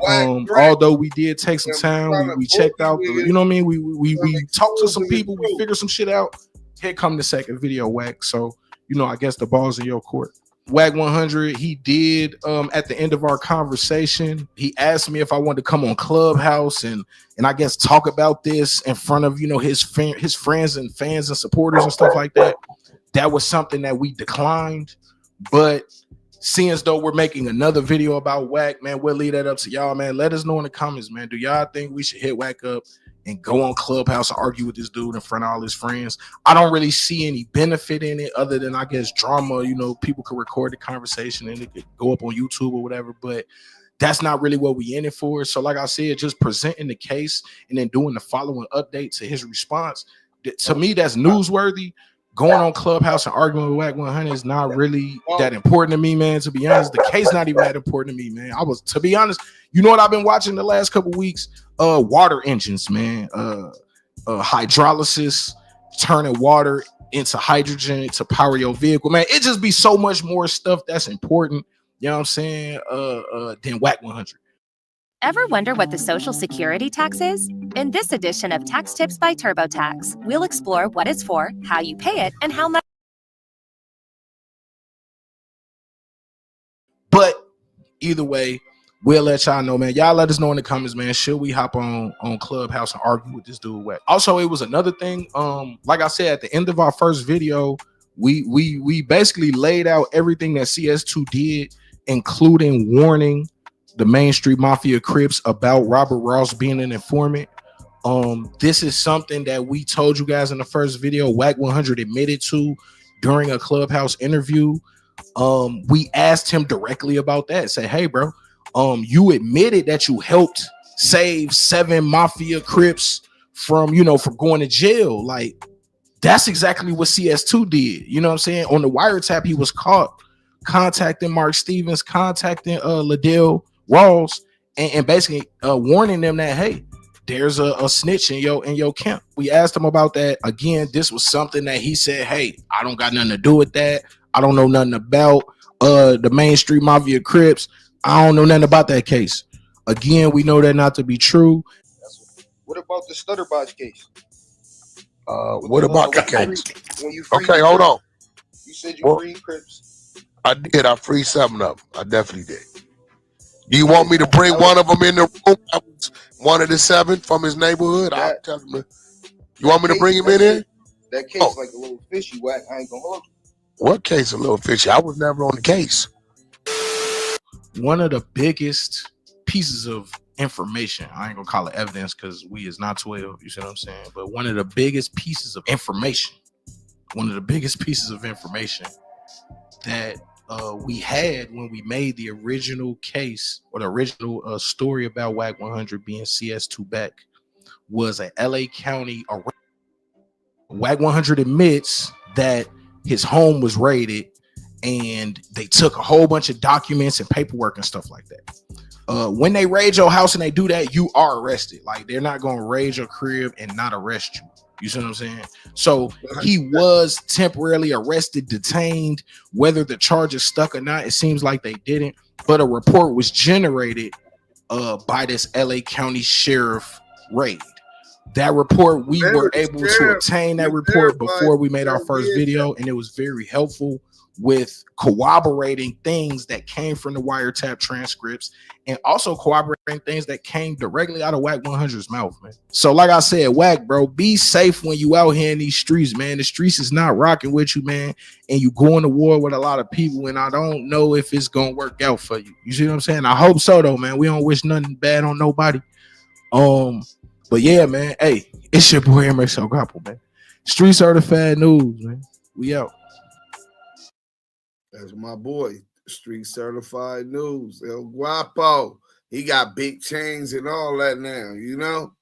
although we did take some time, we checked out the, you know what I mean, we talked to some people, we figured some shit out. Here come the second video, Wack. So, you know, I guess the ball's in your court. WACK100, he did at the end of our conversation, he asked me if I wanted to come on Clubhouse and I guess talk about this in front of, you know, his friends and fans and supporters and stuff like that. That was something that we declined, but seeing as though we're making another video about Wack, man, we'll leave that up to y'all, man. Let us know in the comments, man. Do y'all think we should hit Wack up and go on Clubhouse and argue with this dude in front of all his friends? I don't really see any benefit in it other than, I guess, drama. You know, people could record the conversation and it could go up on YouTube or whatever, but that's not really what we in it for. So like I said, just presenting the case and then doing the following update to his response, to me, that's newsworthy. Going on Clubhouse and arguing with WACK100 is not really that important to me, man. To be honest, the case not even that important to me, man. To be honest, you know what I've been watching the last couple weeks? Water engines, man. Hydrolysis, turning water into hydrogen to power your vehicle, man. It just be so much more stuff that's important, you know what I'm saying, than WACK100. Ever wonder what the Social Security tax is? In this edition of Tax Tips by TurboTax, we'll explore what it's for, how you pay it, and how much. But either way, we'll let y'all know, man. Y'all let us know in the comments, man. Should we hop on Clubhouse and argue with this dude Wack? Also, it was another thing. Like I said, at the end of our first video, we basically laid out everything that CS2 did, including warning the Mainstreet Mafia Crips about Robert Ross being an informant. This is something that we told you guys in the first video. WACK100 admitted to during a Clubhouse interview. We asked him directly about that. Say, hey, bro, you admitted that you helped save 7 Mafia Crips from going to jail. Like, that's exactly what CS2 did. You know what I'm saying? On the wiretap, he was caught contacting Mark Stevens, contacting Liddell Rawls, and basically warning them that, hey, there's a snitch in your camp. We asked him about that. Again, this was something that he said, hey, I don't got nothing to do with that. I don't know nothing about the Mainstreet Mafia Crips. I don't know nothing about that case. Again, we know that not to be true. What about the Stutterbox case? What about the case? When you freed Okay, hold on. You said you freed Crips. I did. I freed 7 of them. I definitely did. Do you want me to bring one of them in the room? That was one of the 7 from his neighborhood. I'll tell him. You want me to bring him in here? That case like a little fishy, Wack. I ain't gonna hold you. What case a little fishy? I was never on the case. One of the biggest pieces of information, I ain't gonna call it evidence because we is not 12, you see what I'm saying? But one of the biggest pieces of information, that we had when we made the original case or the original story about WACK100 being CS2 back was a LA County arrest. WACK100 admits that his home was raided, and they took a whole bunch of documents and paperwork and stuff like that. When they raid your house and they do that, you are arrested. Like, they're not going to raid your crib and not arrest you. You see what I'm saying? So he was temporarily arrested, detained. Whether the charges stuck or not, it seems like they didn't. But a report was generated by this LA County Sheriff raid. That report, we were able to obtain that report before we made our first video, and it was very helpful with corroborating things that came from the wiretap transcripts and also corroborating things that came directly out of WACK100's mouth, man. So like I said, Wack, bro, be safe when you out here in these streets, man. The streets is not rocking with you, man, and you going to war with a lot of people, and I don't know if it's gonna work out for you. You see what I'm saying? I hope so, though, man. We don't wish nothing bad on nobody. But yeah, man, hey, it's your boy MSO Grapple, man. Street Certified News, man. We out. That's my boy, Street Certified News, El Guapo. He got big chains and all that now, you know?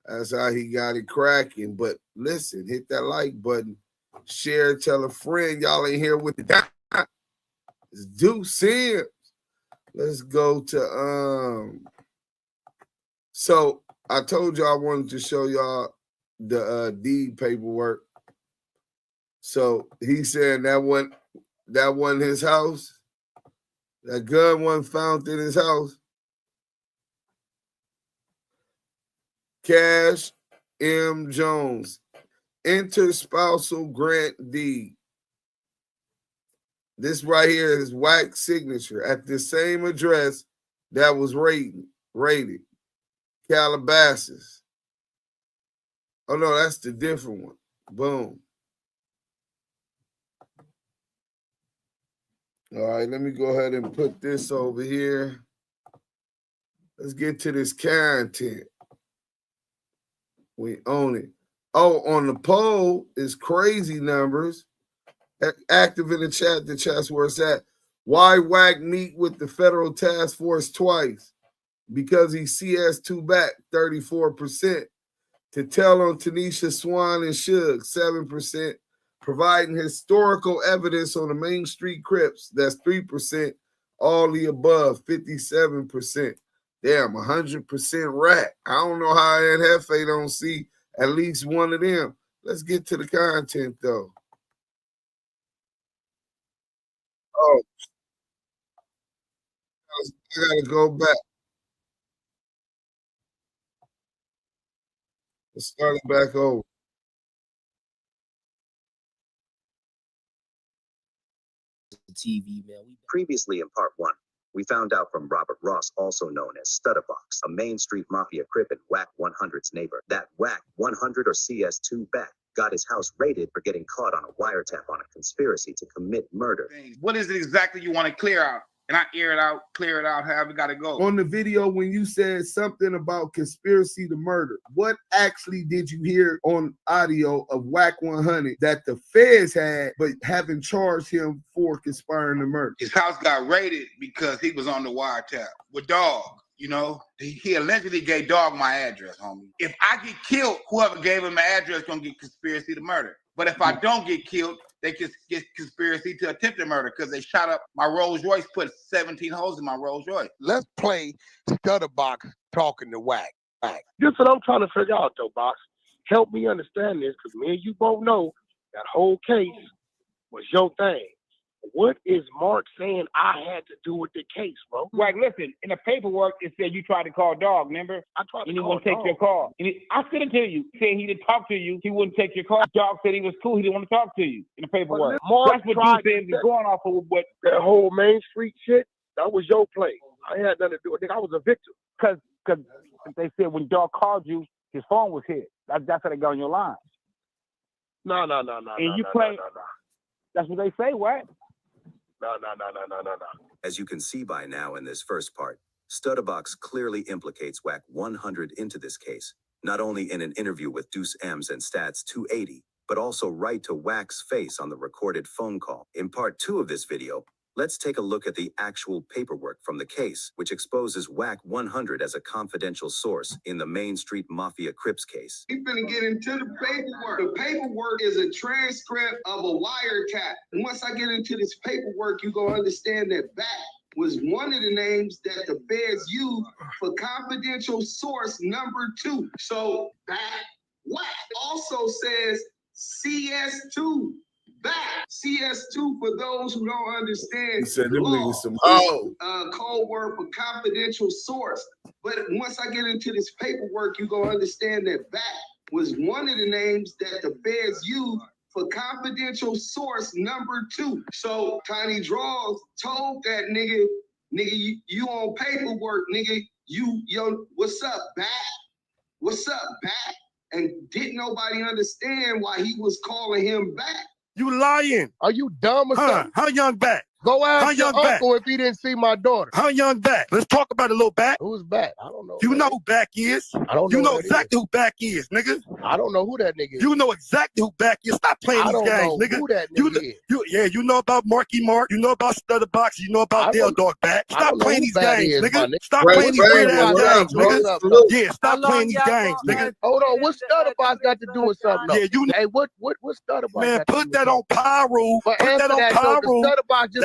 That's how he got it cracking. But listen, hit that like button, share, tell a friend. Y'all ain't here with the dime. It's Deuce Sims. Let's go to so I told y'all I wanted to show y'all the deed paperwork. So he said that wasn't his house. That gun wasn't found in his house. Cash M. Jones, interspousal grant deed. This right here is Wack's signature at the same address that was raided. Calabasas. Oh no, that's the different one. Boom. All right, let me go ahead and put this over here. Let's get to this content. We own it. Oh, on the poll is crazy numbers. Active in the chat's where it's at. Why Wack meet with the federal task force twice? Because he CS2 back 34%. To tell on Tanisha Swan and Suge 7%. Providing historical evidence on the Mainstreet Crips, that's 3%. All the above, 57%. Damn, 100% rat. I don't know how Ant Jefe don't see at least one of them. Let's get to the content, though. Oh, I gotta go back. Let's start it back over. TV, man. Previously in part 1, we found out from Robert Ross, also known as Stutterbox, a Mainstreet Mafia Crip and WACK100's neighbor, that WACK100 or CS2 back got his house raided for getting caught on a wiretap on a conspiracy to commit murder. What is it exactly you want to clear out? And I air it out, clear it out, however it got to go. On the video, when you said something about conspiracy to murder, what actually did you hear on audio of WACK100 that the feds had, but haven't charged him for conspiring to murder? His house got raided because he was on the wiretap with Dog. You know, he allegedly gave Dog my address, homie. If I get killed, whoever gave him my address gonna get conspiracy to murder. But if I don't get killed, they can get conspiracy to attempted murder because they shot up my Rolls Royce, put 17 holes in my Rolls Royce. Let's play Stutterbox talking to Wack. This is what I'm trying to figure out, though, Box. Help me understand this, because me and you both know that whole case was your thing. What is Mark saying I had to do with the case, bro? Wack, listen, in the paperwork, it said you tried to call Dog, remember? I tried to and he call wouldn't take Dog. your call. And I said it to you. He said he didn't talk to you. He wouldn't take your call. Dog said he was cool. He didn't want to talk to you in the paperwork. That's what you said is going off of what that whole Main Street shit, that was your play. I had nothing to do with it. I was a victim. Because they said when Dog called you, his phone was hit. That's how they got on your line. No. And you claim that's what they say, what? No. As you can see by now in this first part, Stutterbox clearly implicates WACK100 into this case, not only in an interview with Deuce M's and Stats 280, but also right to Wack's face on the recorded phone call. In part 2 of this video, Let's take a look at the actual paperwork from the case, which exposes WACK100 as a confidential source in the Mainstreet Mafia Crips case. We're gonna get into the paperwork. The paperwork is a transcript of a wiretap. And once I get into this paperwork, you're gonna understand that Wack was one of the names that the feds used for confidential source number 2. So Wack also says CS2. Back CS2 for those who don't understand. Code word for confidential source. But once I get into this paperwork, you're gonna understand that Back was one of the names that the feds used for confidential source number 2. So Tiny Draws told that nigga, you on paperwork, nigga. Yo, what's up, Back? What's up, Back? And didn't nobody understand why he was calling him Back. You lying. Are you dumb or something? How young Back? Go ask How your young Back? uncle if he didn't see my daughter. How young Back? Let's talk about a little Back. Who's Back? I don't know. You know who Back is. I don't know. You know who that exactly who Back is, nigga. I don't know who that nigga is. You know exactly who Back is. Stop playing I these don't games, know nigga. who that nigga is. You know about Marky Mark. You know about Stutterbox. You know about Dale Dog Back. Stop playing these games, nigga. Stop playing these weird ass games, nigga. Yeah, stop playing these games, nigga. Hold on, what Stutterbox got to do with something? Yeah, you. Hey, what Stutterbox? Man, put that on Pyro. Put that on Pyro.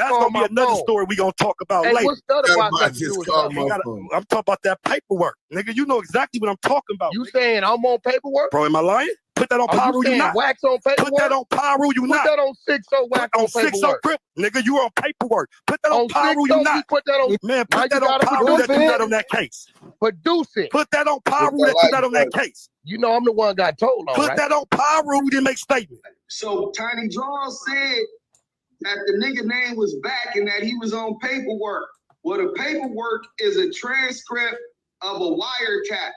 That's gonna be another story we gonna talk about later. What's Stutterbox got to do with something? I'm talking about that paperwork, nigga. You know exactly what I'm talking about. You saying I'm on paperwork? Bro, am I lying? Put that on Pyro, you not. Wax on paperwork? Put that on Pyro, you not. Put that on 6-0 Wax on paperwork. Crip, nigga, you on paperwork. Put that on Pyro, you not. Put that on. Man, put that on Pyro that you got on that case. Produce it. Put that on Pyro that you got on that case. You know I'm the one got told on, Put that on Pyro, we didn't make statement. So Tiny Draws said that the nigga name was Back and that he was on paperwork. Well, the paperwork is a transcript of a wiretap.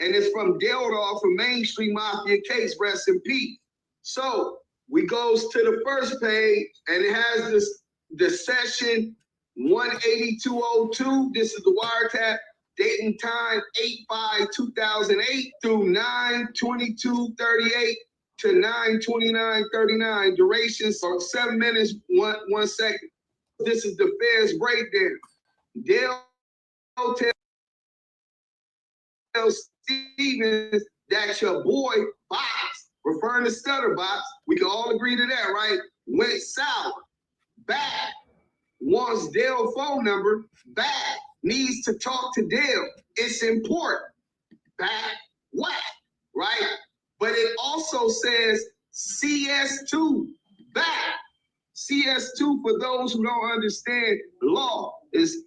And it's from Deldog from Mainstreet Mafia case, rest in peace. So we goes to the first page and it has the session 18202. This is the wiretap, date and time 8/5/2008 through 9/22/38 to 9/29/39. Duration for 7 minutes, 1 second. This is the feds breakdown. Dale tells Stevens that your boy Box, referring to Stutterbox, we can all agree to that, right? Went south. Back wants Dale's phone number. Back needs to talk to Dale. It's important. Back Wack, right? But it also says CS2. Back. CS2, for those who don't understand law, is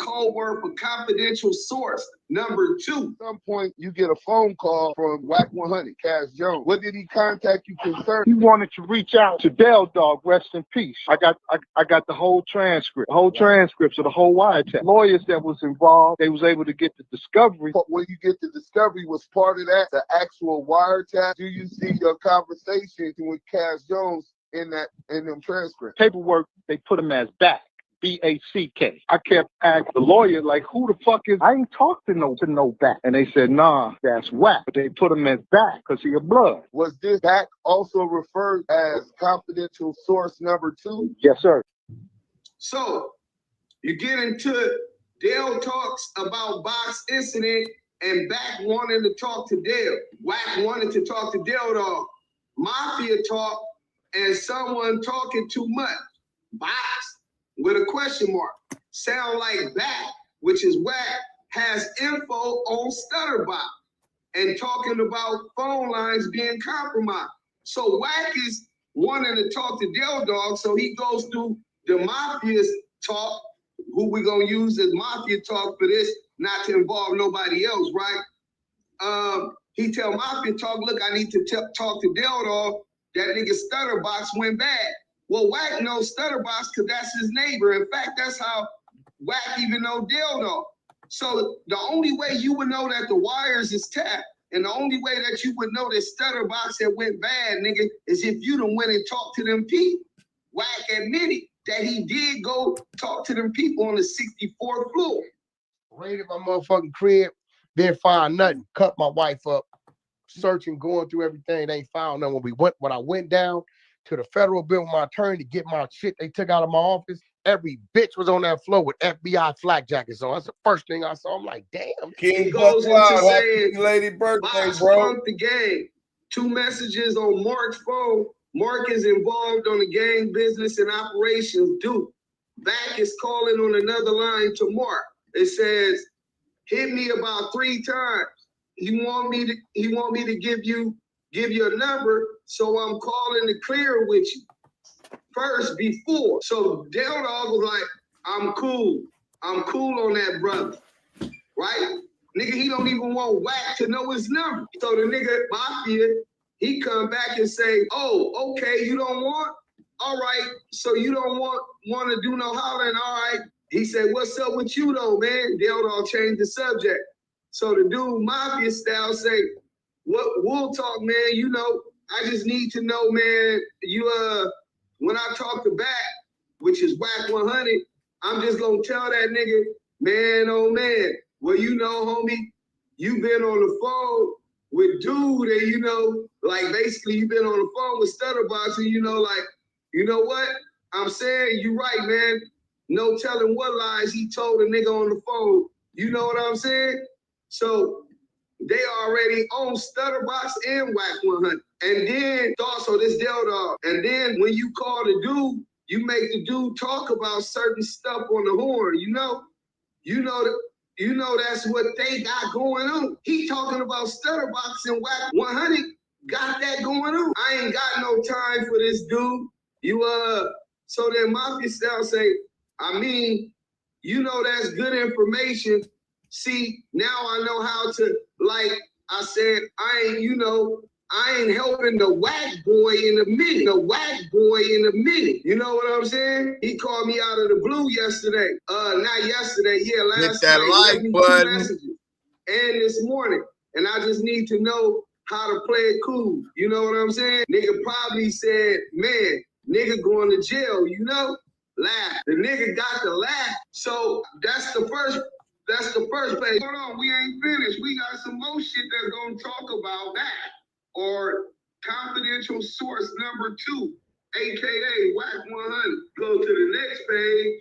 code word for confidential source number 2. At some point, you get a phone call from WACK100, Cash Jones. What did he contact you concerning? He wanted to reach out to Del Dog, rest in peace. I got the whole transcript, transcripts of the whole wiretap. Lawyers that was involved, they was able to get the discovery. But when you get the discovery, was part of that the actual wiretap? Do you see your conversation with Cash Jones in them transcripts? Paperwork, they put him as Back. B-A-C-K. I kept asking the lawyer, like, who the fuck is, I ain't talked to no Back. And they said, nah, that's Wack. But they put him as Back because he a blood. Was this Back also referred as confidential source number 2? Yes, sir. So you get into Dale talks about Box incident and Back wanted to talk to Dale. Wack wanted to talk to Dale Dog. Mafia talk and someone talking too much. Box with a question mark. Sound like Back, which is Wack, has info on Stutterbox and talking about phone lines being compromised. So Wack is wanting to talk to Del Dog, so he goes through the Mafia's talk, who we gonna use as Mafia talk for this, not to involve nobody else, right? He tell Mafia talk, look, I need to talk to Del Dog. That nigga Stutterbox went bad. Well, Wack knows Stutterbox because that's his neighbor. In fact, that's how Wack even know Del Dog. So the only way you would know that the wires is tapped, and the only way that you would know that Stutterbox had went bad, nigga, is if you done went and talked to them people. Wack admitted that he did go talk to them people on the 64th floor. Raided my motherfucking crib, didn't find nothing. Cut my wife up, searching, going through everything. They ain't found nothing. When I went down to the federal building with my attorney to get my shit they took out of my office, every bitch was on that floor with FBI flak jackets on. That's the first thing I saw. I'm like, damn. It goes into saying, lady birthday, bro. The game. 2 messages on Mark's phone. Mark is involved on the gang business and operations. Duke. Back is calling on another line to Mark. It says, hit me about 3 times. He want me to give you a number, so I'm calling to clear with you. First before. So Del Dog was like, I'm cool on that, brother. Right? Nigga, he don't even want Wack to know his number. So the nigga Mafia, he come back and say, oh, okay, you don't want? All right, so you don't want to do no hollering, all right. He said, what's up with you though, man? Del Dog changed the subject. So the dude Mafia style say, what we'll talk, man, you know, I just need to know, man, you when I talk to Back, which is WACK100, I'm just gonna tell that nigga, man, oh man, well, you know, homie, you been on the phone with dude, and you know, like basically you been on the phone with Stutterbox, and you know, like, you know what? I'm saying you right, man. No telling what lies he told a nigga on the phone. You know what I'm saying? So they already own Stutterbox and WACK100. And then also this Del Dog. And then when you call the dude, you make the dude talk about certain stuff on the horn, you know that's what they got going on. He talking about Stutterbox and WACK100 got that going on. I ain't got no time for this dude. So then Mafia style say, I mean, you know that's good information. See, now I know how to, like I said, I ain't helping the Wack boy in a minute. You know what I'm saying? He called me out of the blue yesterday. Not yesterday, last night. Hit that like button. And this morning. And I just need to know how to play it cool. You know what I'm saying? Nigga probably said, man, nigga going to jail, you know? Laugh. The nigga got to laugh. So that's the first page. Hold on, we ain't finished. We got some more shit that's gonna talk about that. Or confidential source number 2, aka WACK100. Go to the next page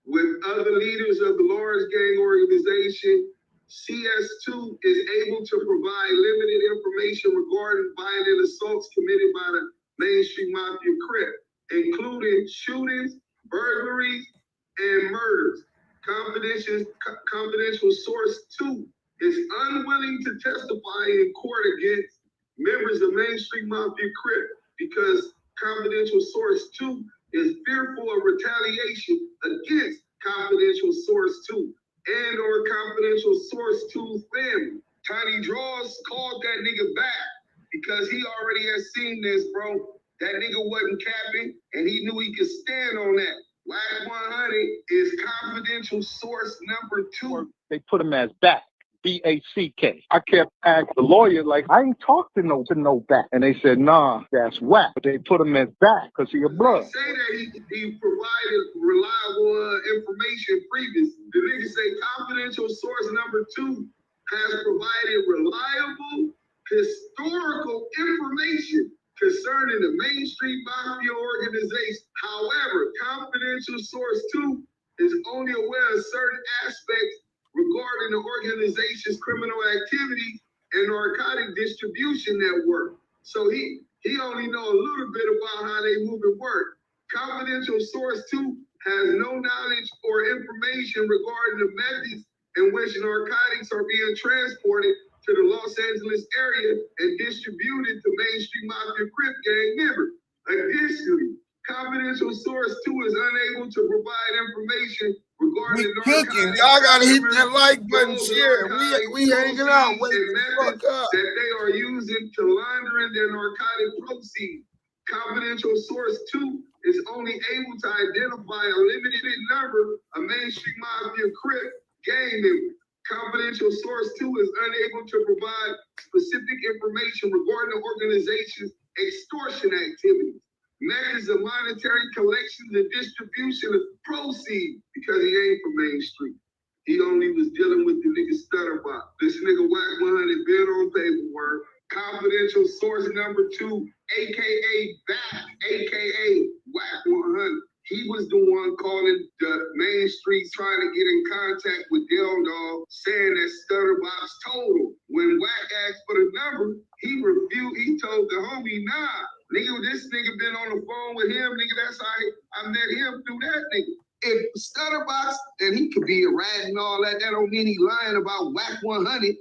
with other leaders of the large gang organization. CS2 is able to provide limited information regarding violent assaults committed by the Mainstreet Mafia Crip, including shootings, burglaries, and murders. Confidential source 2 is unwilling to testify in court against members of Mainstreet Mafia Crip because confidential source 2 is fearful of retaliation against confidential source 2 and or confidential source 2's family. Tiny Draws called that nigga back because he already has seen this, bro. That nigga wasn't capping and he knew he could stand on that. WACK100 is confidential source number 2. They put him as Back, B-A-C-K. I kept asking the lawyer, like, I ain't talked to no Back. And they said, nah, that's Wack. But they put him as Back because he a blood. They say that he provided reliable information previously. The nigga say confidential source number 2 has provided reliable historical information concerning the Mainstreet Mafia organization. However, confidential source 2 is only aware of certain aspects regarding the organization's criminal activity and narcotic distribution network. So he only know a little bit about how they move and work. Confidential source 2 has no knowledge or information regarding the methods in which narcotics are being transported to the Los Angeles area and distributed to Mainstreet Mafia Crip gang members. Additionally, confidential source 2 is unable to provide information regarding the narcotics. Y'all gotta hit that like button, share. We hanging out. Wait the fuck up. That they are using to laundering their narcotic proceeds. Confidential source 2 is only able to identify a limited number of Mainstreet Mafia Crip gang members. Confidential source 2 is unable to provide specific information regarding the organization's extortion activities, methods of monetary collections and distribution of proceeds, because he ain't from Mainstreet. He only was dealing with the nigga Stutterbox. This nigga WACK100 been on paperwork. Confidential source number 2, aka Back, aka WACK100. He was the one calling the main streets trying to get in contact with Del Dog, saying that Stutterbox told him. When Wack asked for the number, he refused. He told the homie, nah, nigga, this nigga been on the phone with him, nigga. That's how I met him through that nigga. If Stutterbox, and he could be a rat and all that, that don't mean he lying about WACK100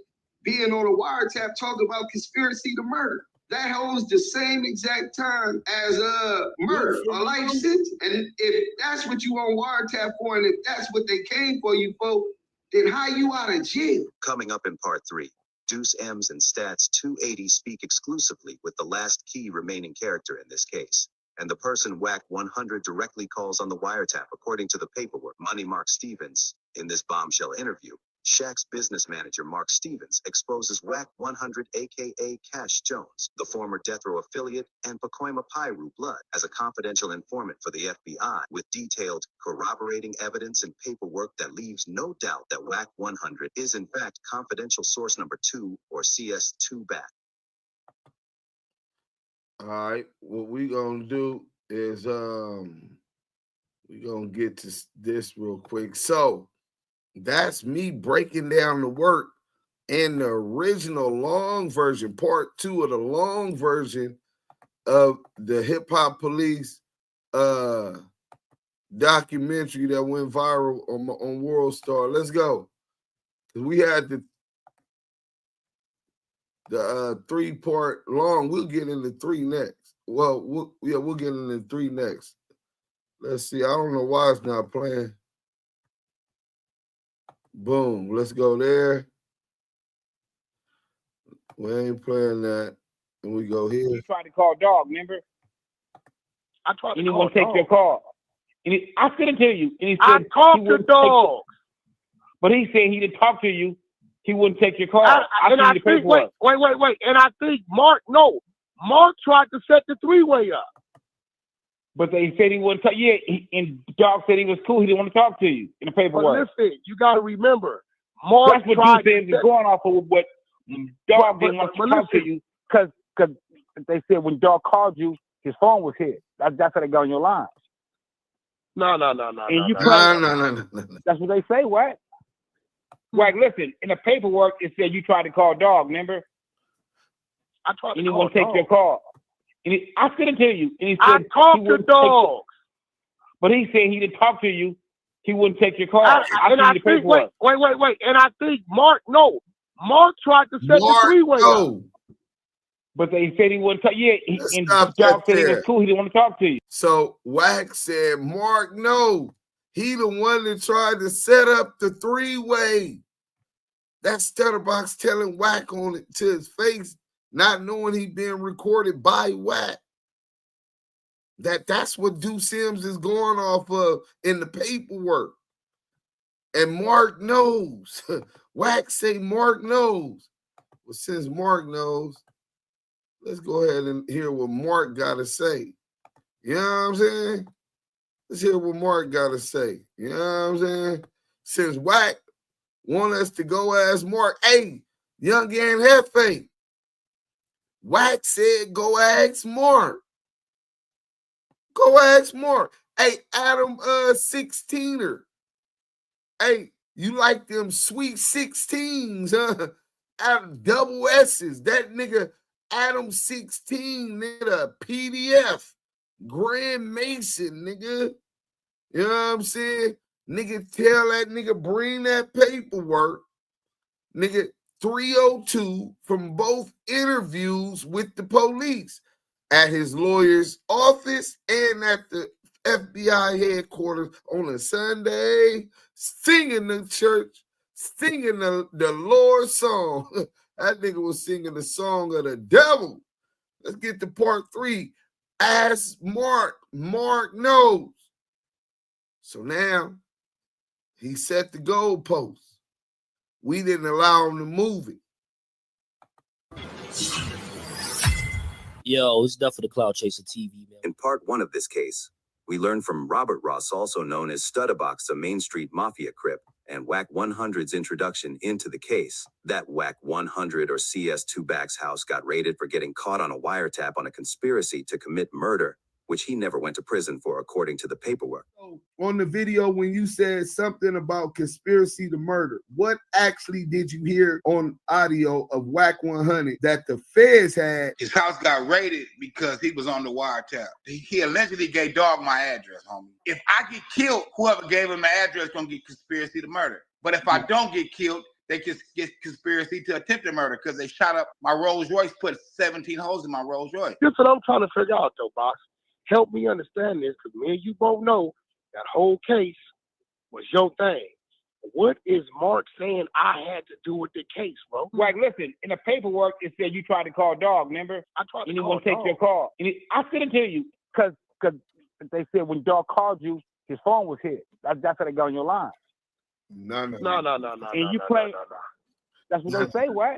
being on a wiretap talking about conspiracy to murder. That holds the same exact time as murder, a life sentence. And if that's what you on wiretap for, and if that's what they came for you for, then how you out of jail? Coming up in part 3, Deuce M's and Stats 280 speak exclusively with the last key remaining character in this case. And the person WACK100 directly calls on the wiretap, according to the paperwork. Money Mark Stevens. In this bombshell interview, Shaq's business manager, Mark Stevens, exposes WACK100, a.k.a. Cash Jones, the former Death Row affiliate, and Pacoima Piru Blood, as a confidential informant for the FBI, with detailed, corroborating evidence and paperwork that leaves no doubt that WACK100 is in fact confidential source number 2, or CS2 back. All right, what we gonna do is we gonna get to this real quick. So that's me breaking down the work in the original long version, part 2 of the long version of the Hip Hop Police documentary that went viral on Worldstar. Let's go. We had the 3-part long. We'll get into 3 next. Well, we'll get into 3 next. Let's see. I don't know why it's not playing. Boom. Let's go there. We ain't playing that. And we go here. You tried to call Dog, remember? I tried to and he call won't take Dog. your call. And I sent it to you. And he said I talked to Dog. But he said he didn't talk to you. He wouldn't take your call. Wait. And I think Mark tried to set the 3-way up. But they said he wouldn't talk. Yeah, and Dog said he was cool. He didn't want to talk to you in the paperwork. But listen, you got to remember, Mark That's what tried you said is going off of what Dog didn't want to talk to you because they said when Dog called you, his phone was hit. That's how they got on your line. No. That's what they say, Wack. Wack, listen, in the paperwork, it said you tried to call Dog, remember? I tried to and he call won't take Dog. your call. And I sent it to you. And he said I talked to Dog. But he said he didn't talk to you. He wouldn't take your call. And I think, wait. And I think Mark tried to set the 3-way up. But they said he wouldn't talk. Yeah, and Dog said he was cool. He didn't want to talk to you. So Wack said, Mark, no. He the one that tried to set up the 3-way. That's Stutterbox telling Wack on it to his face, not knowing he being recorded by Wack. That's what Deuce Sims is going off of in the paperwork. And Mark knows. Wack say Mark knows. Well, since Mark knows, let's go ahead and hear what Mark got to say. You know what I'm saying? Let's hear what Mark got to say. You know what I'm saying? Since Wack want us to go ask Mark, hey, Yung Ant Jefe, Wack said go ask Mark. Go ask Mark. Hey, Adam 16er. Hey, you like them sweet 16s, huh? Adam double S's. That nigga Adam 16, nigga, PDF. Grand Mason, nigga. You know what I'm saying? Nigga, tell that nigga bring that paperwork. Nigga, 302 from both interviews with the police at his lawyer's office and at the FBI headquarters on a Sunday, singing the church, singing the Lord's song. That nigga was singing the song of the devil. Let's get to part 3. Ask Mark. Mark knows. So now he set the goalpost. We didn't allow him to move it. Yo, it's Duff for the Cloud Chaser TV, man. In part 1 of this case, we learned from Robert Ross, also known as Stutterbox, a Mainstreet Mafia Crip, and WACK100's introduction into the case, that WACK100 or CS2 Back's house got raided for getting caught on a wiretap on a conspiracy to commit murder, which he never went to prison for, according to the paperwork. on the video when you said something about conspiracy to murder. What actually did you hear on audio of WACK100 that the feds had? His house got raided because he was on the wiretap. He allegedly gave dog my address, homie. If I get killed, whoever gave him my address gonna get conspiracy to murder. But if I don't get killed, they just get conspiracy to attempted murder because they shot up my Rolls Royce, put 17 holes in my Rolls Royce. That's what I'm trying to figure out, though, Box. Help me understand this, because me and you both know that whole case was your thing. What is Mark saying I had to do with the case, bro? Like, listen, in the paperwork, it said you tried to call dog, remember? I tried to and he call won't take dog. your call. And I sent it to you because they said when dog called you, his phone was hit. That's how they got on your line. No. And you play. That's what they say, what?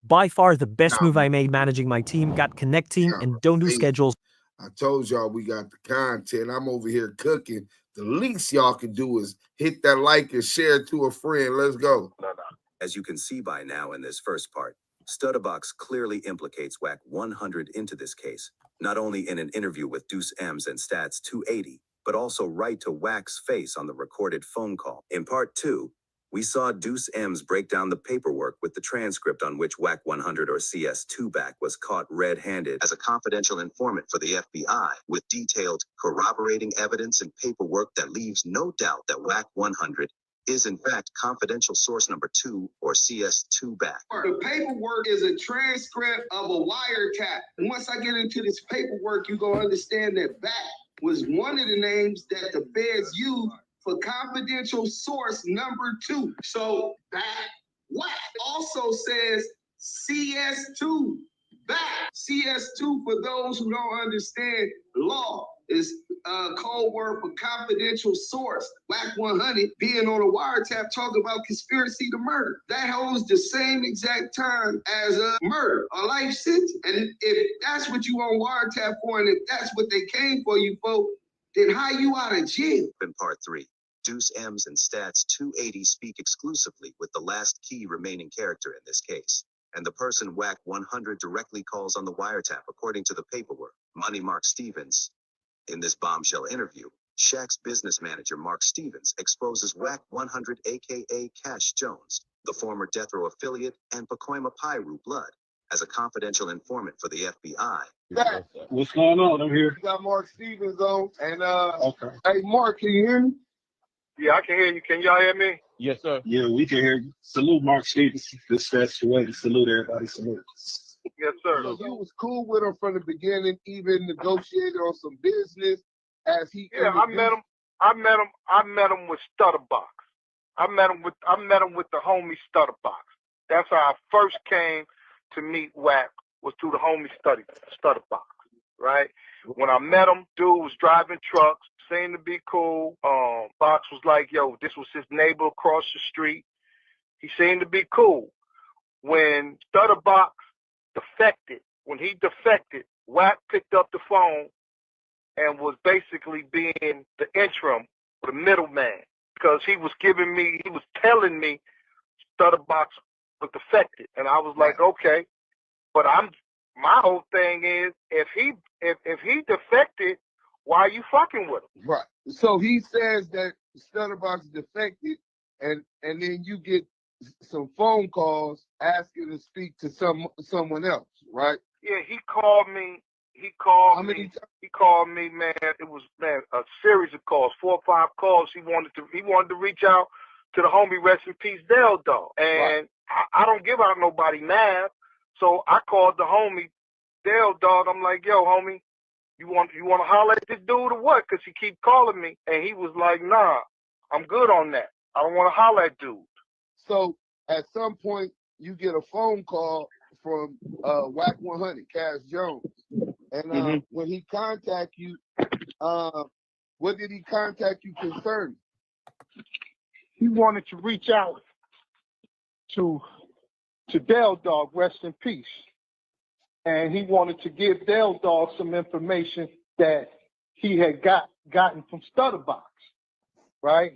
By far the best move I made managing my team, got Connect team, and don't do schedules. I told y'all we got the content. I'm over here cooking. The least y'all can do is hit that like and share it to a friend. Let's go. As you can see by now in this first part, Stutterbox clearly implicates WACK100 into this case, not only in an interview with Deuce M's and Stats 280, but also right to Wack's face on the recorded phone call. In part 2, we saw Deuce M's break down the paperwork with the transcript on which WACK100 or CS2 Back was caught red-handed as a confidential informant for the FBI, with detailed, corroborating evidence and paperwork that leaves no doubt that WACK100 is in fact confidential source number 2 or CS2 Back. The paperwork is a transcript of a wiretap. And once I get into this paperwork, you're gonna understand that Back was one of the names that the feds used for confidential source number 2. So Back Wack also says CS2 Back. CS2, for those who don't understand law, is code word for confidential source. WACK100 being on a wiretap talking about conspiracy to murder. That holds the same exact time as a murder, a life sentence. And if that's what you on wiretap for, and if that's what they came for you for, then how you out of jail? In part 3, Deuce M's and Stats 280 speak exclusively with the last key remaining character in this case, and the person WACK100 directly calls on the wiretap according to the paperwork, Money Mark Stevens. In this bombshell interview, Shaq's business manager Mark Stevens exposes WACK100 aka Cash Jones, the former Death Row affiliate and Pacoima Piru Blood, as a confidential informant for the FBI. What's going on? I'm here. You got Mark Stevens on, and Okay. Hey Mark, can you hear me? Yeah, I can hear you. Can y'all hear me? Yes, sir. Yeah, we can hear you. Salute Mark Stevens. This Stats 280. Salute everybody. Salute. Yes, sir. So you was cool with him from the beginning, even negotiated on some business as he. Yeah, I met him. I met him with Stutterbox. I met him with the homie Stutterbox. That's how I first came to meet Wack, was through the homie Stutterbox. Right? When I met him, dude was driving trucks, seemed to be cool. Box was like, yo, this was his neighbor across the street. He seemed to be cool. When Stutterbox defected, Wack picked up the phone and was basically being the interim, the middleman, because he was telling me Stutterbox was defected, and I was like, okay, but my whole thing is if he defected, why are you fucking with him? Right. So he says that Stutterbox defected, and then you get some phone calls asking to speak to someone else, right? Yeah, he called me. He called me, man. It was, man, a series of calls, 4 or 5 calls. He wanted to reach out to the homie, rest in peace, Dell Dog. And I don't give out nobody math. So I called the homie, Dell Dog. I'm like, yo, homie, you want to holler at this dude or what? Because he keep calling me. And he was like, nah, I'm good on that. I don't want to holler at dude. So at some point, you get a phone call from WACK100, Cash Jones. And when he contact you, what did he contact you concerning? He wanted to reach out to Dell Dog, rest in peace. And he wanted to give Dell Dog some information that he had gotten from Stutterbox, right?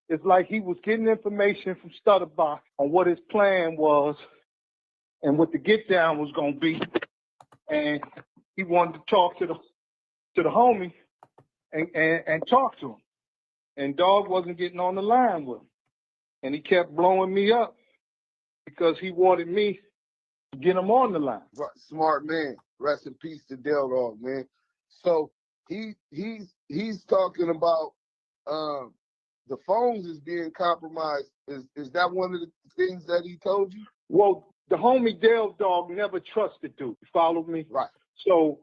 It's like he was getting information from Stutterbox on what his plan was and what the get down was gonna be. And he wanted to talk to the homie and talk to him. And dog wasn't getting on the line with him. And he kept blowing me up because he wanted me to get him on the line. Smart man. Rest in peace to Del Dog, man. So he's talking about the phones is being compromised. Is that one of the things that he told you? Well, the homie Del Dog never trusted dude. You follow me? Right. So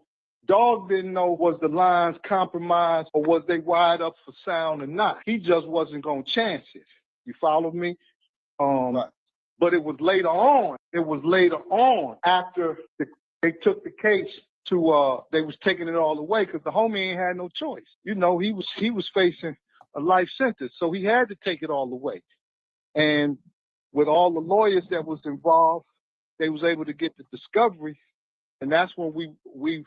Dog didn't know was the lines compromised or was they wired up for sound or not. He just wasn't gonna chance it. You follow me? Right. But it was later on. It was later on after they took the case to they was taking it all away because the homie ain't had no choice. You know, he was facing a life sentence, so he had to take it all away. And with all the lawyers that was involved, they was able to get the discovery, and that's when we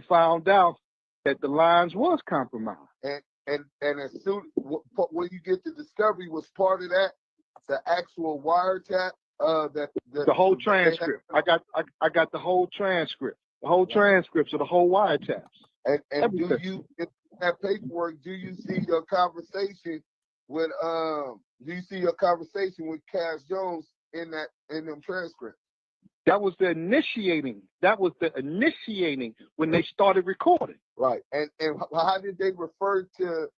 found out that the lines was compromised. And as soon when you get the discovery, was part of that the actual wiretap? The whole transcript. I got the whole transcript. The whole transcripts of the whole wiretaps. And do you, in that paperwork, do you see your conversation with Cash Jones in them transcripts? That was the initiating. That was the initiating when they started recording. Right. And how did they refer to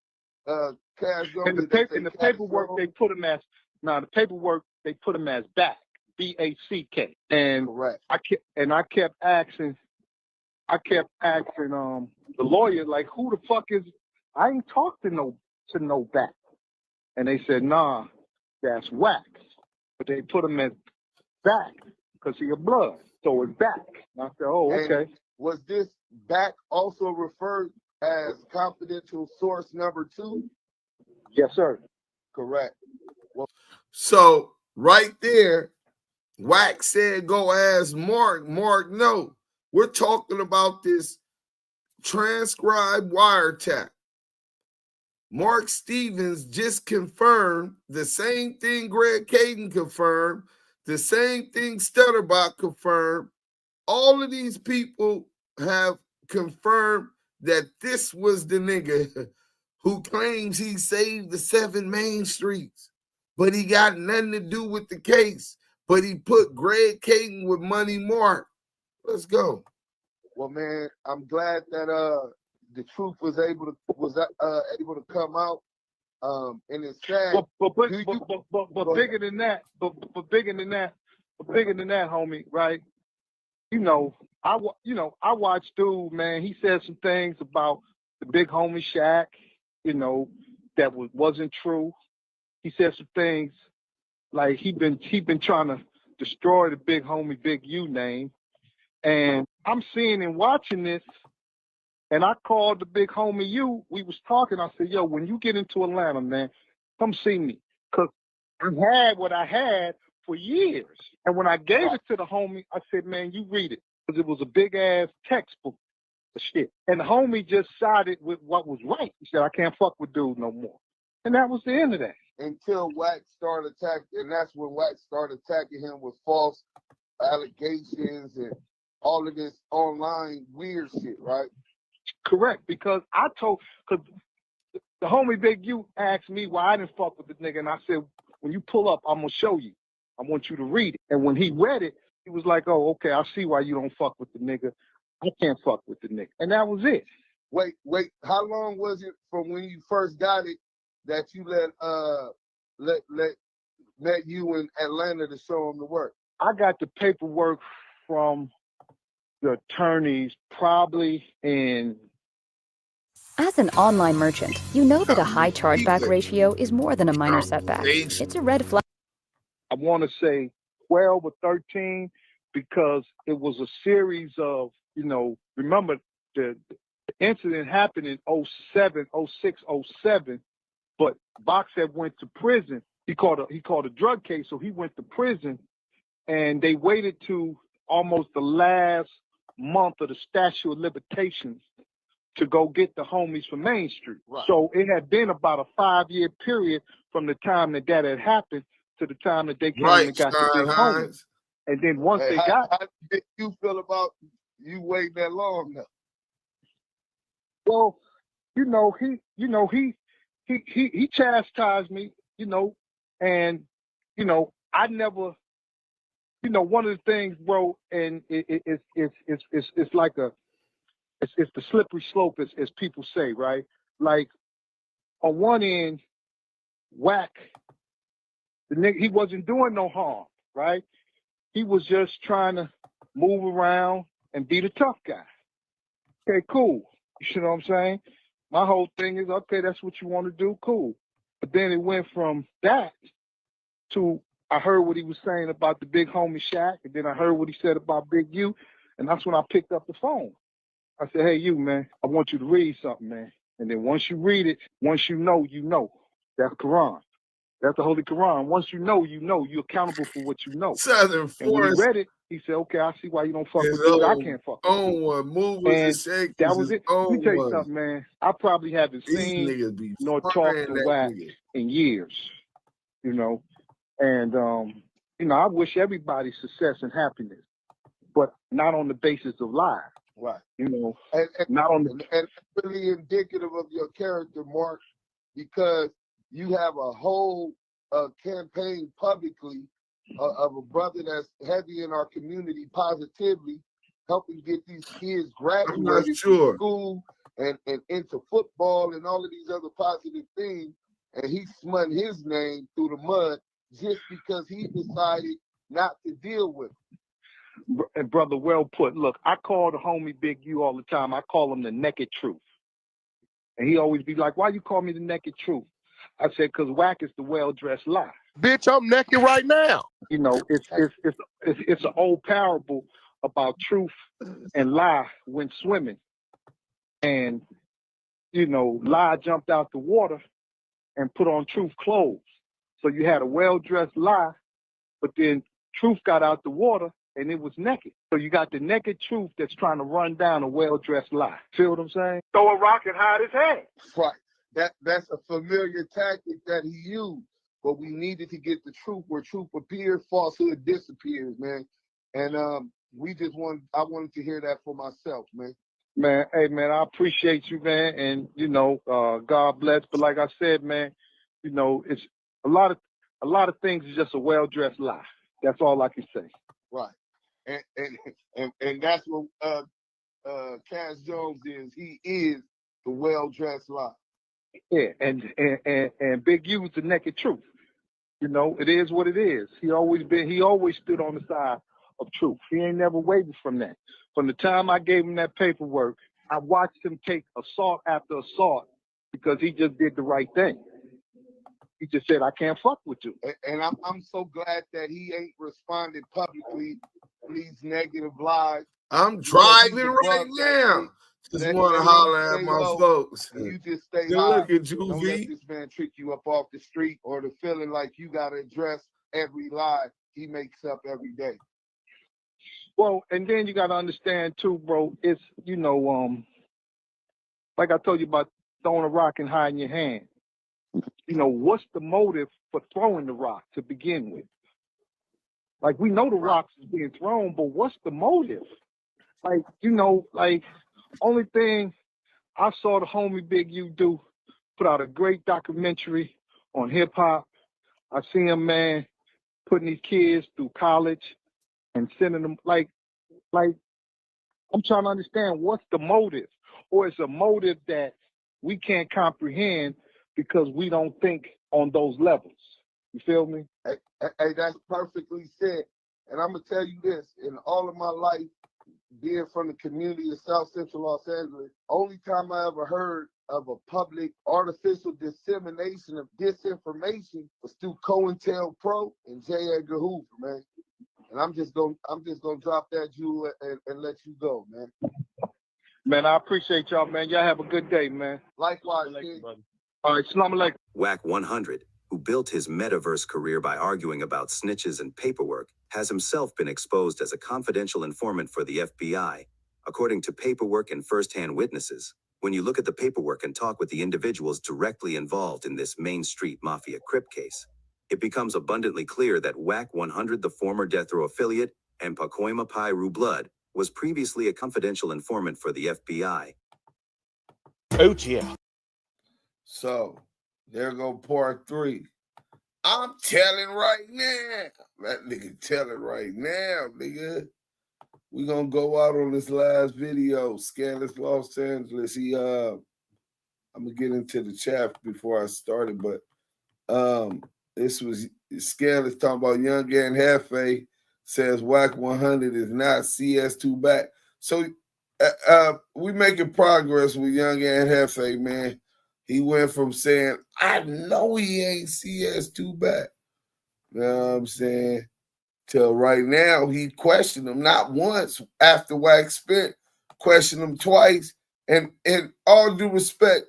Cash Jones? In the paperwork they put him as the paperwork they put him as Back, BACK. And correct. I kept asking the lawyer, like, who the fuck is? I ain't talked to no Back. And they said, nah, that's Wack. But they put him as Back because he a blood. So it's Back. And I said, oh, okay. And was this Back also referred as confidential source number 2? Yes, sir. Correct. Well, so right there, Wack said, go ask Mark. Mark, no. We're talking about this transcribed wiretap. Mark Stevens just confirmed the same thing Greg Kading confirmed, the same thing Stutterbot confirmed. All of these people have confirmed that this was the nigga who claims he saved the 7 main streets, but he got nothing to do with the case. But he put Greg Kading with Money Mark. Let's go. Well, man, I'm glad that the truth was able to come out. And it's sad. But bigger than that, homie, right? I watched dude, man. He said some things about the big homie Shaq, that wasn't true. He said some things like he been trying to destroy the big homie Big U name. And I'm seeing and watching this, and I called the big homie U. We was talking. I said, yo, when you get into Atlanta, man, come see me. Because I had what I had for years. And when I gave it to the homie, I said, man, you read it. Because it was a big-ass textbook of shit. And the homie just sided with what was right. He said, I can't fuck with dude no more. And that was the end of that. Until Wack started attacking, and that's when Wack started attacking him with false allegations and all of this online weird shit, right? Correct, because the homie Big U asked me why I didn't fuck with the nigga, and I said, when you pull up, I'm gonna show you. I want you to read it. And when he read it, he was like, oh, okay, I see why you don't fuck with the nigga. I can't fuck with the nigga. And that was it. Wait, how long was it from when you first got it that you met you in Atlanta to show him the work? I got the paperwork from the attorneys probably in... As an online merchant, you know that a high chargeback ratio is more than a minor setback. It's a red flag. I want to say 12 or 13 because it was a series of, remember the incident happened in 07, 06, 07, but Box had went to prison. He called a drug case, so he went to prison, and they waited to almost the last month of the statute of limitations to go get the homies from Mainstreet. Right. So it had been about a 5-year period from the time that had happened to the time that they came and got the big homies. And then once they got... How did you feel about you waiting that long now? Well, he chastised me, and I never, one of the things, bro, and it's like it's the slippery slope, as people say, right? Like on one end, Wack, the nigga, he wasn't doing no harm, right? He was just trying to move around and be the tough guy. Okay, cool. You know what I'm saying? My whole thing is, okay, that's what you want to do, cool. But then it went from that to I heard what he was saying about the big homie Shaq, and then I heard what he said about Big U, and that's when I picked up the phone. I said, hey, you, man, I want you to read something, man. And then once you read it, once you know, that's Quran. That's the Holy Quran. Once you know, you're accountable for what you know. Southern Force. And when he read it, he said, okay, I see why you don't fuck with dude. I can't fuck with own dude. one. Movers and shakers. That was it. Let me tell you something, man. I probably haven't seen nor talked to Wack in years, And, I wish everybody success and happiness, but not on the basis of lies. Right. And not on the and really indicative of your character, Mark, because you have a whole campaign publicly of a brother that's heavy in our community positively, helping get these kids graduated from school and into football and all of these other positive things. And he smutting his name through the mud just because he decided not to deal with it. And brother, well put. Look, I call the homie Big U all the time. I call him the naked truth. And he always be like, why you call me the naked truth? I said, because Wack is the well-dressed lie. Bitch, I'm naked right now. It's an old parable about truth and lie when swimming. And, lie jumped out the water and put on truth clothes. So you had a well-dressed lie, but then truth got out the water and it was naked. So you got the naked truth that's trying to run down a well-dressed lie. Feel what I'm saying? Throw a rock and hide his hand. Right. That's a familiar tactic that he used, but we needed to get the truth where truth appears, falsehood disappears, man. And I wanted to hear that for myself, man. Man, hey man, I appreciate you, man, and God bless. But like I said, man, it's a lot of things is just a well-dressed lie. That's all I can say. Right. And that's what Cash Jones is. He is the well-dressed lie. Yeah, and Big U is the naked truth. It is what it is. He always stood on the side of truth. He ain't never wavered from that. From the time I gave him that paperwork, I watched him take assault after assault because he just did the right thing. He just said, I can't fuck with you. And I'm so glad that he ain't responded publicly to these negative lies. I'm driving right now. Just want to holler at my folks. You just stay Good high. looking, Don't let this man trick you up off the street or the feeling like you got to address every lie he makes up every day. Well, and then you got to understand too, bro, it's, like I told you about throwing a rock and hiding your hand. What's the motive for throwing the rock to begin with? Like, we know the rocks is being thrown, but what's the motive? Like, only thing I saw the homie Big U do, put out a great documentary on hip hop. I see him, man, putting these kids through college and sending them like I'm trying to understand what's the motive, or it's a motive that we can't comprehend because we don't think on those levels. You feel me? Hey, that's perfectly said. And I'm gonna tell you this: in all of my life, being from the community of South Central Los Angeles, only time I ever heard of a public artificial dissemination of disinformation was through COINTELPRO and J. Edgar Hoover, man. And I'm just gonna drop that jewel and let you go, man. Man, I appreciate y'all, man. Y'all have a good day, man. Likewise, brother. All right, salam alaikum. WACK100, who built his metaverse career by arguing about snitches and paperwork, has himself been exposed as a confidential informant for the FBI. According to paperwork and first-hand witnesses, when you look at the paperwork and talk with the individuals directly involved in this Mainstreet Mafia Crip case, it becomes abundantly clear that WACK100, the former death row affiliate, and Pacoima Piru Blood, was previously a confidential informant for the FBI. Oh, yeah. So, there go part 3. I'm telling right now. That nigga telling right now, nigga. We gonna go out on this last video. Scandalous Los Angeles. I'm gonna get into the chat before I started, but this was Scandalous talking about Yung Ant Jefe says WACK100 is not CS2 back. So we making progress with Yung Ant Jefe, man. He went from saying, I know he ain't CS2 back. You know what I'm saying? Till right now, he questioned him not once after Wack spent, questioned him twice. And in all due respect,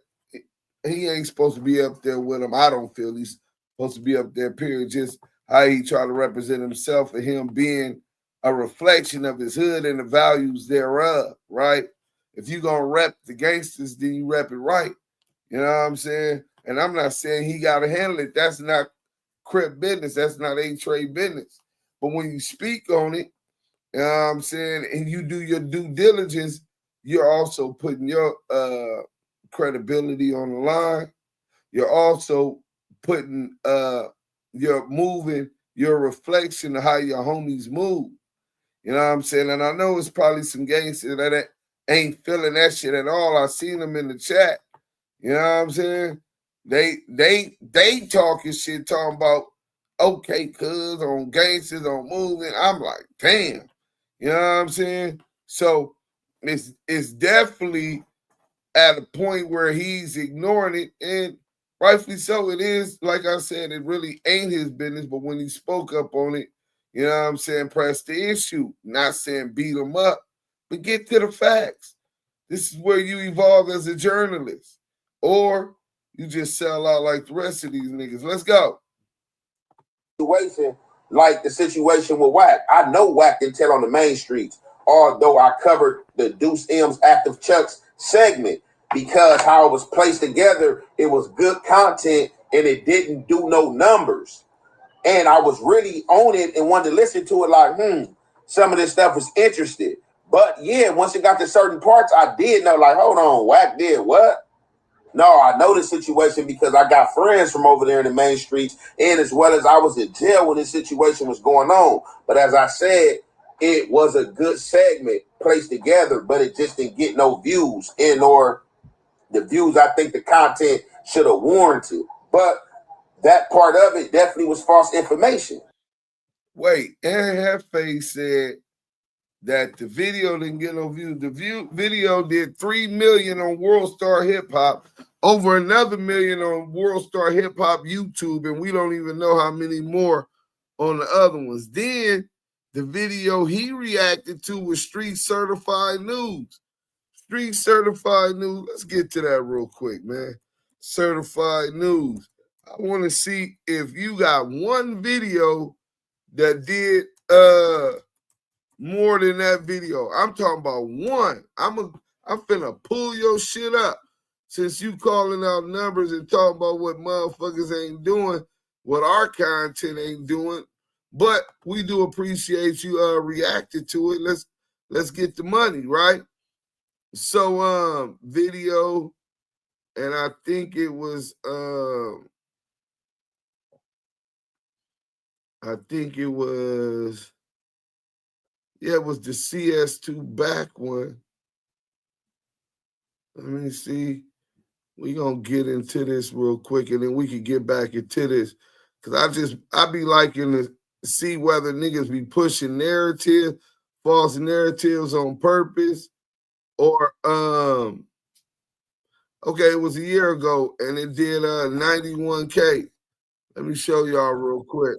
he ain't supposed to be up there with him. I don't feel he's supposed to be up there, period. Just how he tried to represent himself and him being a reflection of his hood and the values thereof, right? If you're going to rep the gangsters, then you rep it right. You know what I'm saying? And I'm not saying he got to handle it. That's not Crip business. That's not A-Trade business. But when you speak on it, you know what I'm saying, and you do your due diligence, you're also putting your credibility on the line. You're also putting you're moving your reflection of how your homies move. You know what I'm saying? And I know it's probably some gangsters that ain't feeling that shit at all. I seen them in the chat. You know what I'm saying? They talking shit, talking about okay, cuz on gangsters, on moving. I'm like, damn. You know what I'm saying? So it's definitely at a point where he's ignoring it, and rightfully so. It is, like I said, it really ain't his business. But when he spoke up on it, you know what I'm saying, press the issue. Not saying beat him up, but get to the facts. This is where you evolve as a journalist, or you just sell out like the rest of these niggas. Let's go. Situation like the situation with Wack. I know Wack can tell on the main streets, although I covered the Deuce M's Active Chucks segment because how it was placed together, it was good content and it didn't do no numbers. And I was really on it and wanted to listen to it like, some of this stuff was interested. But yeah, once it got to certain parts, I did know, like, hold on, Wack did what? No, I know the situation because I got friends from over there in the main streets, and as well as I was in jail when this situation was going on. But as I said, it was a good segment placed together, but it just didn't get no views, or the views I think the content should have warranted. But that part of it definitely was false information. Wait, Ant Jefe said that the video didn't get no views. The video did 3 million on Worldstar Hip Hop, over another million on Worldstar Hip Hop YouTube, and we don't even know how many more on the other ones. Then the video he reacted to was Street Certified News. Street Certified News. Let's get to that real quick, man. Certified News. I want to see if you got one video that did more than that video. I'm talking about one. I'm finna pull your shit up since you calling out numbers and talking about what motherfuckers ain't doing, what our content ain't doing. But we do appreciate you reacting to it. Let's get the money, right? So video, and I think it was yeah, it was the CS2 back one. Let me see. We're going to get into this real quick, and then we can get back into this. Because I be liking to see whether niggas be pushing false narratives on purpose, or, okay, it was a year ago, and it did 91K. Let me show y'all real quick.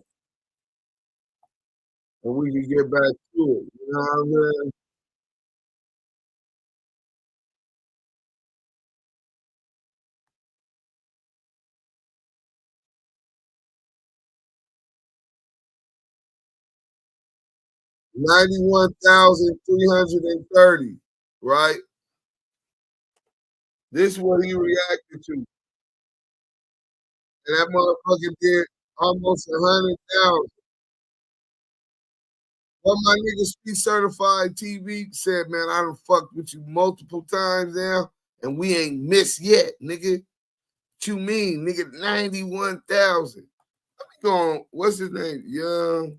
And we can get back to it. You know what I'm saying? $91,330, right? This is what he reacted to. And that motherfucker did almost 100,000. What my nigga Street Certified TV said, man, I done fucked with you multiple times now, and we ain't missed yet, nigga. What you mean, nigga? 91,000. Going, what's his name? Yung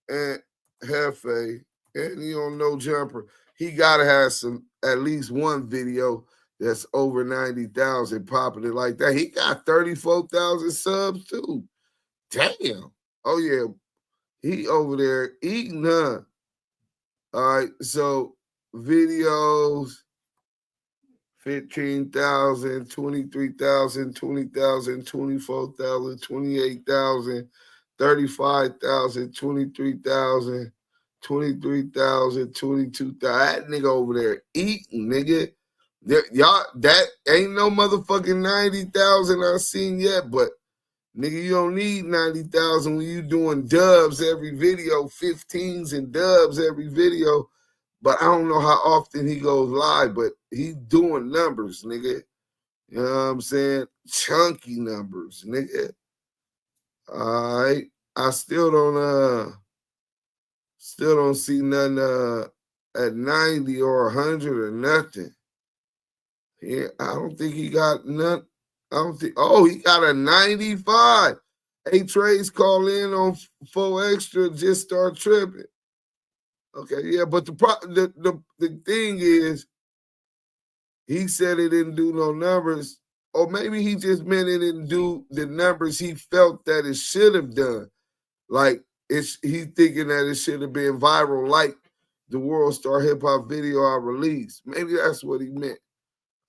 Ant Jefe, and he on No Jumper. He gotta have at least one video that's over 90,000 popping it like that. He got 34,000 subs too. Damn. Oh yeah, he over there eating, huh? All right, so videos. 15,000, 23,000, 20,000, 24,000, 28,000, 35,000, 23,000, 23,000, 22,000. That nigga over there eating, nigga. Y'all, that ain't no motherfucking 90,000 I seen yet, but nigga, you don't need 90,000 when you doing dubs every video, 15s and dubs every video. But I don't know how often he goes live, but he's doing numbers, nigga. You know what I'm saying? Chunky numbers, nigga. All right. I still don't see nothing at 90 or 100 or nothing. Yeah, I don't think he got none. He got a 95. A-Trace call in on 4 extra, just start tripping. Okay, yeah, but the thing is, he said it didn't do no numbers, or maybe he just meant it didn't do the numbers he felt that it should have done. Like he thinking that it should have been viral, like the Worldstar hip hop video I released. Maybe that's what he meant.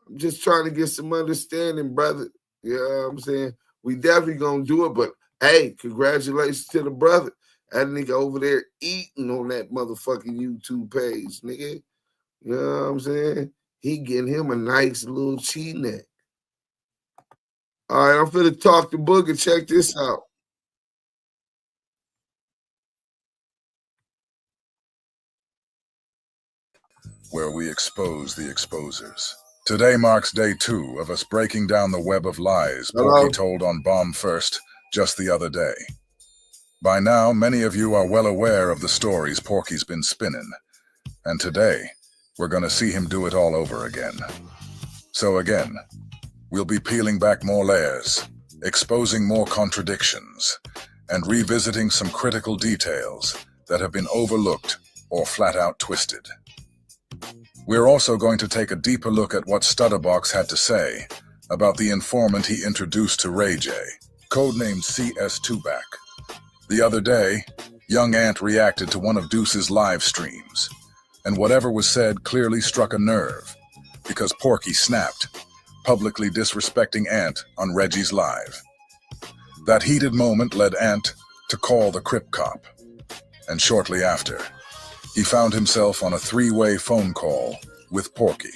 I'm just trying to get some understanding, brother. You know what I'm saying? We definitely gonna do it, but hey, congratulations to the brother. That nigga over there eating on that motherfucking YouTube page, nigga. You know what I'm saying? He getting him a nice little cheat neck. All right, I'm finna talk to Booger. Check this out. Where we expose the exposers. Today marks day 2 of us breaking down the web of lies Porky told on Bomb First just the other day. By now, many of you are well aware of the stories Porky's been spinning, and today, we're gonna see him do it all over again. So again, we'll be peeling back more layers, exposing more contradictions, and revisiting some critical details that have been overlooked or flat out twisted. We're also going to take a deeper look at what Stutterbox had to say about the informant he introduced to Ray J, codenamed CS2back. The other day, Yung Ant reacted to one of Deuce's live streams, and whatever was said clearly struck a nerve, because Porky snapped, publicly disrespecting Ant on Reggie's live. That heated moment led Ant to call the Crip cop, and shortly after, he found himself on a 3-way phone call with Porky.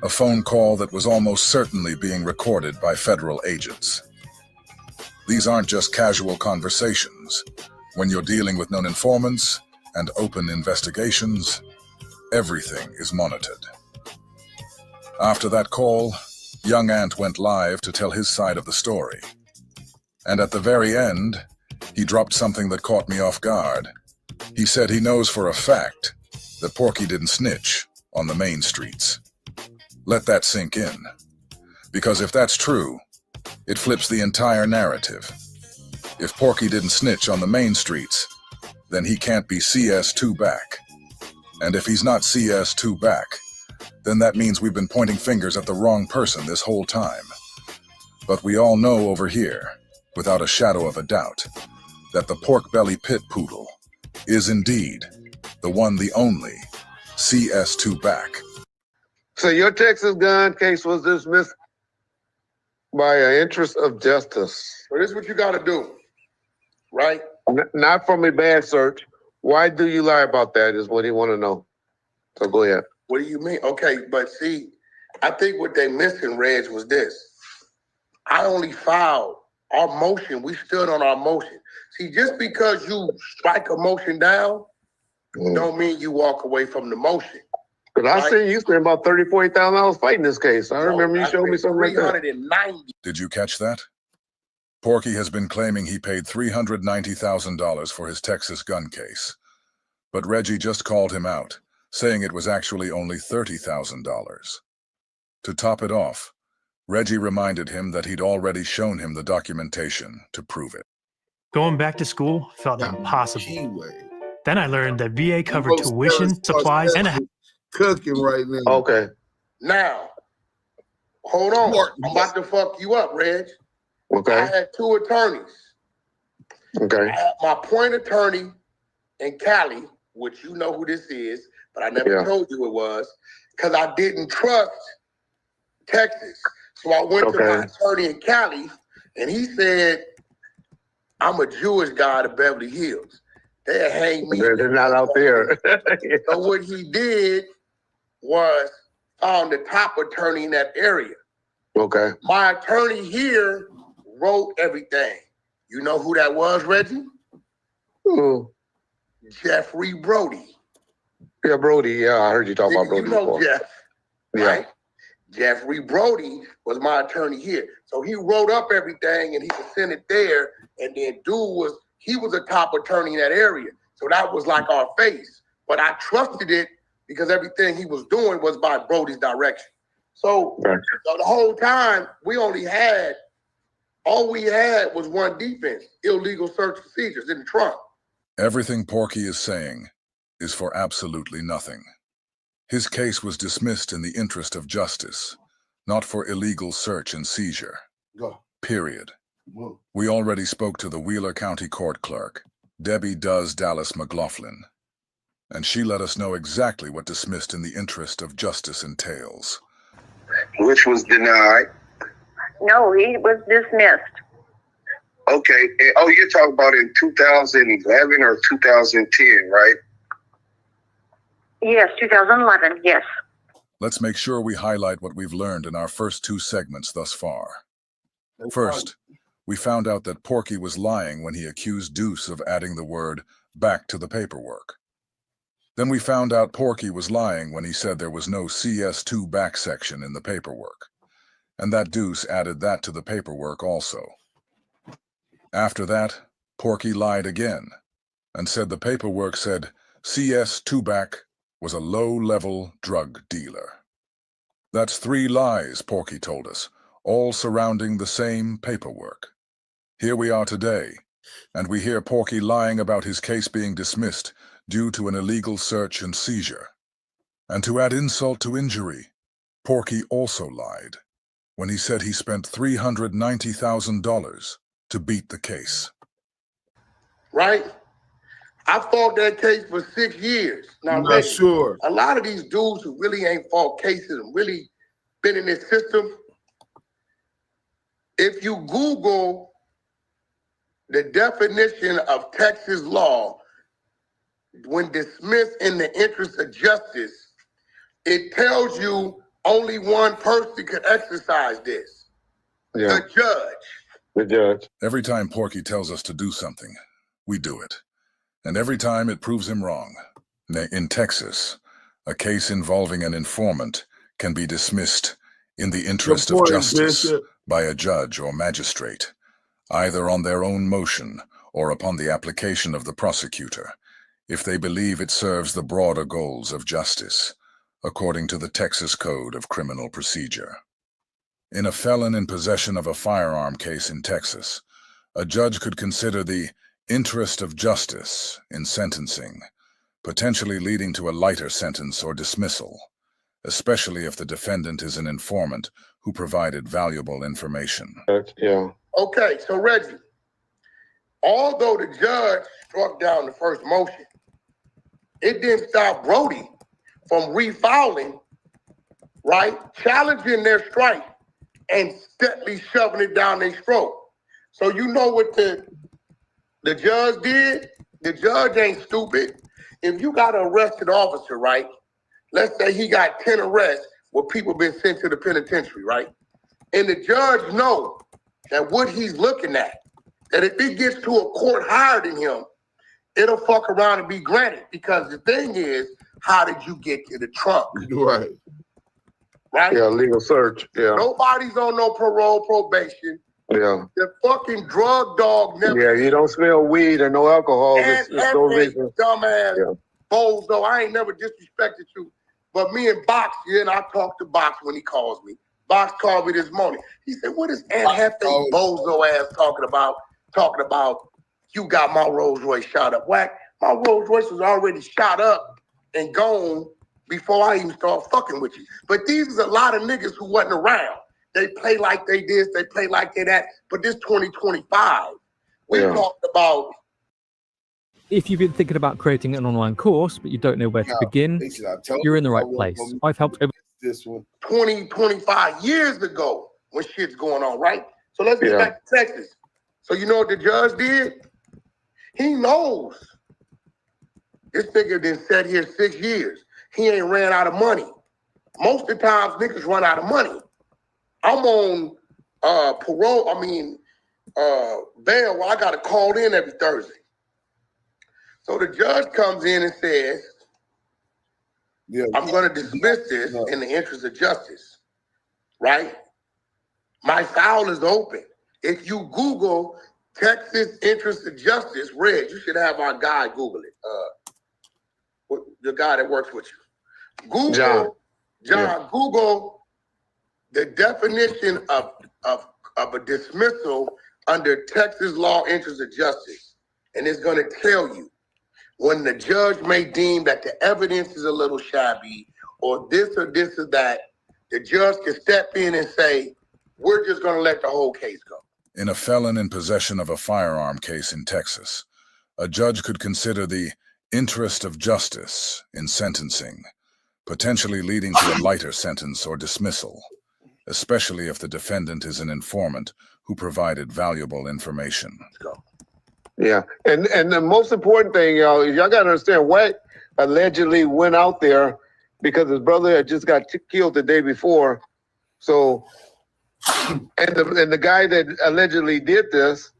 A phone call that was almost certainly being recorded by federal agents. These aren't just casual conversations. When you're dealing with known informants and open investigations, everything is monitored. After that call, Yung Ant went live to tell his side of the story. And at the very end, he dropped something that caught me off guard. He said he knows for a fact that Porky didn't snitch on the main streets. Let that sink in. Because if that's true, it flips the entire narrative. If Porky didn't snitch on the main streets, then he can't be CS2back. And if he's not CS2back, then that means we've been pointing fingers at the wrong person this whole time. But we all know over here, without a shadow of a doubt, that the pork belly pit poodle is indeed the one, the only CS2back. So your Texas gun case was dismissed by an interest of justice. So this is what you got to do, right? Not from a bad search. Why do you lie about that is what he want to know. So go ahead. What do you mean? Okay, but see, I think what they missing, Reg, was this. I only filed our motion. We stood on our motion. See, just because you strike a motion down, don't mean you walk away from the motion. But I see you spent about $30,000, $40,000 fighting this case. I remember you showed me something like that. $390,000. Did you catch that? Porky has been claiming he paid $390,000 for his Texas gun case. But Reggie just called him out, saying it was actually only $30,000. To top it off, Reggie reminded him that he'd already shown him the documentation to prove it. Going back to school felt impossible. Then I learned that VA covered tuition, supplies, and a cooking right now. Okay. Now, hold on. I'm about to fuck you up, Reg. Okay. I had 2 attorneys. Okay. I had my point attorney in Cali, which you know who this is, but I never told you it was, because I didn't trust Texas. So I went to my attorney in Cali, and he said, I'm a Jewish guy to Beverly Hills. They'll hang me. They're not out there. So what he did was found the top attorney in that area. Okay. My attorney here wrote everything. You know who that was, Reggie? Who? Jeffrey Brody. Yeah, Brody. Yeah, I heard you talk about Brody. You know before. Jeff, Yeah. right? Jeffrey Brody was my attorney here. So he wrote up everything and he could send it there. And then he was a top attorney in that area. So that was like our face. But I trusted it because everything he was doing was by Brody's direction. So, so the whole time all we had was one defense, illegal search procedures in the trunk. Everything Porky is saying is for absolutely nothing. His case was dismissed in the interest of justice, not for illegal search and seizure. Period. We already spoke to the Wheeler County Court Clerk, Debbie Does Dallas McLaughlin, and she let us know exactly what dismissed in the interest of justice entails. Which was denied. No, he was dismissed. Okay. Oh, you're talking about in 2011 or 2010, right? Yes, 2011, yes. Let's make sure we highlight what we've learned in our first 2 segments thus far. First, we found out that Porky was lying when he accused Deuce of adding the word back to the paperwork. Then we found out Porky was lying when he said there was no CS2 back section in the paperwork, and that Deuce added that to the paperwork also. After that, Porky lied again and said the paperwork said CS2 back was a low-level drug dealer. That's 3 lies, Porky told us, all surrounding the same paperwork. Here we are today, and we hear Porky lying about his case being dismissed due to an illegal search and seizure. And to add insult to injury, Porky also lied when he said he spent $390,000 to beat the case. Right? I fought that case for 6 years. Now, I'm not sure. A lot of these dudes who really ain't fought cases and really been in this system, if you Google the definition of Texas law, when dismissed in the interest of justice, it tells you only one person could exercise this. Yeah. The judge. The judge. Every time Porky tells us to do something, we do it. And every time it proves him wrong. In Texas, a case involving an informant can be dismissed in the interest of justice by a judge or magistrate, either on their own motion or upon the application of the prosecutor, if they believe it serves the broader goals of justice, according to the Texas Code of Criminal Procedure. In a felon in possession of a firearm case in Texas, a judge could consider the interest of justice in sentencing, potentially leading to a lighter sentence or dismissal, especially if the defendant is an informant who provided valuable information. Yeah. Okay, so Reggie, although the judge struck down the first motion, it didn't stop Brody from refouling, right? Challenging their strike and steadily shoving it down their throat. So you know what the judge did? The judge ain't stupid. If you got an arrested officer, right? Let's say he got 10 arrests where people been sent to the penitentiary, right? And the judge know that what he's looking at, that if it gets to a court higher than him, it'll fuck around and be granted. Because the thing is, how did you get to the trunk? Right. Right? Yeah, legal search. Yeah. Nobody's on no parole, probation. Yeah. The fucking drug dog never. Yeah, you don't smell weed or no alcohol. And There's no reason. dumbass bozo, I ain't never disrespected you. But me and Box, and I talked to Box when he calls me. Box called me this morning. He said, what is Ant Jefe bozo ass talking about? Talking about you got my Rolls Royce shot up. Wack, my Rolls Royce was already shot up and gone before I even start fucking with you. But these is a lot of niggas who wasn't around. They play like they this, they play like they that. But this 2025, we talked about. If you've been thinking about creating an online course, but you don't know where to begin, you're in the right place. I've helped over this one 20, 25 years ago when shit's going on, right? So let's get back to Texas. So you know what the judge did? He knows this nigga been sat here 6 years. He ain't ran out of money. Most of the times niggas run out of money. I'm on parole, bail where I gotta call in every Thursday. So the judge comes in and says, I'm gonna dismiss this in the interest of justice, right? My file is open. If you Google Texas interest of justice, Reg, you should have our guy Google it. The guy that works with you. Google, John, Google the definition of a dismissal under Texas law interest of justice. And it's gonna tell you when the judge may deem that the evidence is a little shabby or this or that, the judge can step in and say, we're just gonna let the whole case go. In a felon in possession of a firearm case in Texas, a judge could consider the interest of justice in sentencing, potentially leading to a lighter sentence or dismissal, especially if the defendant is an informant who provided valuable information. Let's go. Yeah, and the most important thing, y'all, is y'all gotta understand, Wack allegedly went out there because his brother had just got killed the day before. So, and the guy that allegedly did this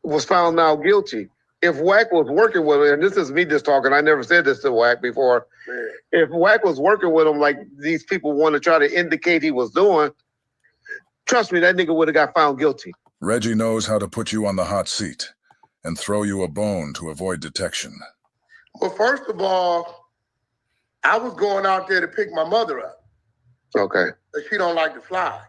was found now guilty. If Wack was working with him, and this is me just talking, I never said this to Wack before. If Wack was working with him like these people want to try to indicate he was doing, trust me, that nigga would have got found guilty. Reggie knows how to put you on the hot seat and throw you a bone to avoid detection. Well, first of all, I was going out there to pick my mother up. Okay. But she don't like to fly.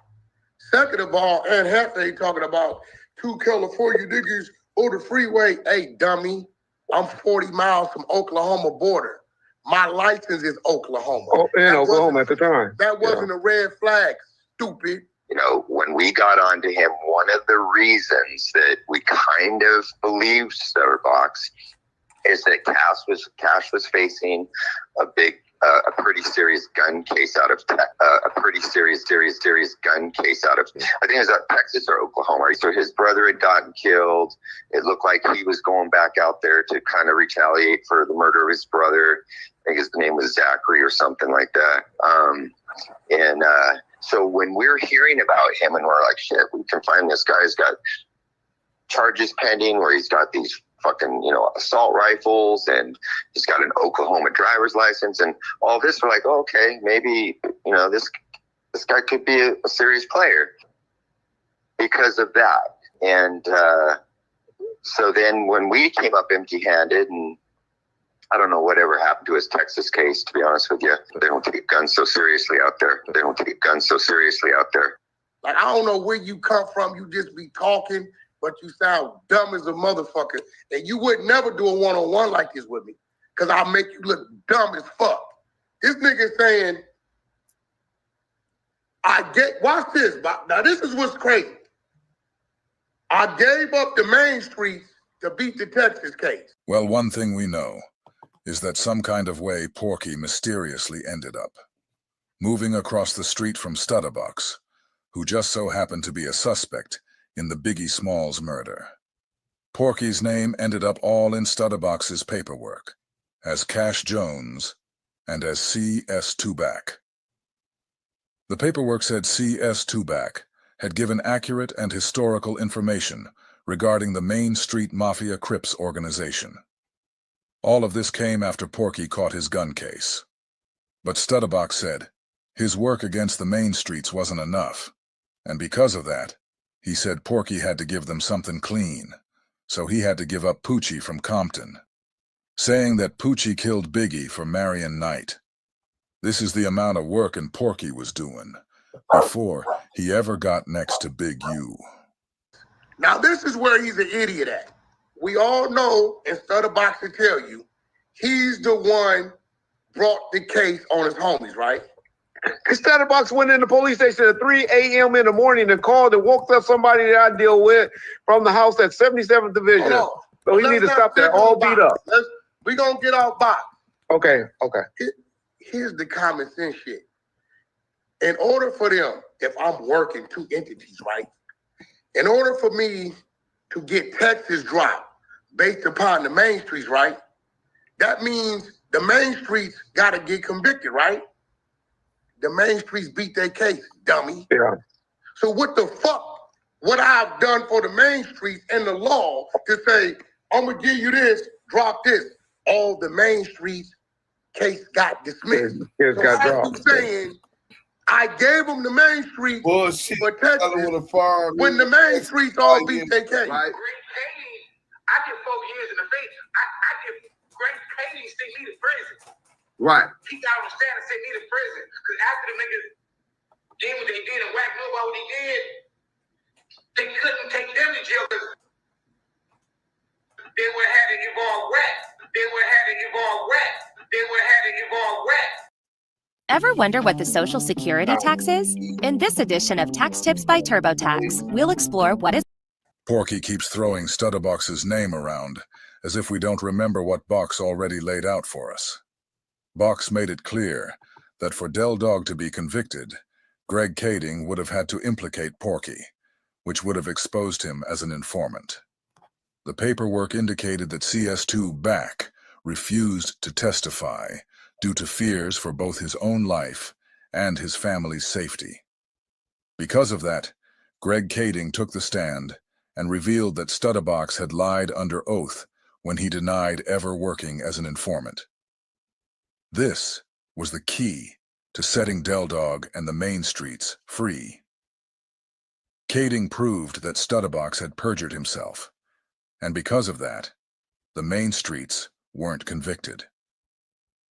Second of all, Ant Jefe talking about 2 California niggas on the freeway. Hey, dummy, I'm 40 miles from Oklahoma border. My license is Oklahoma. Oh, in Oklahoma at the time. That wasn't a red flag, stupid. You know, when we got onto him, one of the reasons that we kind of believed Stutterbox is that Cash was facing a pretty serious gun case out of gun case out of I think it was out Texas or Oklahoma. So his brother had gotten killed. It looked like he was going back out there to kind of retaliate for the murder of his brother. I think his name was Zachary or something like that. So when we're hearing about him and we're like, shit, we can find this guy. He's got charges pending where he's got these fucking, assault rifles and he's got an Oklahoma driver's license and all this. We're like, oh, okay, maybe, this guy could be a serious player because of that. And so then when we came up empty-handed, and I don't know whatever happened to his Texas case, to be honest with you. They don't take guns so seriously out there. Like, I don't know where you come from. You just be talking, but you sound dumb as a motherfucker. And you would never do a one-on-one like this with me because I'll make you look dumb as fuck. This nigga saying, watch this. Now, this is what's crazy. I gave up the Mainstreet to beat the Texas case. Well, one thing we know is that some kind of way Porky mysteriously ended up moving across the street from Stutterbox, who just so happened to be a suspect in the Biggie Smalls murder. Porky's name ended up all in Stutterbox's paperwork, as Cash Jones and as C.S. Tubac. The paperwork said C.S. Tubac had given accurate and historical information regarding the Mainstreet Mafia Crips organization. All of this came after Porky caught his gun case. But Stutterbox said his work against the Mainstreets wasn't enough, and because of that, he said Porky had to give them something clean, so he had to give up Poochie from Compton, saying that Poochie killed Biggie for Marion Knight. This is the amount of work and Porky was doing before he ever got next to Big U. Now, this is where he's an idiot at. We all know, and Stutterbox can tell you, he's the one brought the case on his homies, right? Stutterbox went in the police station at 3 a.m. in the morning and called and woke up somebody that I deal with from the house at 77th Division. So he need to stop that, all beat up. We're going to get off box. Okay. Here's the common sense shit. In order for them, if I'm working two entities, right? In order for me to get Texas dropped based upon the Mainstreets, right? That means the Mainstreets got to get convicted, right? The Mainstreets beat their case, dummy. Yeah. So what the fuck would I have done for the Mainstreets and the law to say, I'm going to give you this, drop this? All the Mainstreets case got dismissed. It so got I dropped. was saying, I gave them the Mainstreets for Texas when the Mainstreets all beat their case. Right. I get 4 years in the face. I get Great Kading sent me to prison. Right. He got on the stand and sent me to prison. Because after the niggas did what they did and Wack knew about what they did, they couldn't take them to jail because they would have had to involve Wack. They would have had to involve Wack. They would have had to involve Wack. Ever wonder what the Social Security tax is? In this edition of Tax Tips by TurboTax, we'll explore what is. Porky keeps throwing Stutterbox's name around as if we don't remember what Box already laid out for us. Box made it clear that for Del Dog to be convicted, Greg Kading would have had to implicate Porky, which would have exposed him as an informant. The paperwork indicated that CS2 Back refused to testify due to fears for both his own life and his family's safety. Because of that, Greg Kading took the stand and revealed that Stutterbox had lied under oath when he denied ever working as an informant. This was the key to setting Del Dog and the Mainstreets free. Kading proved that Stutterbox had perjured himself, and because of that, the Mainstreets weren't convicted.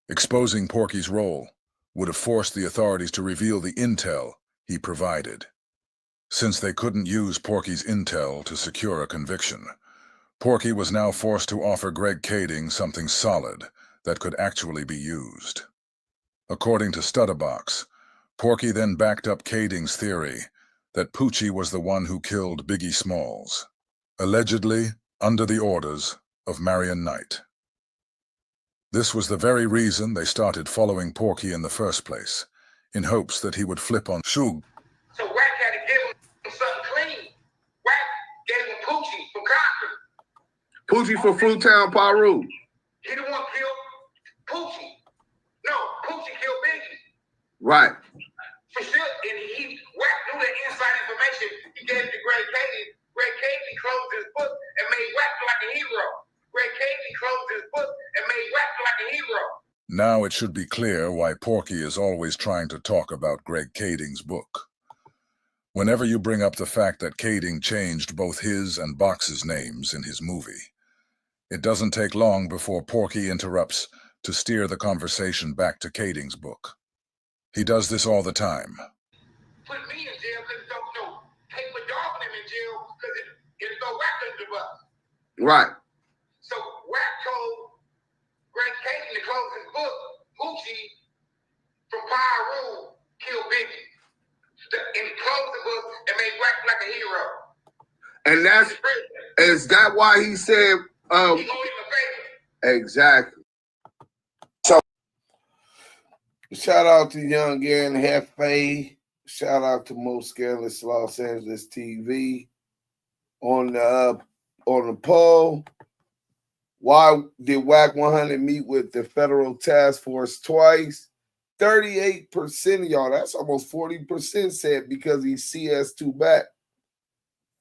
Exposing Porky's role would have forced the authorities to reveal the intel he provided. Since they couldn't use Porky's intel to secure a conviction, Porky was now forced to offer Greg Kading something solid that could actually be used. According to Stutterbox, Porky then backed up Kading's theory that Poochie was the one who killed Biggie Smalls, allegedly under the orders of Marion Knight. This was the very reason they started following Porky in the first place, in hopes that he would flip on Shug. So Wack had to give him something clean. Wack gave him Poochie from Compton. Poochie for Fruitown, Paru. He the one killed Poochie. No, Poochie killed Biggie. Right. For sure. And Wack knew the inside information. He gave it to Greg Kading. Greg Kading closed his book and made Wack feel like a hero. Greg Kading closed his book and made Wack feel like a hero. Now it should be clear why Porky is always trying to talk about Greg Kading's book. Whenever you bring up the fact that Kading changed both his and Box's names in his movie, it doesn't take long before Porky interrupts to steer the conversation back to Kading's book. He does this all the time. Put me in jail because don't know. Take my dog and him in jail because it's no Wack under the bus. Right. So Wack told Greg Kading to close his book. Poochie from Pyro killed Biggie. And he closed the book and made Wack like a hero. And is that why he said, he gonna give him a favor. Exactly. So, shout out to Yung Ant Jefe. Shout out to Most Scandalous Los Angeles TV. On the poll, why did WACK100 meet with the federal task force twice? 38% of y'all, that's almost 40%, said because he CS2 back.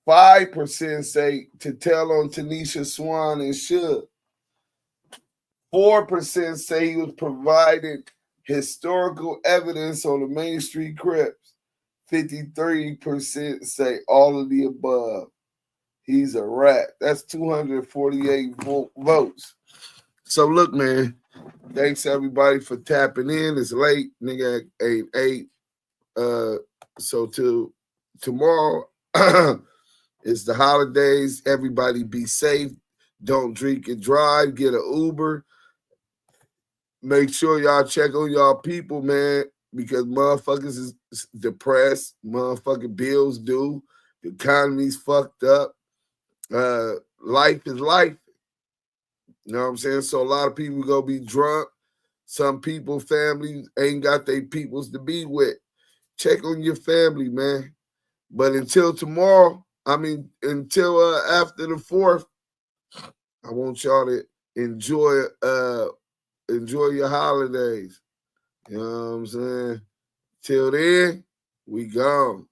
5% say to tell on Tanisha Swan and Suge. 4% say he was providing historical evidence on the Mainstreet Crips. 53% say all of the above. He's a rat. That's 248 votes. So look, man, Thanks everybody for tapping in. It's late, nigga, at 8. So till tomorrow, it's the holidays. Everybody be safe. Don't drink and drive. Get an Uber. Make sure y'all check on y'all people, man, because motherfuckers is depressed. Motherfucking bills due. The economy's fucked up. Life is life. You know what I'm saying? So a lot of people gonna be drunk. Some people, families, ain't got their peoples to be with. Check on your family, man. But until tomorrow, until after the 4th, I want y'all to enjoy your holidays. You know what I'm saying? Till then, we gone.